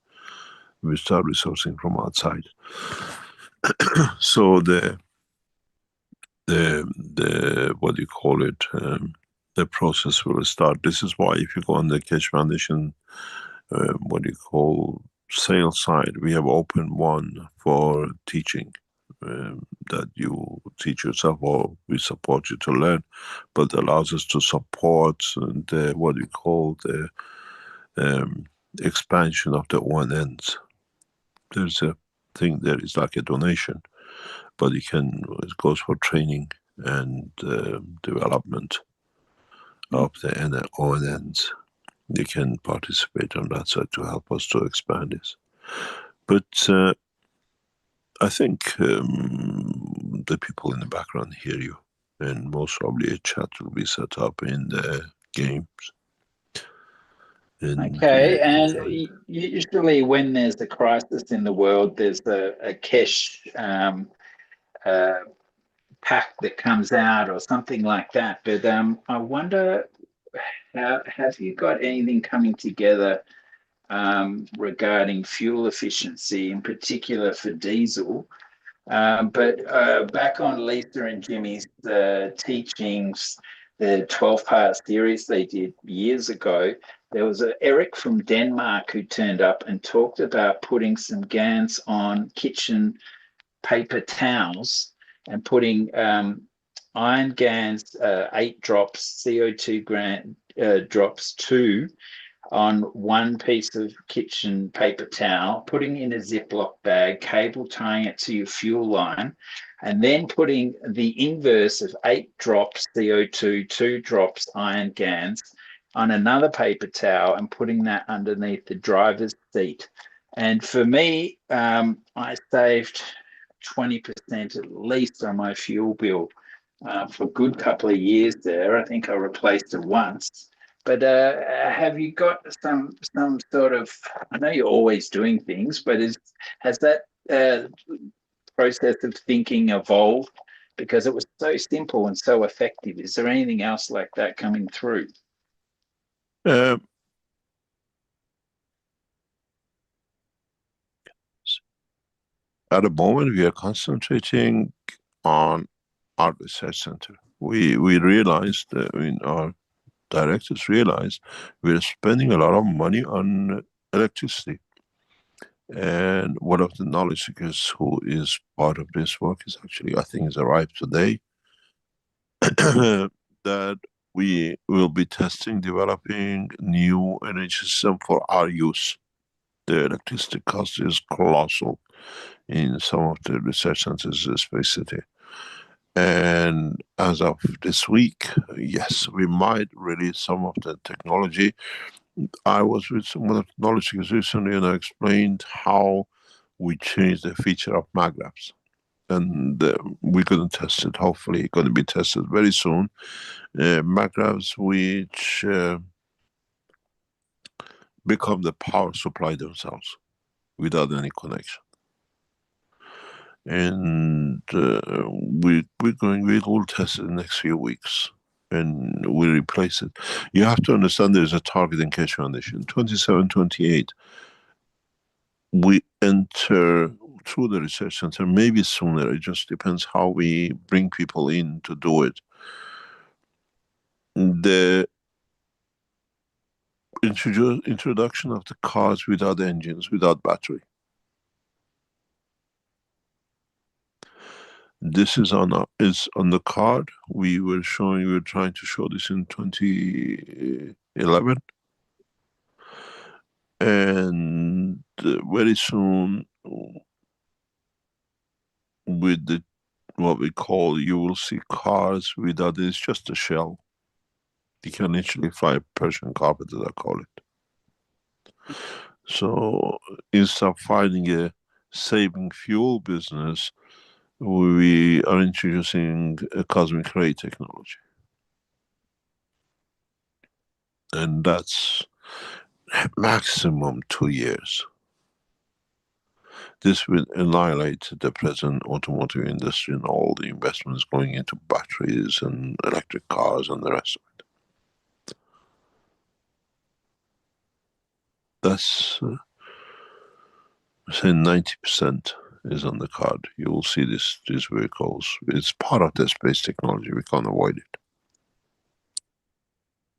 We start resourcing from outside. So the what do you call it? The process will start. This is why if you go on the Keshe Foundation, what do you call, sales side, we have opened one for teaching. That you teach yourself, or we support you to learn, but allows us to support the, what you call, the expansion of the ONNs. There's a thing there is like a donation, but it goes for training and development of the ONNs. They can participate on that side to help us to expand this. But I think the people in the background hear you, and most probably a chat will be set up in the games. Okay, and usually when there's a crisis in the world, there's a Keshe pack that comes out or something like that. But I wonder, have you got anything coming together regarding fuel efficiency, in particular for diesel? But back on Lisa and Jimmy's teachings, the 12-part series they did years ago, there was Eric from Denmark who turned up and talked about putting some GANs on kitchen paper towels and putting iron GANs, 8 drops, CO2 drops 2 on one piece of kitchen paper towel, putting in a Ziploc bag, cable tying it to your fuel line, and then putting the inverse of 8 drops CO2, 2 drops iron GANs, on another paper towel and putting that underneath the driver's seat. And for me, I saved 20% at least on my fuel bill for a good couple of years there. I think I replaced it once. But have you got some sort of, I know you're always doing things, but has that process of thinking evolved? Because it was so simple and so effective. Is there anything else like that coming through? At the moment, we are concentrating on our research center. We realized, our directors realized, we're spending a lot of money on electricity. And one of the knowledge seekers who is part of this work is actually, I think, has arrived today, that we will be testing, developing new energy system for our use. The electricity cost is colossal in some of the research centers, Space City. And as of this week, yes, we might release some of the technology. I was with some of the knowledge seekers recently and I explained how we changed the feature of magraphs. And we're going to test it, hopefully going to be tested very soon. Magraphs which become the power supply themselves without any connection. And we will test it in the next few weeks and we replace it. You have to understand there's a target in Keshe Foundation. 27, 28, we enter through the research center, maybe sooner, it just depends how we bring people in to do it. The introduction of the cars without engines, without battery. This is on the card. We were trying to show this in 2011. And very soon, with what we call, you will see cars without, it's just a shell. You can literally fly a Persian carpet, as I call it. So instead of finding a saving fuel business, we are introducing a cosmic ray technology. And that's maximum 2 years. This will annihilate the present automotive industry and all the investments going into batteries and electric cars and the rest of it. That's, say 90% is on the card. You will see these vehicles. It's part of the space technology. We can't avoid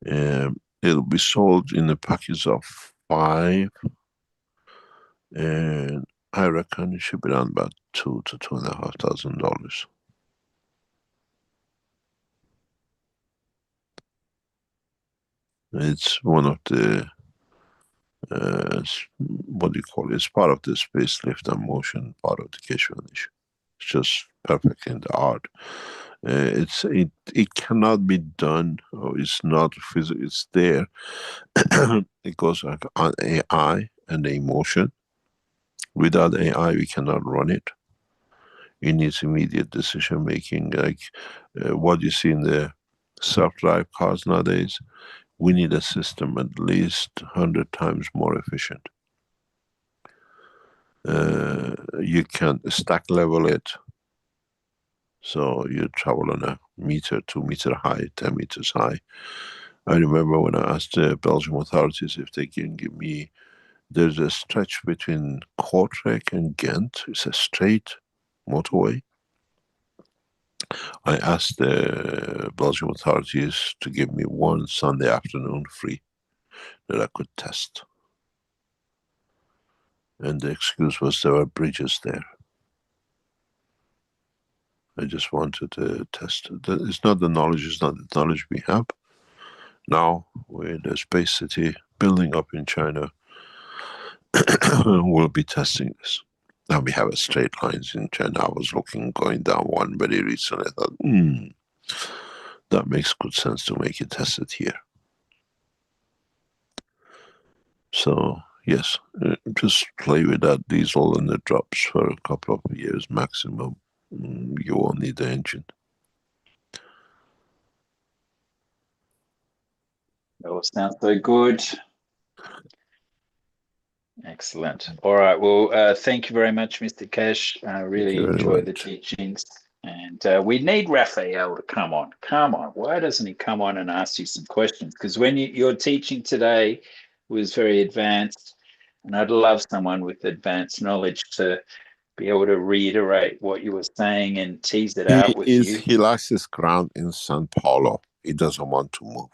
it. It'll be sold in a package of 5, and I reckon it should be around about $2,000 to $2,500. It's one of the what do you call it? It's part of the space lift and motion, part of the Keshe Foundation. It's just perfect in the art. It cannot be done, or it's not physical. It's there. It goes like on AI and the emotion. Without AI, we cannot run it. It needs immediate decision making, like what you see in the self-drive cars nowadays. We need a system at least 100 times more efficient. You can stack level it, so you travel on a meter, 2 meter high, 10 meters high. I remember when I asked the Belgian authorities if they can give me, there's a stretch between Kortrijk and Ghent, it's a straight motorway. I asked the Belgian authorities to give me one Sunday afternoon free that I could test. And the excuse was there were bridges there. I just wanted to test it. It's not the knowledge, it's not the knowledge we have. Now, we're in the Space City building up in China. We'll be testing this. Now we have a straight lines in China. I was going down one very recently. I thought, that makes good sense to make it tested here. So yes, just play with that diesel and the drops for a couple of years maximum. You won't need the engine. That all sounds so good. Excellent. All right. Well, thank you very much, Mr. Keshe. I Thank really you very enjoy the much. teachings. And we need Raphael to come on. Come on. Why doesn't he come on and ask you some questions? Because when your teaching today was very advanced, and I'd love someone with advanced knowledge to be able to reiterate what you were saying and tease it out with you. He likes his ground in Sao Paulo. He doesn't want to move.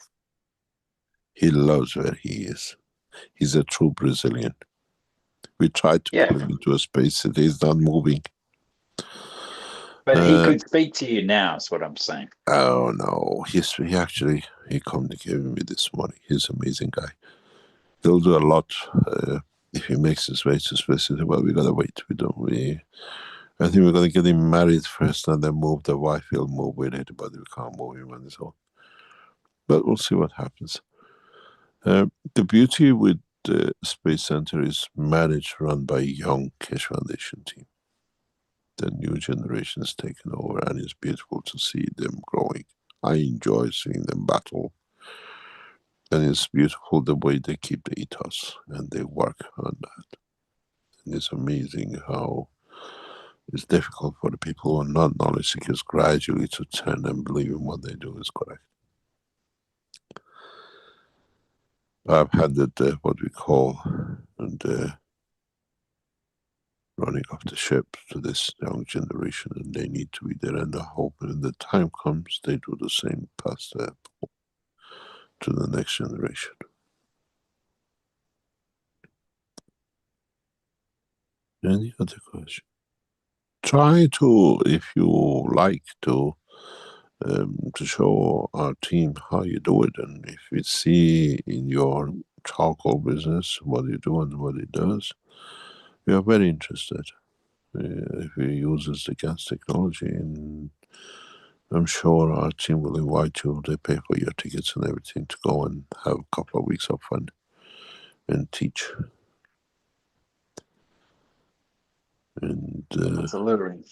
He loves where he is. He's a true Brazilian. We tried to put him into a space city. He's not moving. But he could speak to you now, is what I'm saying. Oh no, he communicated with me this morning. He's an amazing guy. He'll do a lot if he makes his way to space city. Well, we gotta wait. I think we're gonna get him married first and then move. The wife will move with it, but we can't move him on his own. But we'll see what happens. The beauty with the Space Center is managed, run by a young Keshe Foundation team. The new generation is taken over, and it's beautiful to see them growing. I enjoy seeing them battle, and it's beautiful the way they keep the ethos and they work on that. And it's amazing how it's difficult for the people who are not knowledge seekers gradually to turn and believe in what they do is correct. I've handed what we call the running of the ship to this young generation, and they need to be there, and I hope when the time comes they do the same pass to the next generation. Any other question? Try to, if you like to show our team how you do it, and if we see in your charcoal business what you do and what it does, we are very interested. If he uses the gas technology, and I'm sure our team will invite you. They pay for your tickets and everything to go and have a couple of weeks of fun and teach. And absolutely.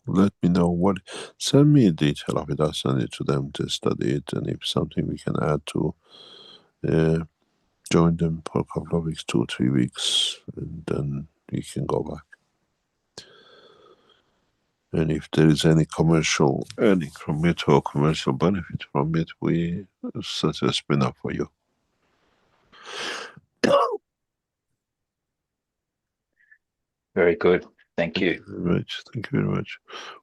Let me know send me a detail of it. I'll send it to them to study it, and if something we can add to, join them for a couple of weeks, 2 or 3 weeks, and then you can go back. And if there is any commercial earning from it or commercial benefit from it, we set a spin-off for you. Very good. Thank you. Thank you very much. Thank you very much.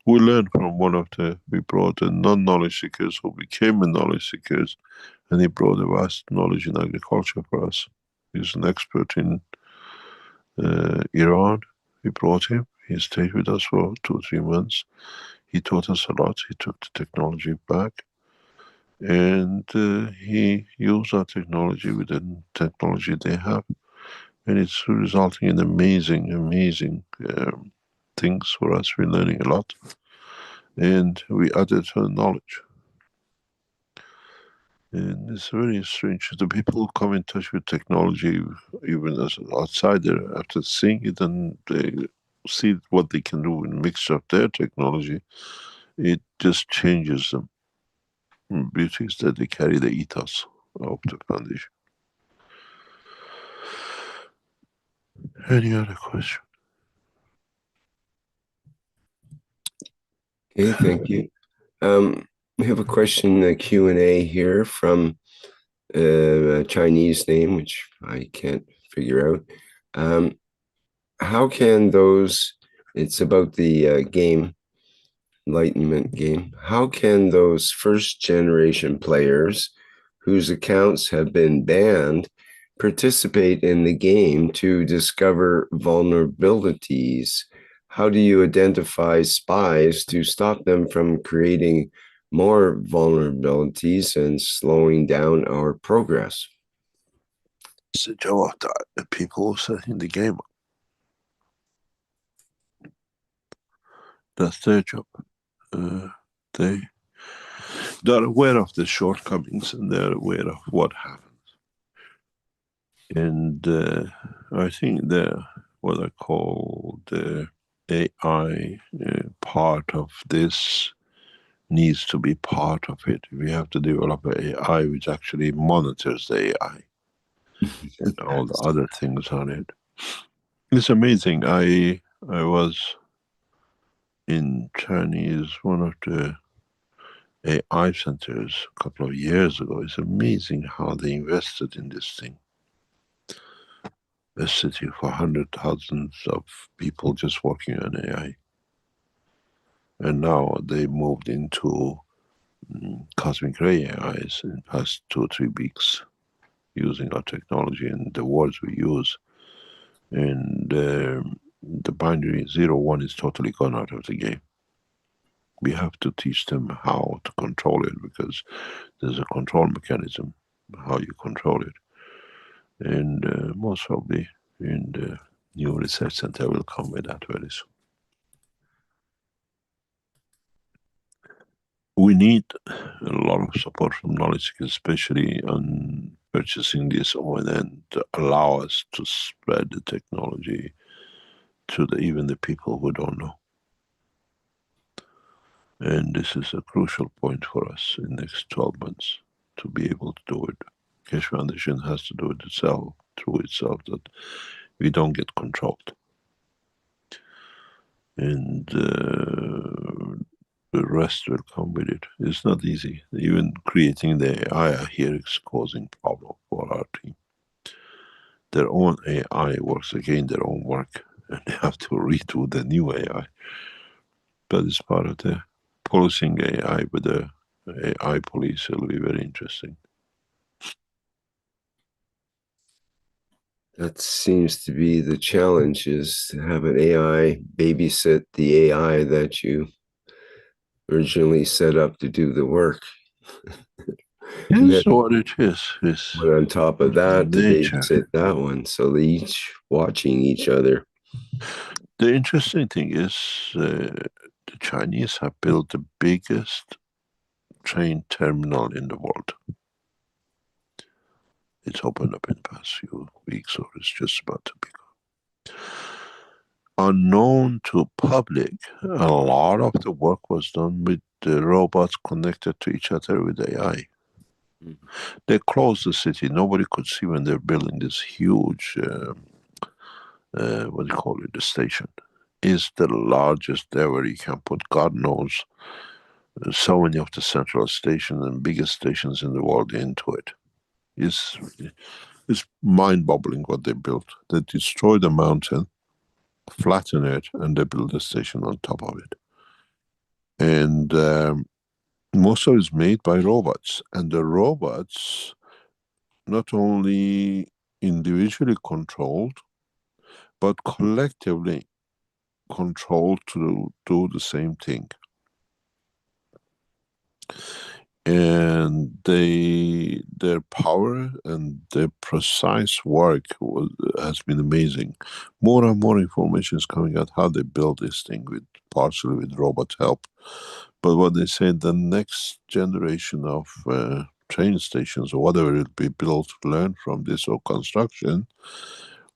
We learned from we brought the non-knowledge seekers who became a knowledge seekers, and he brought a vast knowledge in agriculture for us. He's an expert in Iran. We brought him. He stayed with us for 2 or 3 months. He taught us a lot. He took the technology back, and he used our technology with the technology they have, and it's resulting in amazing things for us. We're learning a lot, and we added to the knowledge. And it's very strange. The people who come in touch with technology, even as an outsider, after seeing it and they see what they can do with a mixture of their technology, it just changes them. The beauty is that they carry the ethos of the foundation. Any other question? Okay, thank you. We have a question, a Q&A here from a Chinese name, which I can't figure out. How can those, it's about the game, Enlightenment game, how can those first generation players whose accounts have been banned participate in the game to discover vulnerabilities? How do you identify spies to stop them from creating more vulnerabilities and slowing down our progress? It's the job of the people setting the game up. That's their job. They're aware of the shortcomings, and they're aware of what happens. And I think what I call the AI part of this needs to be part of it. We have to develop an AI which actually monitors the AI and all the other things on it. It's amazing. I was in Chinese, one of the AI centers a couple of years ago. It's amazing how they invested in this thing. A city for 100,000 of people just working on AI. And now they moved into cosmic ray AIs in the past 2 or 3 weeks using our technology and the words we use. And the binary 0-1 is totally gone out of the game. We have to teach them how to control it because there's a control mechanism, how you control it. And most probably in the new research center will come with that very soon. We need a lot of support from knowledge, especially on purchasing this ONN to allow us to spread the technology to even the people who don't know. And this is a crucial point for us in the next 12 months to be able to do it. Keshe Foundation has to do it itself, through itself, that we don't get controlled. And the rest will come with it. It's not easy. Even creating the AI here is causing problem for our team. Their own AI works again their own work, and they have to redo the new AI. But it's part of the policing AI with the AI police. It'll be very interesting. That seems to be the challenge, is to have an AI babysit the AI that you originally set up to do the work. Here's what it is. But on top of that, to nature. babysit that one, so they each watching each other. The interesting thing is the Chinese have built the biggest train terminal in the world. It's opened up in the past few weeks, or it's just about to be. Unknown to public, a lot of the work was done with the robots connected to each other with AI. They closed the city. Nobody could see when they're building this huge, what do you call it, the station. Is the largest ever. You can put, God knows, so many of the central stations and biggest stations in the world into it. It's mind-boggling what they built. They destroyed the mountain, flatten it, and they build a station on top of it. And most of it is made by robots. And the robots not only individually controlled, but collectively controlled to do the same thing. And their power and their precise work has been amazing. More and more information is coming out how they build this thing, partially with robot help. But what they say, the next generation of train stations or whatever will be built, learn from this or construction,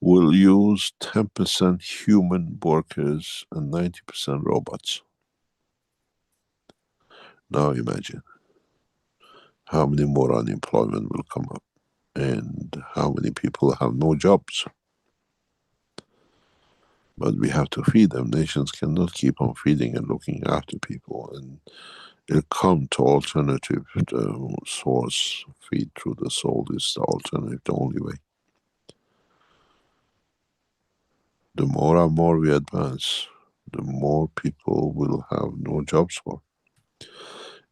will use 10% human workers and 90% robots. Now imagine how many more unemployment will come up and how many people have no jobs. But we have to feed them. Nations cannot keep on feeding and looking after people, and it'll come to alternative source. Feed through the soul is the alternative, the only way. The more and more we advance, the more people will have no jobs for.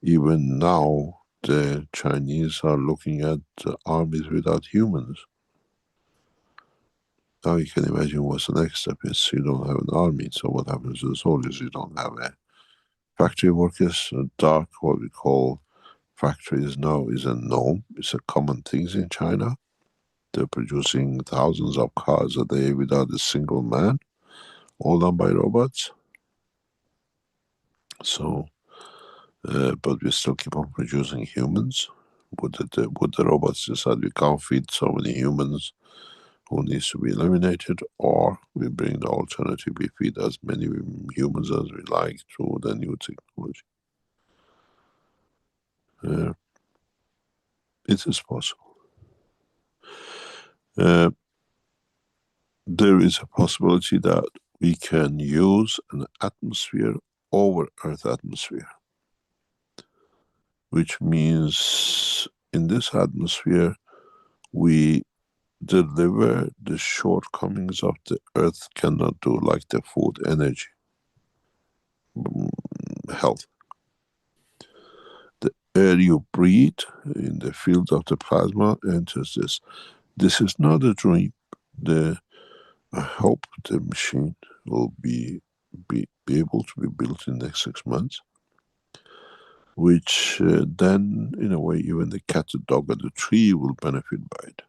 Even now, the Chinese are looking at armies without humans. Now you can imagine what's the next step is. You don't have an army, so what happens to the soldiers? You don't have factory workers. Dark, what we call factories now, is a norm. It's a common thing in China. They're producing thousands of cars a day without a single man, all done by robots. So, but we still keep on producing humans. Would the robots decide we can't feed so many humans who needs to be eliminated, or we bring the alternative, we feed as many humans as we like through the new technology. It is possible. There is a possibility that we can use an atmosphere over Earth atmosphere, which means in this atmosphere we deliver the shortcomings of the Earth cannot do, like the food, energy, health. The air you breathe in the field of the plasma enters this. This is not a dream. I hope the machine will be able to be built in the next 6 months, which then, in a way, even the cat, the dog, and the tree will benefit by it.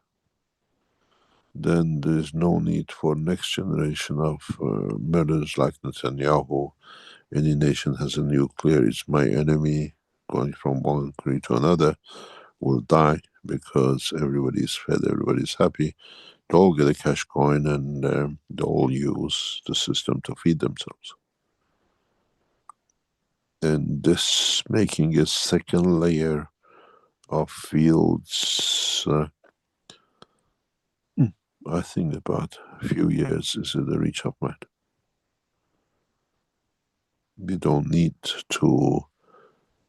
Then there is no need for next generation of murderers like Netanyahu. Any nation has a nuclear, it's my enemy, going from one country to another, will die because everybody is fed, everybody is happy. They all get a cash coin and they all use the system to feed themselves. And this making a second layer of fields, I think about a few years is in the reach of man. We don't need to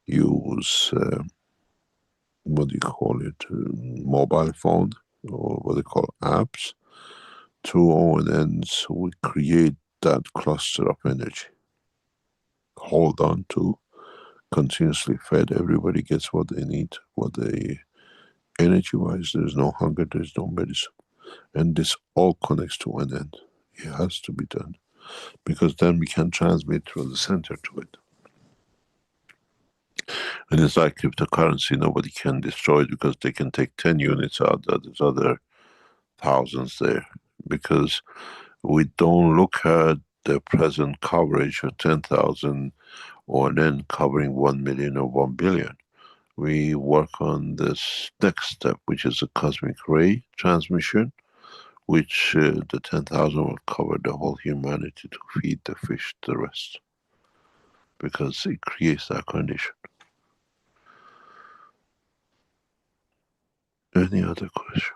use, what do you call it, mobile phone, or what they call apps, through ONNs. We create that cluster of energy. Hold on to, continuously fed, everybody gets what they need, what they, energy-wise, there's no hunger, there's no medicine. And this all connects to an end. It has to be done, because then we can transmit through the center to it. And it's like cryptocurrency, nobody can destroy it because they can take 10 units out, there's other thousands there, because we don't look at the present coverage of 10,000 or then covering 1 million or 1 billion. We work on this next step, which is a cosmic ray transmission, which the 10,000 will cover the whole humanity to feed the fish, the rest, because it creates that condition. Any other question?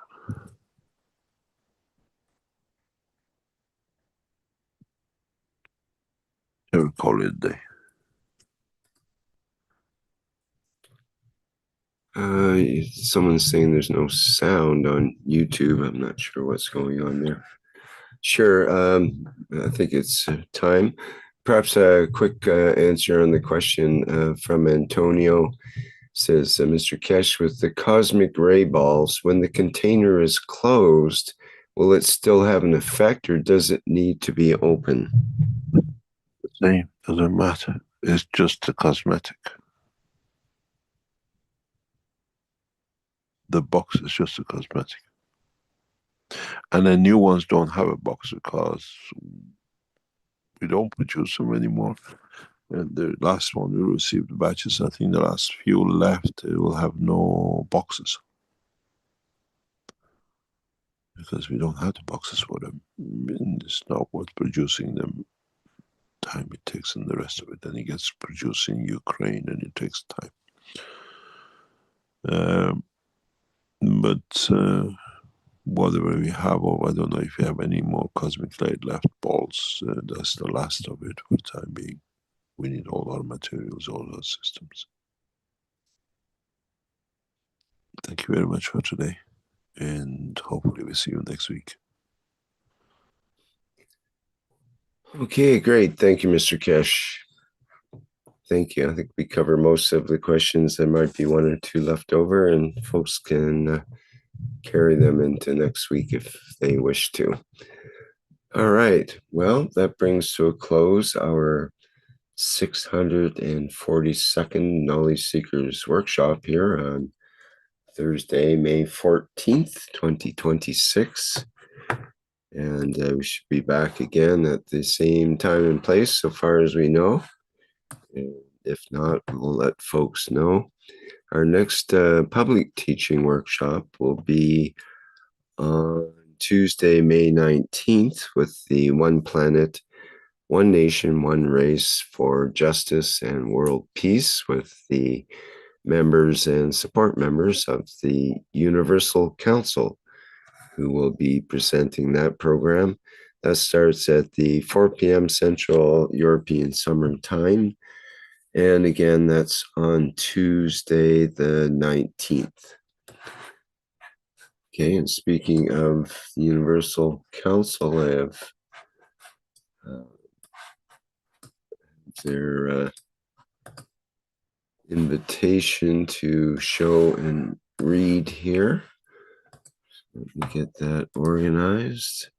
I will call it a day. Someone's saying there's no sound on YouTube. I'm not sure what's going on there. Sure. I think it's time. Perhaps a quick answer on the question from Antonio. Says, Mr. Keshe, with the cosmic ray balls, when the container is closed, will it still have an effect, or does it need to be open? The same, doesn't matter. It's just a cosmetic. The box is just a cosmetic. And the new ones don't have a box because we don't produce them anymore. And the last one we received batches, I think the last few left, it will have no boxes. Because we don't have the boxes for them. And it's not worth producing them. Time it takes and the rest of it. Then it gets produced in Ukraine and it takes time. But whatever we have, or I don't know if you have any more cosmic light left balls, that's the last of it for the time being. We need all our materials, all our systems. Thank you very much for today, and hopefully we'll see you next week. Okay, great. Thank you, Mr. Keshe. Thank you. I think we cover most of the questions. There might be one or two left over, and folks can carry them into next week if they wish to. All right. Well, that brings to a close our 642nd Knowledge Seekers Workshop here on Thursday, May 14th, 2026. And we should be back again at the same time and place, so far as we know. And if not, we'll let folks know. Our next public teaching workshop will be on Tuesday, May 19th, with the One Planet, One Nation, One Race for Justice and World Peace, with the members and support members of the Universal Council, who will be presenting that program. That starts at the 4 p.m. Central European Summer Time. And again, that's on Tuesday, the 19th. Okay, and speaking of the Universal Council, I have their invitation to show and read here. Let me get that organized.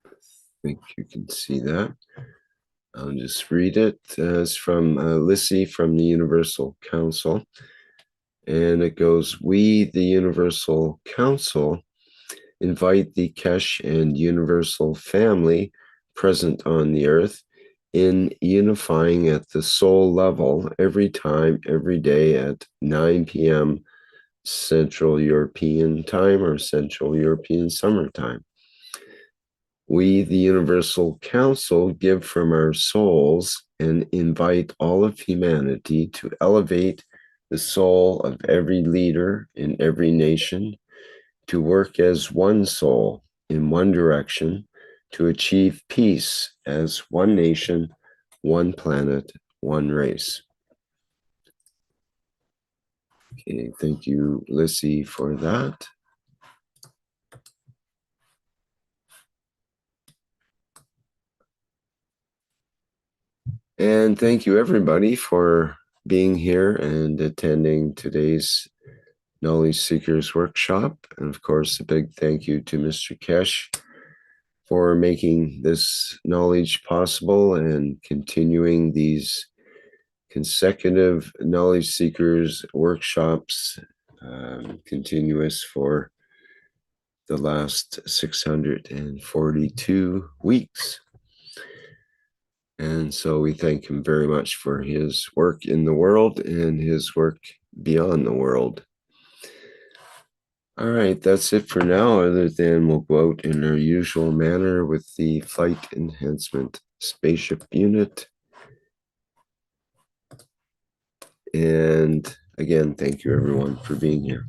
I think you can see that. I'll just read it. It's from Lissy from the Universal Council. And it goes, we, the Universal Council, invite the Keshe and Universal family present on the earth in unifying at the soul level every time, every day at 9 p.m. Central European Time or Central European Summer Time. We, the Universal Council, give from our souls and invite all of humanity to elevate the soul of every leader in every nation, to work as one soul in one direction, to achieve peace as one nation, one planet, one race. Okay, thank you, Lissy, for that. And thank you, everybody, for being here and attending today's Knowledge Seekers Workshop. And of course, a big thank you to Mr. Keshe for making this knowledge possible and continuing these consecutive Knowledge Seekers workshops, continuous for the last 642 weeks. And so we thank him very much for his work in the world and his work beyond the world. All right, that's it for now, other than we'll go out in our usual manner with the Flight Enhancement Spaceship unit. And again, thank you everyone for being here.